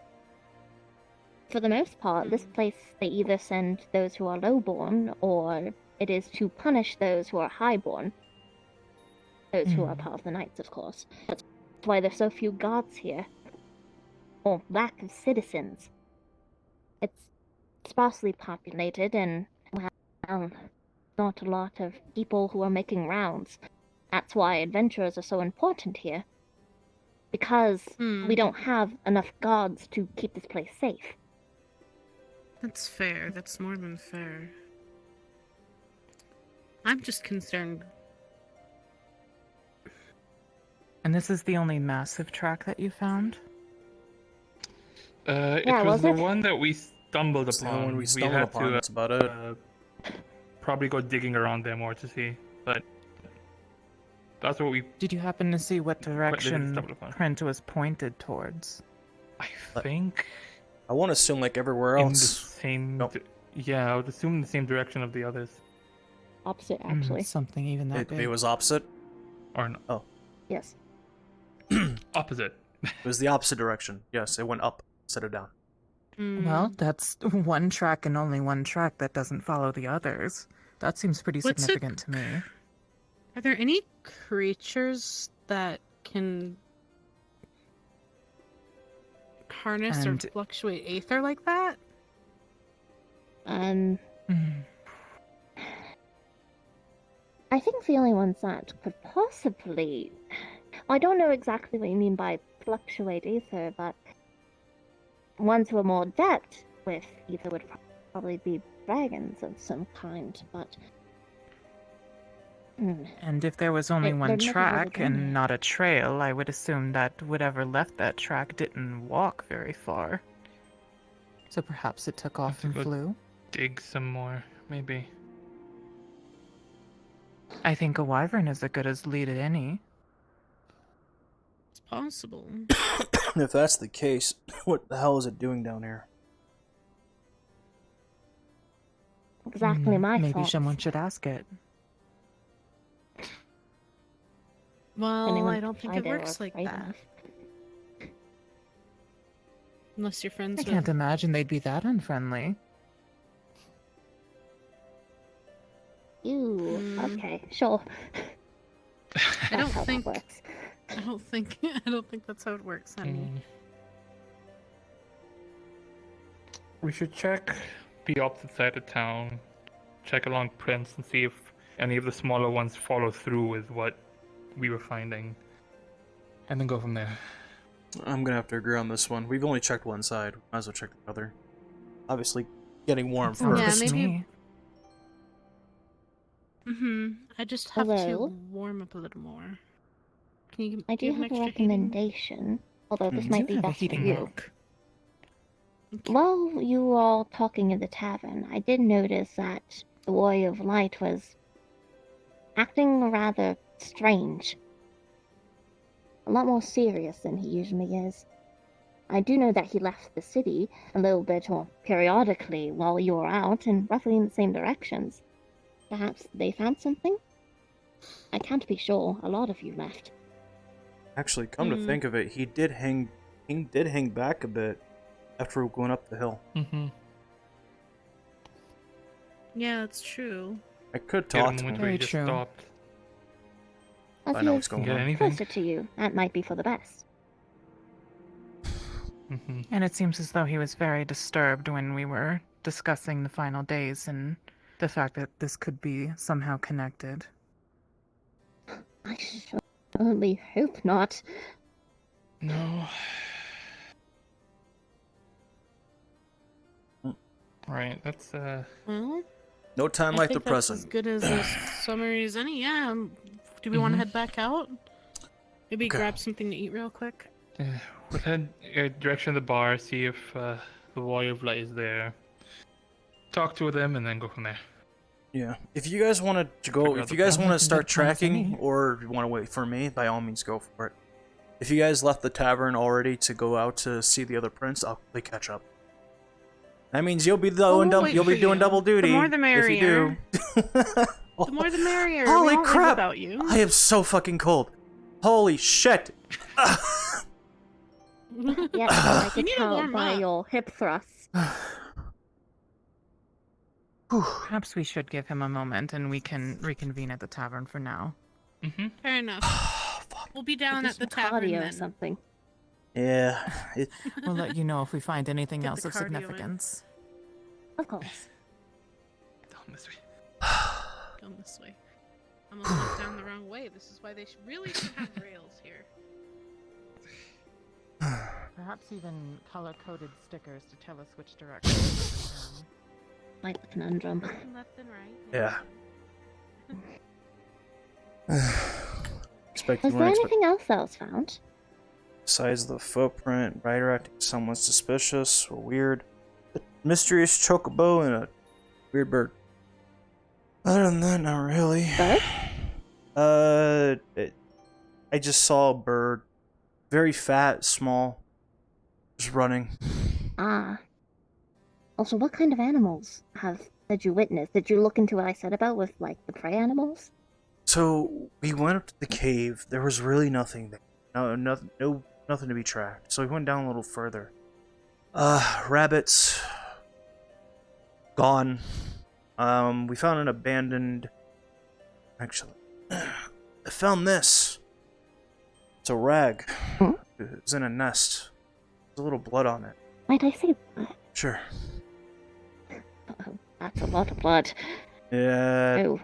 For the most part, this place they either send those who are lowborn, or it is to punish those who are highborn. Those who are part of the knights, of course. That's why there's so few guards here. Or lack of citizens. It's sparsely populated and, well, not a lot of people who are making rounds. That's why adventurers are so important here. Because we don't have enough guards to keep this place safe. That's fair. That's more than fair. I'm just concerned. And this is the only massive track that you found? It Yeah, was was the it? one that we stumbled It's the upon. one we stumbled had upon, to, that's about it. Probably go digging around there more to see, but that's what we. Did you happen to see what direction stumbled upon. print was pointed towards? I think I want to assume like everywhere in the else. same. Yeah, I would assume in the same direction of the others. Opposite, actually. Something even that big. It was opposite. Or no. Oh, Yes. Opposite. it was the opposite direction. Yes, it went up instead of down. Well, that's one track and only one track that doesn't follow the others. That seems pretty What's it- significant to me. Are there any creatures that can harness And- or fluctuate aether like that? I think the only ones that could possibly... I don't know exactly what you mean by fluctuate ether, but ones who are more adept with ether would probably be dragons of some kind, but... And if there was only They're one never really track been and not a trail, I would assume that whatever left that track didn't walk very far. So perhaps it took off and go flew. Dig some more, maybe. I think a wyvern is as good as lead as any. It's possible. If that's the case, what the hell is it doing down here? Exactly my Maybe thoughts. someone should ask it. Well, Anyone I don't think find it it works or like brave that. enough. Unless you're friends I with... can't imagine they'd be that unfriendly. Ew. Okay, sure. I don't how that think. works. I don't think. I don't think that's how it works, honey. We should check the opposite side of town, check along Prince, and see if any of the smaller ones follow through with what we were finding, and then go from there. I'm gonna have to agree on this one. We've only checked one side. Might as well check the other. Obviously, getting warm first. Yeah, maybe. I just have Hello? to warm up a little more. Can you? I do you have an a extra recommendation, although this You might be have a best for heating you. rock. While you were all talking in the tavern, I did notice that the Warrior of Light was acting rather strange. A lot more serious than he usually is. I do know that he left the city a little bit or periodically while you were out and roughly in the same directions. Perhaps they found something? I can't be sure. A lot of you left. Actually, come to think of it, he did hang back a bit after going up the hill. Mm-hmm. Yeah, it's true. I could talk to him. Very true. As I he know is what's going on. closer to you, that might be for the best. And it seems as though he was very disturbed when we were discussing the final days and the fact that this could be somehow connected. I surely hope not. No. Right, that's Well, No time I like think the that's present. as good as a summary as any. Yeah. Do we want to head back out? Maybe Okay. grab something to eat real quick. we'll head direction of the bar, see if the Warrior of Light is there. Talk to them, and then go from there. Yeah. If you guys want to go, Figure out if the you guys plan. want to start Good plan for tracking, me. or you want to wait for me, by all means, go for it. If you guys left the tavern already to go out to see the other prince, I'll quickly catch up. That means you'll be we'll wait you'll be for doing you. double duty. The more the merrier. If you do. The more the merrier. Holy we won't live crap! without you. I am so fucking cold. Holy shit! Yes, I You could need to tell warm by up. your hip thrusts. Perhaps we should give him a moment and we can reconvene at the tavern for now. Fair enough. We'll be down at the tavern Cardio or then. something. Yeah. We'll let you know if we find anything Get else the of cardio in. significance. Of course. Down this way. Going this way. I'm gonna look down the wrong way. This is why they really should have rails here. Perhaps even color-coded stickers to tell us which direction. Like the conundrum. Left and right. Yeah. Expect Was you there weren't anything else that was found? Besides the footprint, rider acting somewhat suspicious or weird, a mysterious chocobo and a weird bird. Other than that, not really. Bird? I just saw a bird, very fat, small, just running. Ah. Also, what kind of animals did you witness? Did you look into what I said about with, like, the prey animals? So we went up to the cave. There was really nothing there. Nothing to be tracked. So we went down a little further. Rabbits. Gone. We found an abandoned... Actually, I found this. It's a rag. It's in a nest. There's a little blood on it. Might I say blood? Sure. Oh, that's a lot of blood. Yeah. Oh.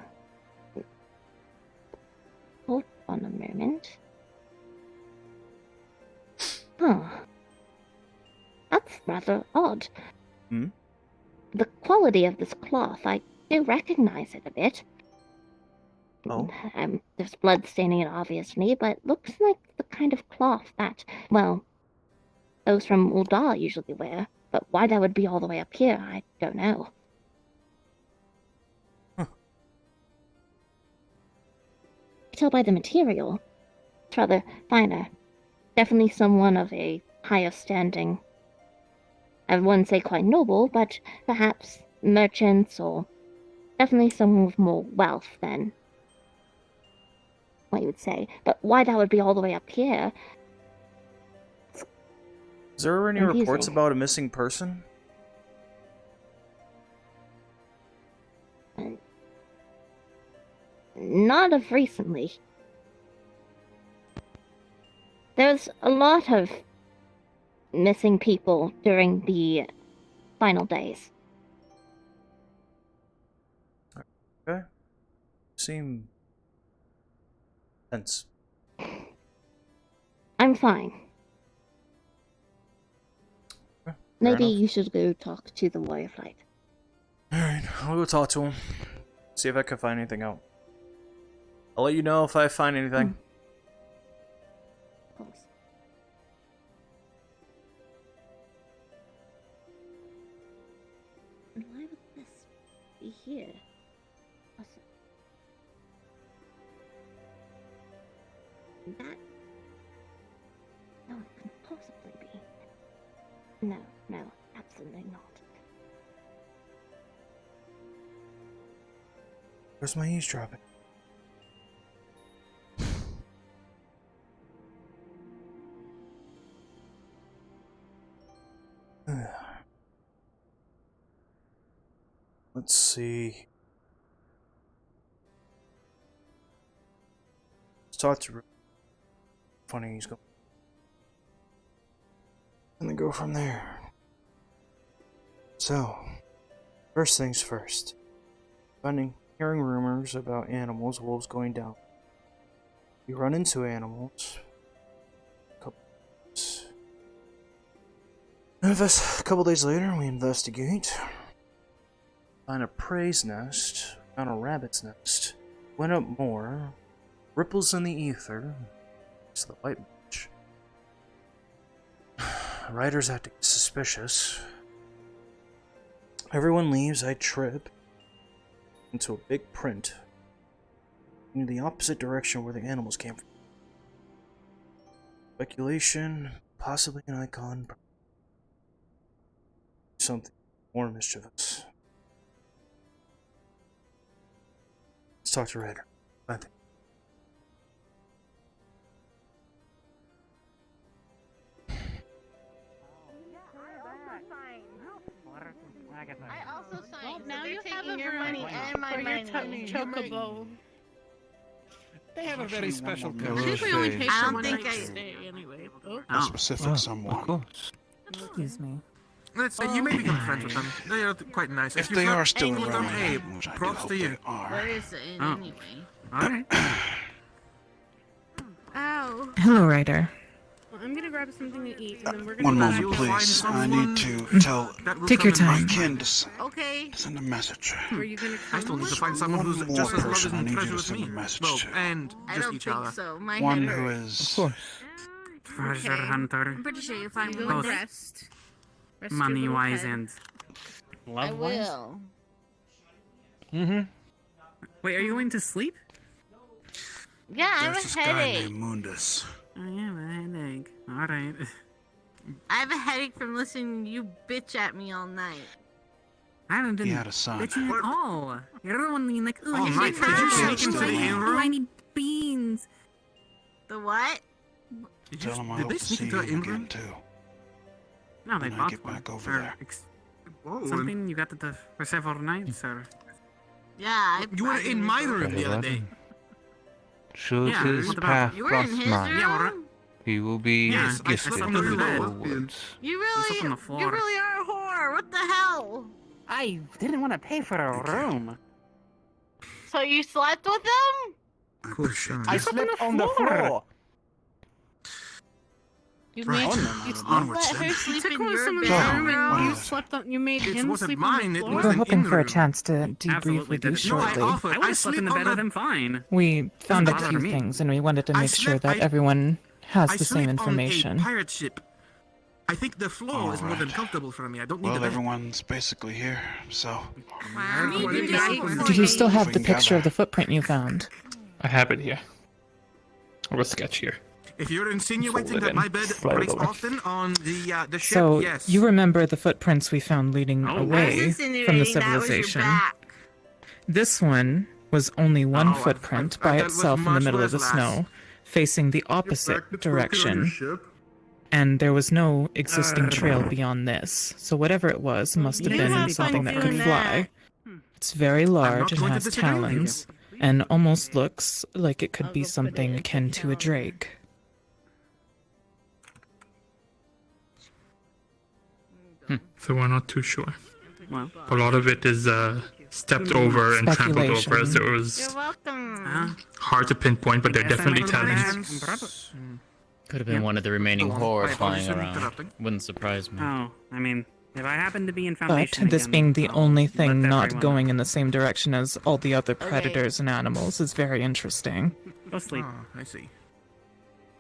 Hold on a moment. Huh. That's rather odd. Hmm? The quality of this cloth, I do recognize it a bit. Oh? There's blood staining it, obviously, but looks like the kind of cloth that, well, those from Uldar usually wear. But why that would be all the way up here, I don't know. Tell by the material. It's rather finer. Definitely someone of a higher standing. I wouldn't say quite noble, but perhaps merchants or definitely someone with more wealth than what you would say. But why that would be all the way up here? Is there any reports Confusing. about a missing person? not of recently. There's a lot of missing people during the final days. Okay. Seem tense. I'm fine. Maybe enough. you should go talk to the Warrior Flight. Alright, I'll go talk to him. See if I can find anything out. I'll let you know if I find anything. Of course. And why would this be here? Also, that... No, it couldn't possibly be. No, absolutely not. Where's my eavesdropping? Let's see. Let's talk to funny he's going. And then go from there. So, first things first. Hearing rumors about wolves going down. We run into animals. A couple days later, we investigate. Find a prey's nest. Found a rabbit's nest. Went up more. Ripples in the ether. It's the white witch. Riders acting suspicious. Everyone leaves. I trip into a big print in the opposite direction where the animals came from. Speculation, possibly an icon. Something more mischievous. Let's talk to Ryder. I think. I also signed. Now so you they're have taking a your money and my for your money. chocobo. They have a very special I code. usually only pay I for don't one think night I- stay anyway. Oh. A specific someone. Of course. Excuse me. Let's say you may become friends with them. They are quite nice. If you they start are still hanging with them, around, hey, which I do props hope to you. they are. Where is it Oh. anyway? Alright. Ow. Hello, Ryder. Well, I'm gonna grab something to eat, and then we're gonna One go moment, back. please. I need to tell Take your my time. kin to Okay. send a message. Were you gonna I still come? need to find someone who's One just more as lovers person I and need you treasure to as send me. a message Well, to. and I just don't each think other. so. My One head who hurts. is Treasure Okay. hunter. I'm pretty sure you'll find You one. go Both. rest. Rest your Money little wise head. and. I will. Mm-hmm. Wait, are you going to sleep? Yeah, I there's this have a guy headache. named Mundus. Oh, yeah, a headache. Alright. I have a headache from listening to you bitch at me all night. I haven't been He had a son. bitching at all. You're the one being like, oh, Oh, you Mike, need did you carrots. sneak into the in Oh, room? I need beans. The what? Tell him I Did hope they to sneak see into him the in again room? too. No, they When I bought get one. back over Or there. Whoa, something you got it for several nights, or... Yeah, I. You were I in my remember. room the other day. Should Yeah, his what about- path You were cross in his mine, Yeah, room. he will be Yes, I gifted slept on with the floor. all woods. You slept on the really, floor. you really are a whore. What the hell? I didn't want to pay for a room. So you slept with them? Cool shot. I slept on the floor. You Right. made On you then. Onwards Let her then. sleep took in one of your someone's bed. room What and you is it? slept on. You made It him wasn't sleep mine, on the it floor. was We're an hoping for a in-room. chance to debrief Absolutely with you didn't. No, I shortly. offered. I would have slept sleep in the on bed with him fine. We found a bother few me. things, and we wanted to I make sure slept- that I- everyone has I the same sleep information. on a pirate ship. I think the floor is more than Alright. comfortable for me. I don't need Well, the bed. everyone's basically here, so Wow. You did Nice. Do you still have We the can picture of gather. the footprint you found? I have it here. Or a sketch here. If you're insinuating Fold it that in, my bed slide it breaks over. often on the ship, So, yes. you remember the footprints we found leading Oh, away I was from the insinuating that was your civilization? back. This one was only one Oh, I've- footprint I've by dealt with itself in the much middle of the worse, lass. snow, facing the opposite direction. And there was no existing trail beyond this. So whatever it was must have You been have something fun that could doing fly. that. It's very large and going to has disagree with you. talons. and almost looks like it could be something akin to a drake. So we're not too sure. Well, A lot of it is stepped over and trampled over, so it was You're welcome. hard to pinpoint, but they're definitely telling. Could have been one of the remaining Go on. horror I flying apologize for around. interrupting. Wouldn't surprise me. Oh, I mean, if I happen to be in But Foundation this again, being the I'll only let thing not everyone going in the same direction as all the other predators and animals is very interesting. Go sleep. I see.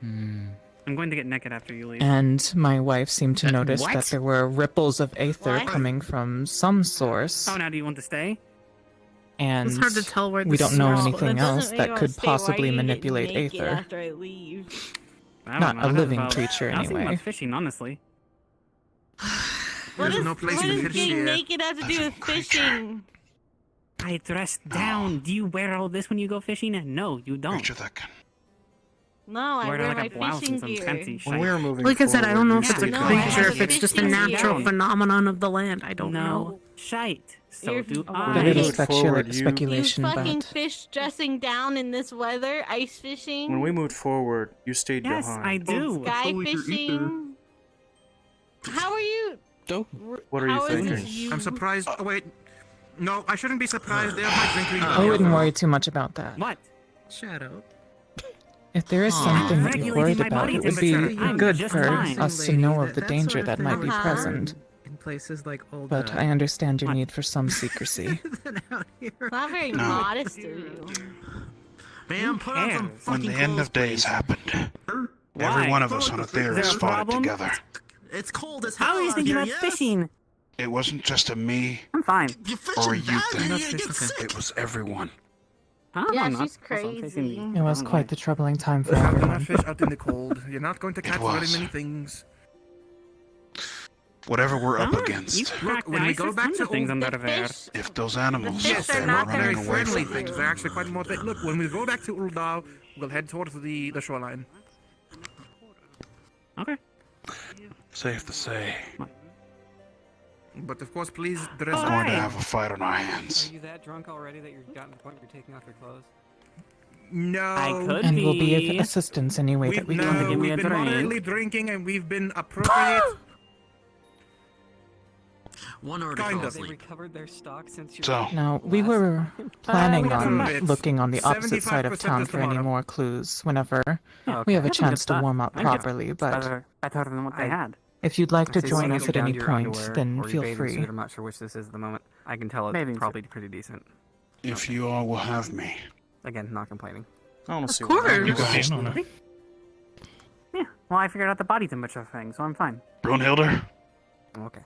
I'm going to get naked after you leave. And my wife seemed to notice what? that there were ripples of aether What? coming from some source, Oh, now do you want to stay? and It's hard to tell where we the don't know source anything was. else that could possibly manipulate naked aether. after I leave. I don't Not know, a I was living about- creature, I was thinking anyway. about fishing, honestly. What There's is, no place what to does fish getting here. naked have to do with fishing? I dress down. Do you wear all this when you go fishing? No, you don't. No, I Wear wear like my a blouse fishing and some gear. fancy When we were moving Like I said, I don't know if it's a forward, No, I creature, have if it's just a fishing natural gear. phenomenon of the land. I don't know. No, shite. So You're do f- I. But it is forward, you- speculation, You fucking but fish dressing down in this weather, ice fishing, when we moved forward, you stayed Yes, behind. I do. sky fishing. How are you? What are you How is thinking? it you? I'm surprised. Oh, wait. No, I shouldn't be surprised. They have my drinking. I wouldn't worry too much about that. What? Shadow. If there is something that you're worried about, it would be good for us to know of the danger that might be present. In places like old. But I understand your need for some secrecy. Not very modest of you. Man, put on some When fucking the end clothes, of days please. happened, every Why? one of us on Aetherus Is there a fought it problem? together. It's cold as hell. How are you out thinking here, about yes? fishing? It wasn't just a me I'm fine. You're or fishing you bad, thing. you're gonna get sick. It was everyone. Huh? Yeah, I'm not. she's Also, I'm facing crazy. the- It was I don't quite the troubling time for Have enough everyone. fish out in the cold. You're not going to catch very was. many things. Whatever we're up Huh? You against, cracked when we ice, go there's back tons to of things old- under there. Fish, if those animals fish out are there were not Very running away friendly from things. They're actually quite more. Look, when we go back to Uldal, we'll head towards the shoreline. Okay. safe to say, But of course, please dress we're up. going to have a fight on our hands. Are you that drunk already that you're gotten to the point where you're taking off your clothes? No. I could And we'll be be. of assistance any way that we No, can. give me we've a been drink. moderately drinking and we've been appropriate. One or Kind to of. They sleep. recovered their stock since you So, Now, we were planning we got on some bits. looking on the opposite side of 75% town is for any tomorrow. more clues whenever Oh, we have a That's some good chance to stuff. warm up Thank you. properly, It's but better than what they had. if you'd like to Say join something us at down any to your point, underwear then or your feel bathing free. Suit. I'm not sure which this is at the moment. I can tell it's Bathing suit. probably pretty decent. if you all will have me, Again, not complaining. I want to see Of what course. you guys, Yeah. Well, I figured out the body temperature thing, so I'm fine. Brunhilde, Okay.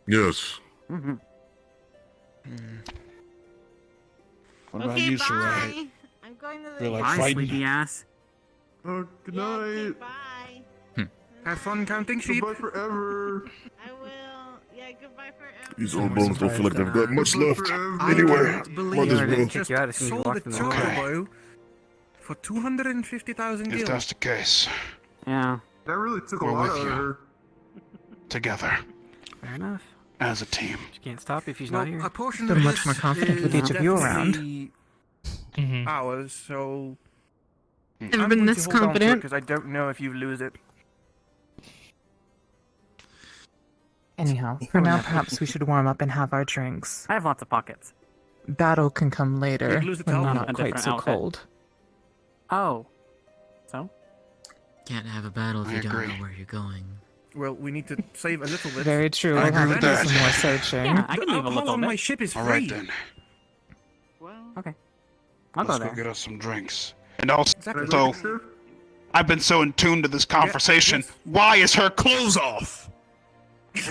Yes. Mm-hmm. what about Okay, you, Sarai? bye. I'm going to the. Feel like Bye, fighting? sleepy ass. Good Yeah, okay, bye. Have fun counting sheep. Goodbye forever. I will. Yeah, goodbye forever. These old bones don't feel like they've got much left. I Anyway, can't believe might as I well. didn't kick you out as soon as you Sold walked it in to the door. Kobo for 250,000 If gil. that's the case, Yeah. That really took we're with you. Together, Fair enough. as a team. You can't stop if she's Well, not here. a portion Been of much this more confident with is each of you around. definitely Mhm. ours, so Never been this confident. because I don't know if you lose it. Anyhow, for now, perhaps we should warm up and have our drinks. I have lots of pockets. Battle can come later lose the when we're towel. not A quite different so outfit. cold. Oh. So? Can't have a battle if I you don't agree. know where you're going. Well, we need to save a little bit. Very true. I We'll agree have with to do that. some more searching. Yeah, I can The leave a alcohol little on bit. my ship is free. All right then, Okay. I'll let's go go there. get us some drinks. And also, Exactly. I've been so in tune to this conversation. Why is her clothes off?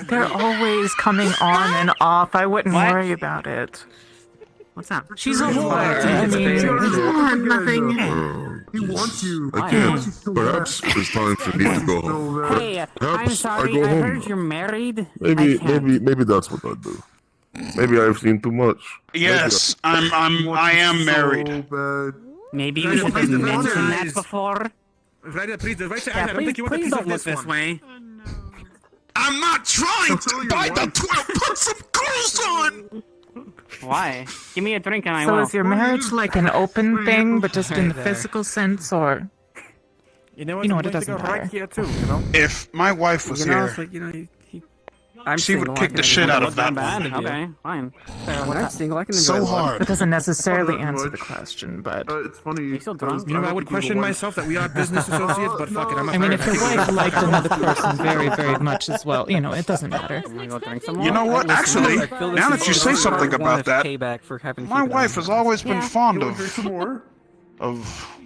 They're always coming on and off. I wouldn't What? worry about it. What's up? She's a whore. I mean, Come on, nothing. He wants you. I can't. Perhaps it's time for me to go home. Hey, I'm Perhaps sorry. I go I home heard now. you're married. Maybe, I can't. maybe that's what I do. Maybe I've seen too much. Yes, I am married. Maybe you should have mentioned that before. Right, please, right, Yeah, I don't think you want a please piece of don't look this this one. way. I'm not trying to bite the 12. Put some clothes on. Why? Give me a drink and I So will. is your marriage like an open thing, but just in the there. physical sense, or You know what? you know what? I'd It like to doesn't go right matter. here too. You know. If my wife was You know, here, it's like, you know, I'm she would single, I kick can the shit enjoy out of that Bad. one. Okay, fine. When I'm single, I can enjoy So love. hard. It doesn't necessarily answer the question, but It's funny. You still drunk? You know, I would question myself that we are business associates, but fuck it, I'm a I mean, if your pirate. wife liked another person very, very much as well, you know, it doesn't matter. I'm gonna go drink some more. You know what? Actually, now that you say something about that, payback for having my wife has always been fond of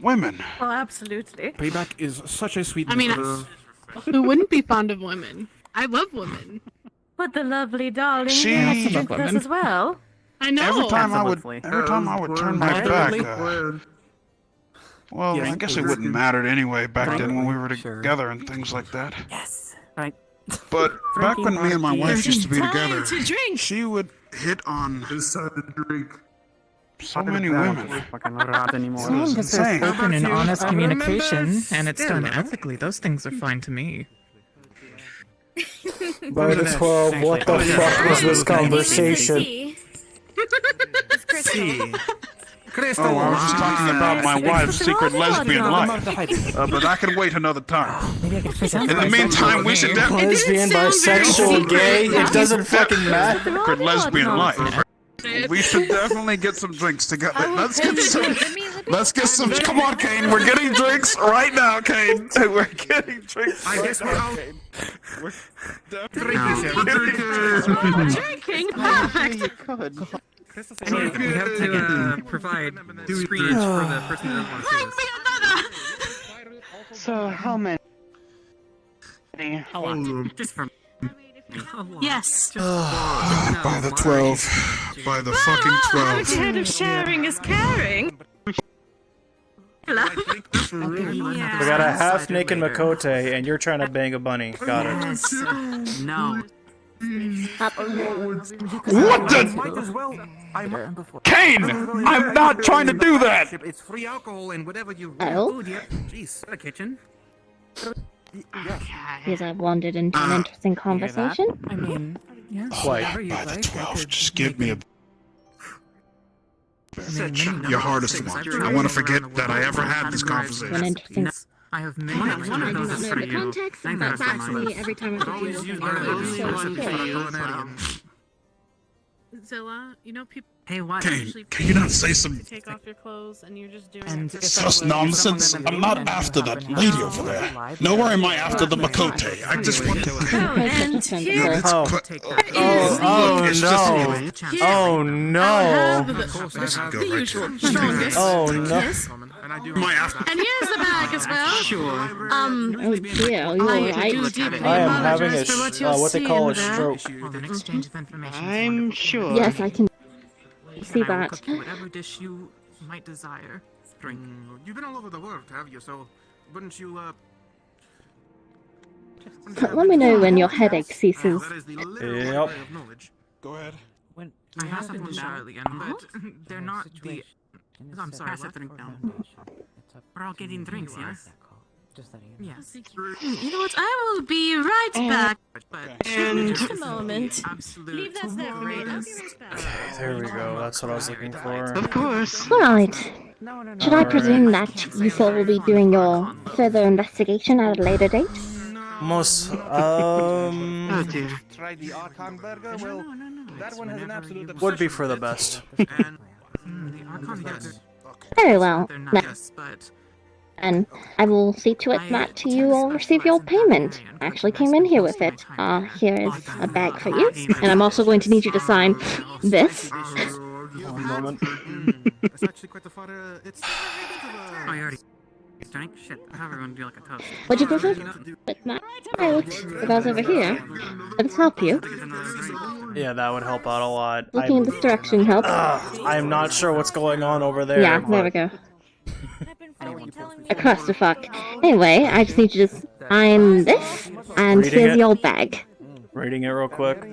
women. Oh, absolutely. Payback is such a sweet. I mean, who wouldn't be fond of women? I love women. But the lovely darling She- has to I drink love this women. as well. I know. Every time I would Absolutely. turn my back. Well, Yes, I guess it please. wouldn't matter anyway back Right. then when we were Sure. together and things like that. Yes. Right. But back when me and my wife used to be Time together, to drink. she would hit on It's time to drink. so many women. Fucking rot anymore. As long as there's insane. open and honest I remember communication and it's done still. ethically, those things are fine to me. By the 12, what the fuck was this conversation? Oh, I was just talking about my wife's secret lesbian life. But that can wait another time. In the meantime, we should definitely Lesbian, bisexual, gay, it doesn't fucking matter. secret lesbian life. We should definitely get some drinks together. Let's get some. Come on, Kane. We're getting drinks right now, Kane. We're getting drinks. I guess we're all We're Drinking, perfect. Anyway, we have to provide screenage for the person who doesn't want to see this. So how many? A lot. Just for Yes. By the 12. By the fucking Haven't you 12. heard of sharing is caring? We got a half-naked Makote, and you're trying to bang a bunny. Got it. no. What the? might as well. Kane! I'm not trying to do that! It's free alcohol and whatever you Oh? food. Yeah. Jeez, the kitchen. Because I've wandered into an interesting conversation. I mean, yeah. Why? whatever you'd By the like, I 12. could Just give me a. make many Your number of hardest things. one. I've I traveled want to around forget the that I world ever and had this categorized conversation. An interesting. I have many One number of I do those not is know for the you. context, Thank but you very actually much. every time I Always do, use it one of those is so so much scary. Zilla, you know people Hey, what? Kane, can you not say some you take off your clothes and you're just doing And it. if sus I were nonsense? someone I'm that not would after have that an lady hour over there. live, Nor am I after the Makote. I just want to. Oh, and here, Oh, take oh, that. oh It's just no. anyway. Oh I'll no. have Of course, I have. the usual, strongest. Oh no. Kiss. And I do. Am I after? And here's the bag as well. Sure. Oh dear, you're I alright. do deeply I am having apologize a for what you're what they call a seeing there. stroke. Well, an exchange of information is I'm wonderful. sure. Yes, I can see And I will that. cook you whatever dish you might desire. Drink. You've been all over the world, have you? So, wouldn't you, But let me know when your headache ceases. That is the literal Yep. library of knowledge. Go ahead. When I have something to Charlian, but they're not the. I'm sorry. Pass What? that drink down. We're all getting drinks, yes? Yes. You know what? I will be right back. But Just a moment. absolute Leave that there for me. I'll be greatest. right back. There we go. That's what I was looking for. Of course. Right. Should I presume that you four will be doing your further investigation at a later date? Most Oh dear. Try the Archon burger? Well, that one has an absolute would be for the best. And the Archon burger. Very well. They're Now, not yes, but and I will see to it that you all receive your payment. I actually came in here with it. Here is a bag for you. And I'm also going to need you to sign this. One moment. It's actually quite a far. It's Oh, you already drank? Shit, I thought we were gonna do like a toast. What'd you prefer? With my out. If I was over here, let's help you. Yeah, that would help out a lot. Looking in this direction helps. I'm not sure what's going on over there. Yeah, there we go. A clusterfuck. Anyway, I just need you to sign this, and Reading here's it. your bag. Reading it real quick.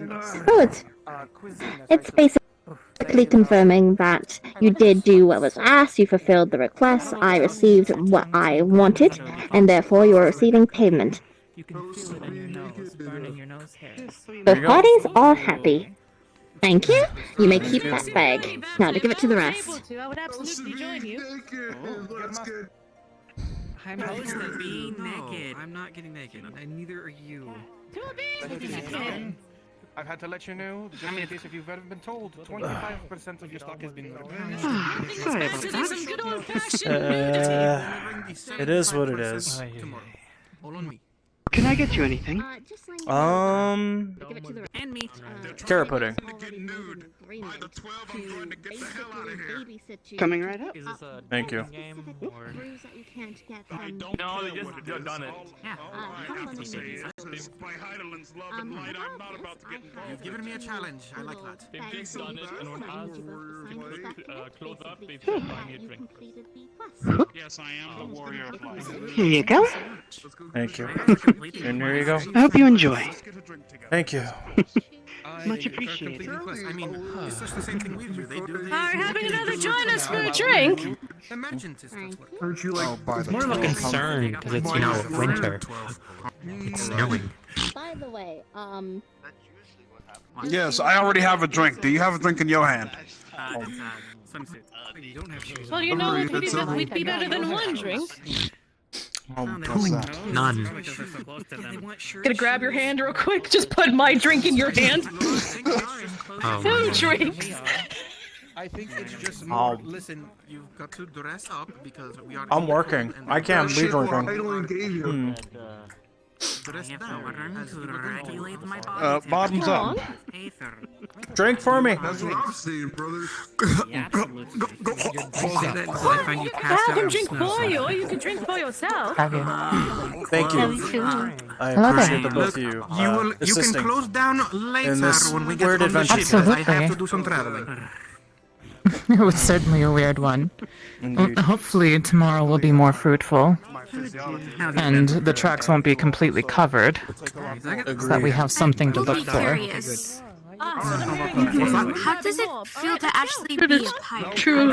Oh, it's basically confirming that you did do what was asked, you fulfilled the request, I received what I wanted, and therefore you are receiving payment. you can feel it in your nose, burning your nose hairs. Both parties are happy. Thank you. You may keep that bag. Now to give it to the rest. I would absolutely join you. I'm Post not of being no, naked. I'm not getting naked, and neither are you. I've had to let you know, just in case if you've ever been told, 25% of your stock has been returned. Sorry about that. Some good old-fashioned It is what it is. All on me. Can I get you anything? and me. Carrot pudding. Coming right up. Is this a Thank you. game or? No, they just done it. You've given me a challenge. I like that. They've just done it, and when asked to close up, they said buy me a drink. Yes, I am the warrior of life. Here you go. Thank you. And here you go. I hope you enjoy. Thank you. Much appreciated. I mean, it's just the same thing we do. They do this. Are having another join us for a drink? Imagine this. That's what. Heard you like. It's more of a concern because it's winter. It's snowing. By the way, Yes, I already have a drink. Do you have a drink in your hand? You don't have shoes. Well, you know what? We'd be better than one drink. None. Gonna grab your hand real quick. Just put my drink in your hand. Two drinks. I think it's just more. Listen, you've got to dress up because we are. I'm working. I can't be drinking. Dress down. Bottoms up. Drink for me. That's what I'm saying, brother. Have him drink for you, or you can drink for yourself. Thank you. I appreciate the both of you. You can assisting close down later in this when we get weird on the adventure. ship. I have to do some traveling. It was certainly a weird one. Hopefully tomorrow will be more fruitful. And the tracks won't be completely covered. So that we have something to look for. How does it feel to actually be a pirate? True.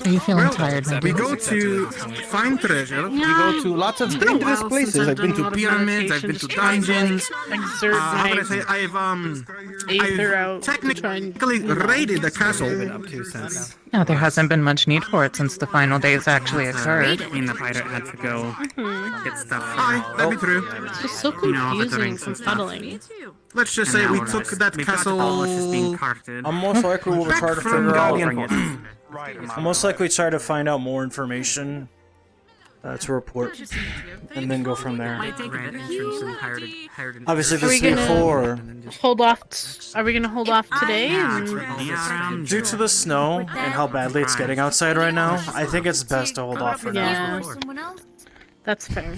Are you feeling tired, We maybe? go to find treasure. We go to lots of dangerous places. I've been to pyramids. I've been to dungeons. How can I say? I've technically raided the castle. No, there hasn't been much need for it since the final days actually occurred. I mean, the pirate had to go get stuff. That'd be true. It's just so confusing and fuddling. Let's just say we took that castle. I'm most likely will try to Back from figure out. Guardian. I'll most likely try to find out more information to report, and then go from there. Obviously, Are we this gonna before. hold off? Are we gonna hold off today? Due to the snow and how badly it's getting outside right now, I think it's best to hold off for now. Yeah. That's fair.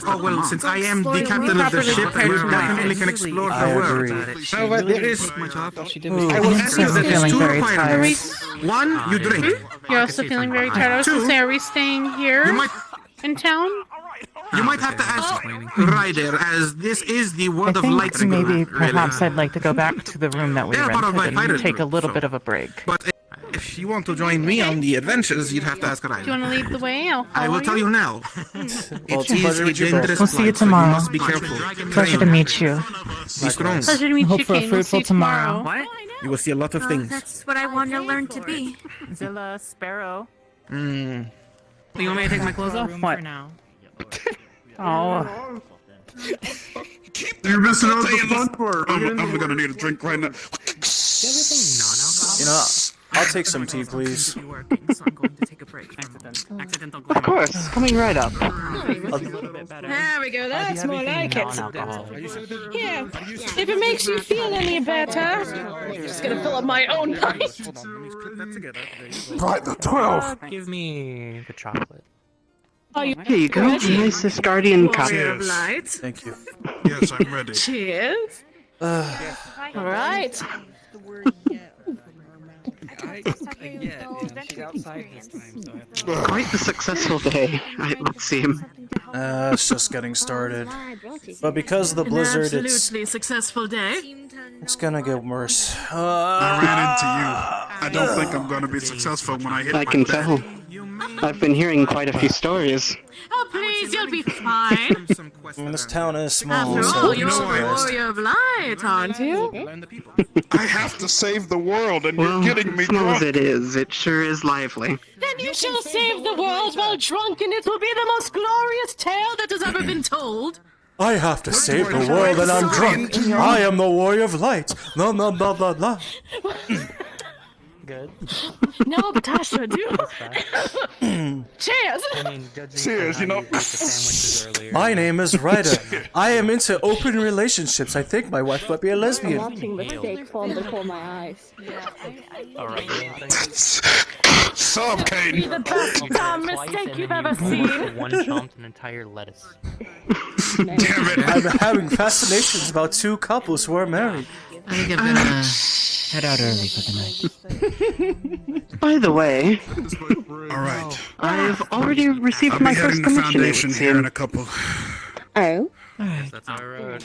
Oh well, since I am the captain of the ship, I definitely can explore the world. However, there is. I will ask you that there's two requirements. One, you drink. You're also feeling very tired. I was gonna say, are we staying here in town? You might have to ask Ryder, as this is the World I of Light think maybe really. perhaps I'd like to go back to the room that we Yeah, part of my rented and pirate take a group, little so. bit of a break. But if you want to join me on the adventures, you'd have to ask Do you Ryder. want to lead the way? I'll I will tell you now. Well, it's a It pleasure is to a meet you both. dangerous We'll see you flight, so tomorrow. must be careful. Pleasure to meet you. Be strong. Pleasure to meet Hope you, for a King. We'll see fruitful you tomorrow. tomorrow. You will see a lot of things. That's what I want to learn to be. Zilla, Sparrow. Hmm. You want me to take my clothes off? What? Oh. You're missing out the fun part. I'm gonna need a drink right now. You know, I'll take some tea, please. Of course, coming right up. There we go. That's more like it. Yeah. If it makes you feel any better, I'm just gonna fill up my own pipe. Right, the 12. Give me the chocolate. Oh, you Here you go. Nicest guardian cup. Cheers. Light. Thank you. Yes, I'm ready. Cheers. All right. She's outside this time, so I have to... Quite the successful day, it would seem. It's just getting started. But because of the blizzard, Absolutely successful day. it's gonna get worse. I ran into you. I don't think I'm gonna be successful when I hit I my can bed. tell. I've been hearing quite a few stories. Oh, please. worries, you'll be fine. This town is small, After so all, I'm you're the surprised. warrior of light, aren't you? I have to save the world, and Well, you're getting me small as drunk. it is, it sure is lively. Then you shall save the world while drunk, and it will be the most glorious tale that has ever been told. I have to save the world and I'm drunk. I am the warrior of light. No, no, blah, blah, blah. Good. No, but Tasha, do. Cheers. I mean, judging Cheers, from how you know. ate the sandwiches earlier. My name is Ryder. I am into open relationships. I think my wife might be a I'm lesbian. watching mistakes form before my eyes. Alright. Sup, Kane? Be the best damn mistake you've ever seen. One chomped an entire lettuce. Damn it. I'm having fascinations about two couples who are married. I think I'm gonna head out early for the night. By the way, All right. I've already received I'll be my heading first the commission. foundation here in a couple. Oh? That's our road.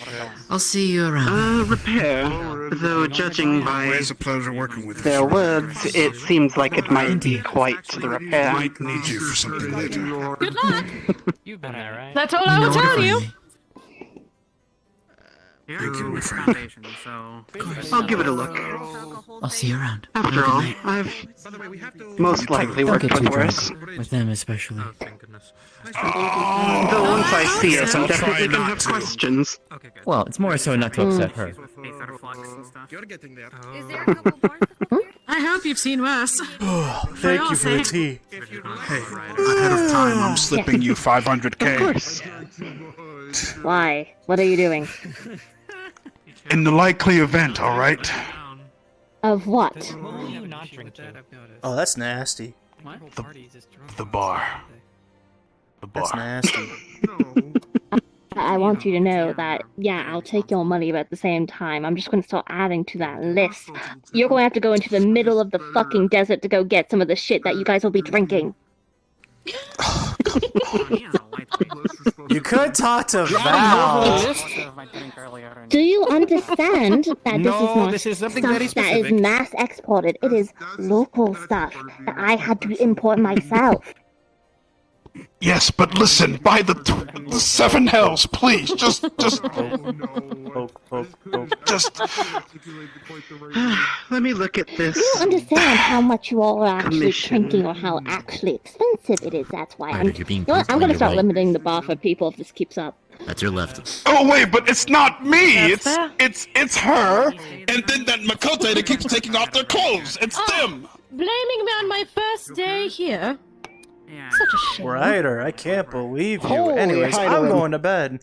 I'll see you around. Repair. Though judging by Always a pleasure working with their you. words, it seems like it might be quite the repair. Might need you for something later. Good luck. You've been there, right? That's all I will tell you. You're in this foundation, so... I'll give it a look. I'll see you around. After all, I've most likely Don't worked get with too drunk. worse. With them especially. Oh, thank goodness. Though once I see it, I'm definitely gonna have questions. Okay, good. Well, it's more so not to upset her. Aether flux and stuff. You're getting there. Is there a couple more? I hope you've seen worse. Thank you for the tea. Hey, ahead of time, I'm slipping you 500k. Of course. Why? What are you doing? In the likely event, all right? Of what? What were you not drinking? Oh, that's nasty. The bar. The That's bar. nasty. I want you to know that, yeah, I'll take your money, but at the same time, I'm just going to start adding to that list. You're going to have to go into the middle of the fucking desert to go get some of the shit that you guys will be drinking. You could talk to Val. Do you understand that No, this this is is something not very stuff that is specific. mass exported? It is local stuff that I had to import myself. Yes, but listen, by the seven hells, please, just, Let me look at this. You don't understand how much you all are actually Commission. drinking or how actually expensive it is. That's why Ryder, you're being You know what? I'm principled, going to you're start right. limiting the bar for people if this keeps up. That's your left. Oh wait, but it's not me. That's fair. It's her, and then that Makote that keeps taking off their clothes. It's them. Blaming me on my first day here. Yeah. Such a shame. Ryder, I can't believe you. Holy Anyways, I'm Heidelin. going to bed.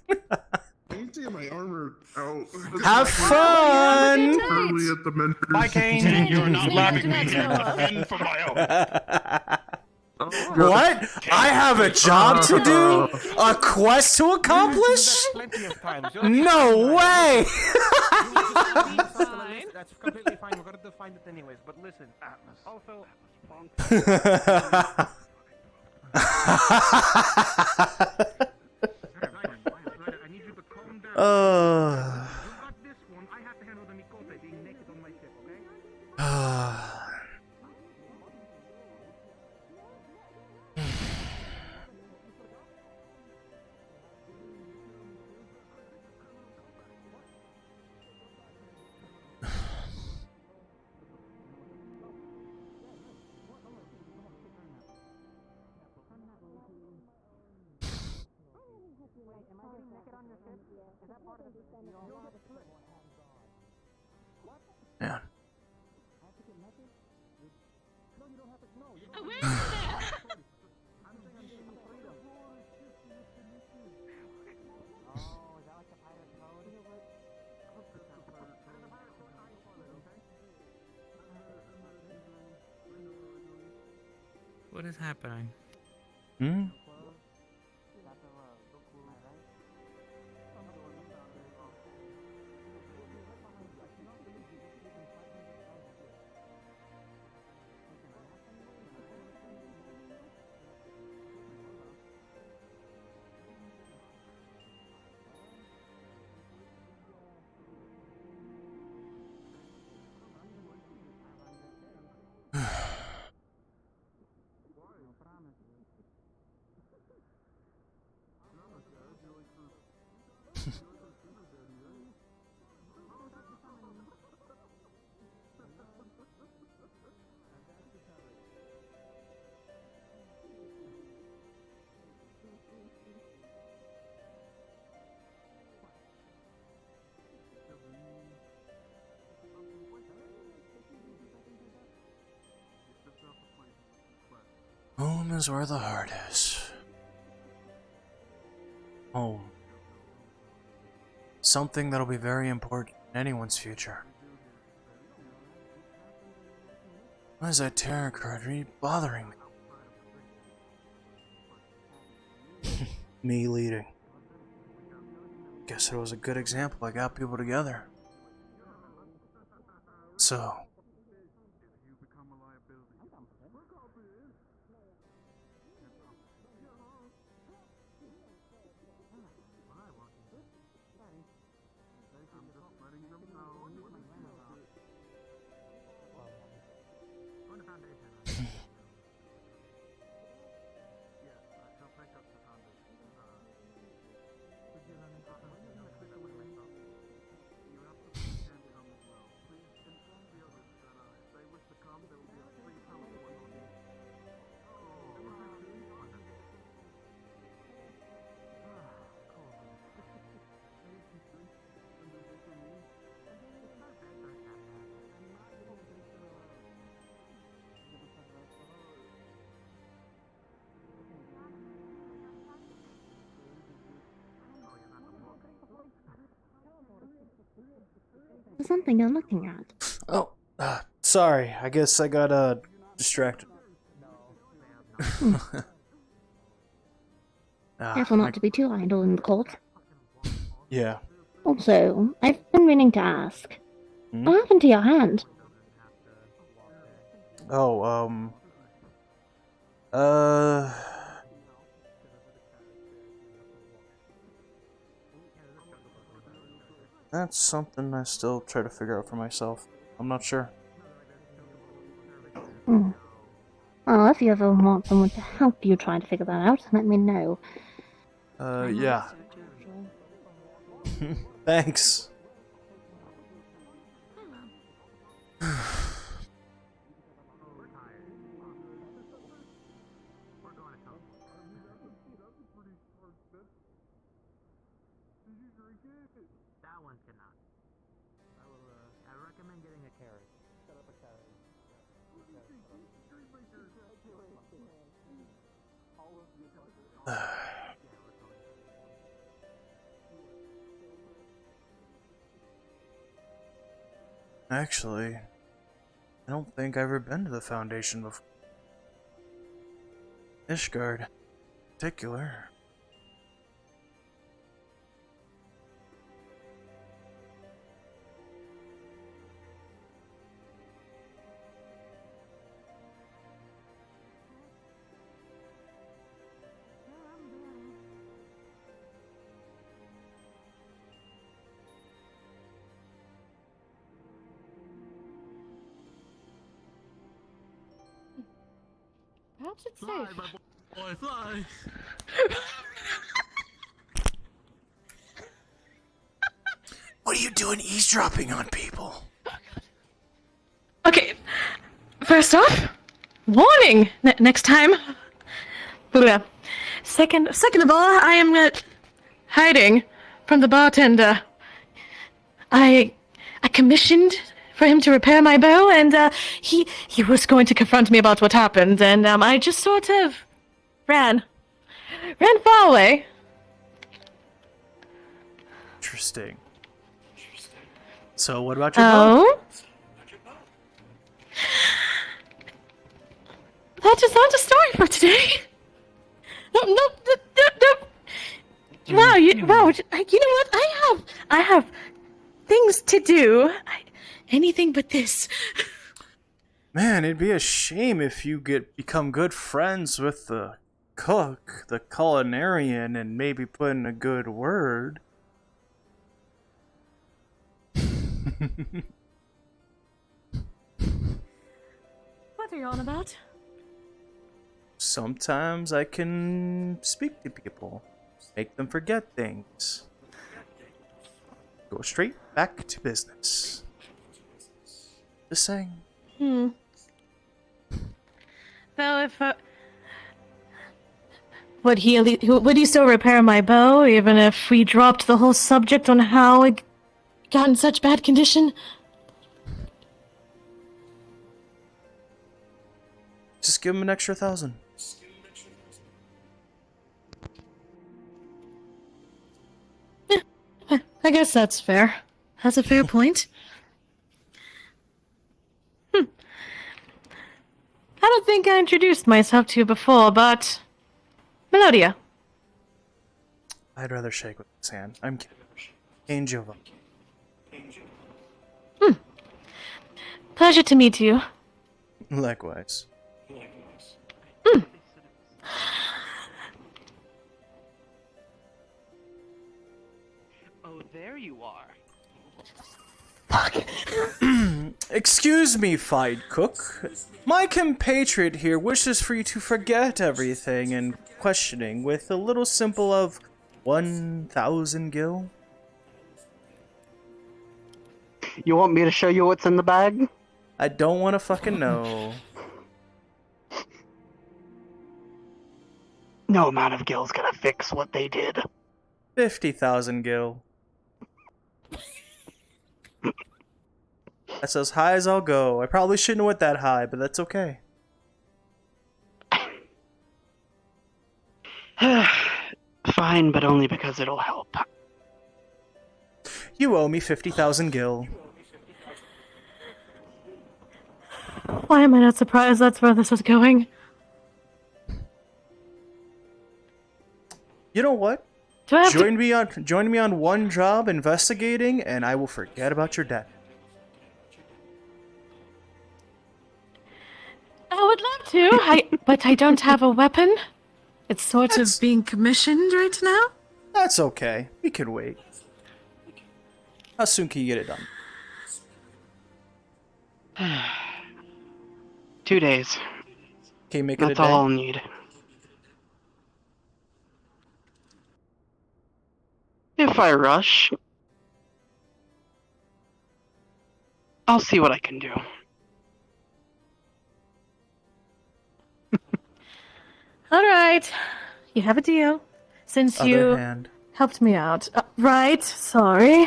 My armor out. Have fun! Early at the mentor. Bye, Kane. You're not allowing me to fend for my own. What? I have a job to do? A quest to accomplish? No way! That's completely fine. We're gonna define it anyways. But listen, Atlas. Also, I need you to calm down. Uh, You got this one. I have to handle the Mikote being naked on my ship, okay? yeah. What is happening? Hmm? Home is where the heart is. Home. Something that'll be very important in anyone's future. Why is that tarot card really bothering me? Me leading. Guess it was a good example. I got people together. So. Something you're looking at. Oh, sorry. I guess I got distracted. Careful not to be too idle in the court. Yeah. Also, I've been meaning to ask. What happened to your hand? Oh, that's something I still try to figure out for myself. I'm not sure. Well, if you ever want someone to help you try to figure that out, let me know. Yeah. Thanks. That one cannot. I recommend getting a carrot. Set up a carrot. Actually, I don't think I've ever been to the Foundation before. Ishgard, in particular. Perhaps it's Fly, safe. my boy, fly. What are you doing eavesdropping on people? Okay, first off, warning! Next time. Blah. Second of all, I am hiding from the bartender. I commissioned for him to repair my bow, and he was going to confront me about what happened, and I just sort of ran far away. Interesting. So, what about your bow? Oh? That is not a story for today. No. Wow, you know what? I have things to do. Anything but this. Man, it'd be a shame if you become good friends with the cook, the culinarian, and maybe put in a good word. What are you on about? Sometimes I can speak to people, make them forget things. Go straight back to business. Just saying. So if would he still repair my bow even if we dropped the whole subject on how it got in such bad condition? Just give him an extra 1,000. I guess that's fair. That's a fair point. I don't think I introduced myself to you before, but... Melodia. I'd rather shake with his hand. I'm kidding. Angel. Pleasure to meet you. Likewise. Oh, there you are. Excuse me, fine cook. My compatriot here wishes for you to forget everything and questioning with a little simple of 1,000 gil. You want me to show you what's in the bag? I don't want to fucking know. No amount of gil's gonna fix what they did. 50,000 gil. That's as high as I'll go. I probably shouldn't have went that high, but that's okay. Fine, but only because it'll help. You owe me 50,000 gil. Why am I not surprised that's where this is going? You know what? Do I have Join me on one job investigating, and I will forget about your debt. I would love to, but I don't have a weapon. It's sort of being commissioned right now. That's okay. We can wait. How soon can you get it done? 2 days. Can you make it a day? That's all I'll need. If I rush, I'll see what I can do. Alright, you have a deal. Since Other you hand. helped me out. Right, sorry.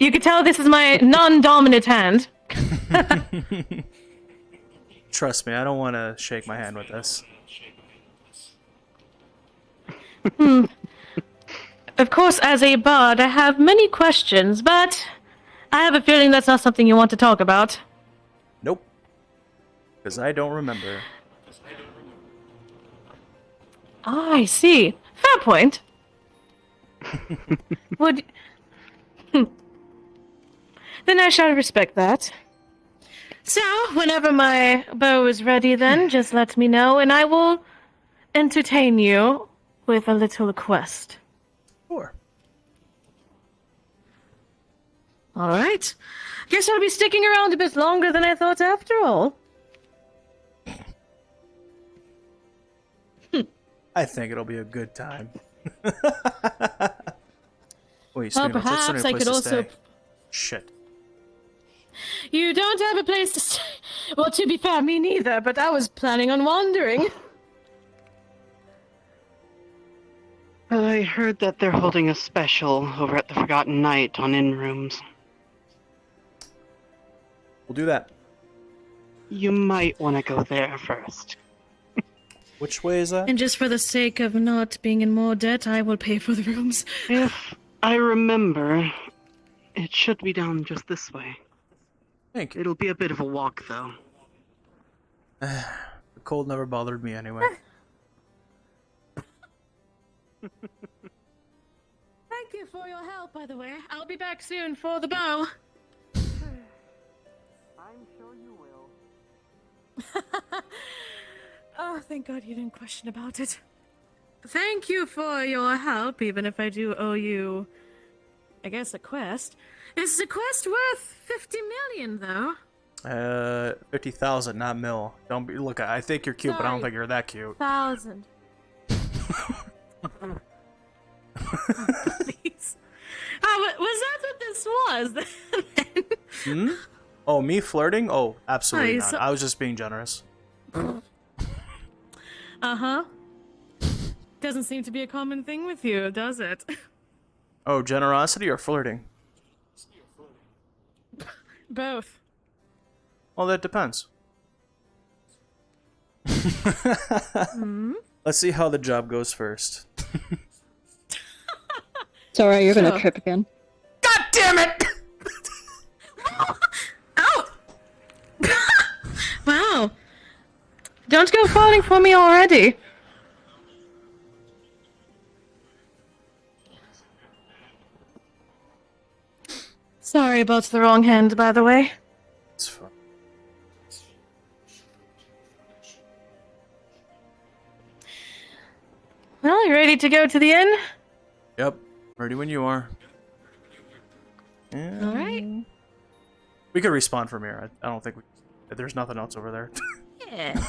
You could tell this is my non-dominant hand. Trust me, I don't want to shake my hand with this. Of course, as a bard, I have many questions, but I have a feeling that's not something you want to talk about. Nope. Because I don't remember. I see. Fair point. Would... Then I shall respect that. So, whenever my bow is ready then, just let me know, and I will entertain you with a little quest. Sure. Alright. Guess I'll be sticking around a bit longer than I thought after all. I think it'll be a good time. Wait, Well, perhaps I could also... Shit. You don't have a place to stay. Well, to be fair, me neither, but I was planning on wandering. Well, I heard that they're holding a special over at the Forgotten Night on Inn Rooms. We'll do that. You might want to go there first. Which way is that? And just for the sake of not being in more debt, I will pay for the rooms. If I remember, it should be down just this way. Thank you. It'll be a bit of a walk, though. The cold never bothered me anyway. Thank you for your help, by the way. I'll be back soon for the bow. I'm sure you will. Oh, thank God you didn't question about it. Thank you for your help, even if I do owe you, I guess, a quest. Is the quest worth 50 million, though? 50,000, not mil. Don't be. Look, I think you're cute, but I don't Sorry. think you're that cute. 1,000. Please. Oh, was that what this was? Hmm? Oh, me flirting? Oh, absolutely Nice. not. I was just being generous. Uh-huh. Doesn't seem to be a common thing with you, does it? Oh, generosity or flirting? Both. Well, that depends. Hmm? Let's see how the job goes first. Sorry, you're gonna Sure. trip again. God damn it! Wow. Don't go falling for me already. Sorry about the wrong hand, by the way. It's fine. Well, you ready to go to the inn? Yep. Ready when you are. All right. We could respawn from here. I don't think there's nothing else over there. Yeah.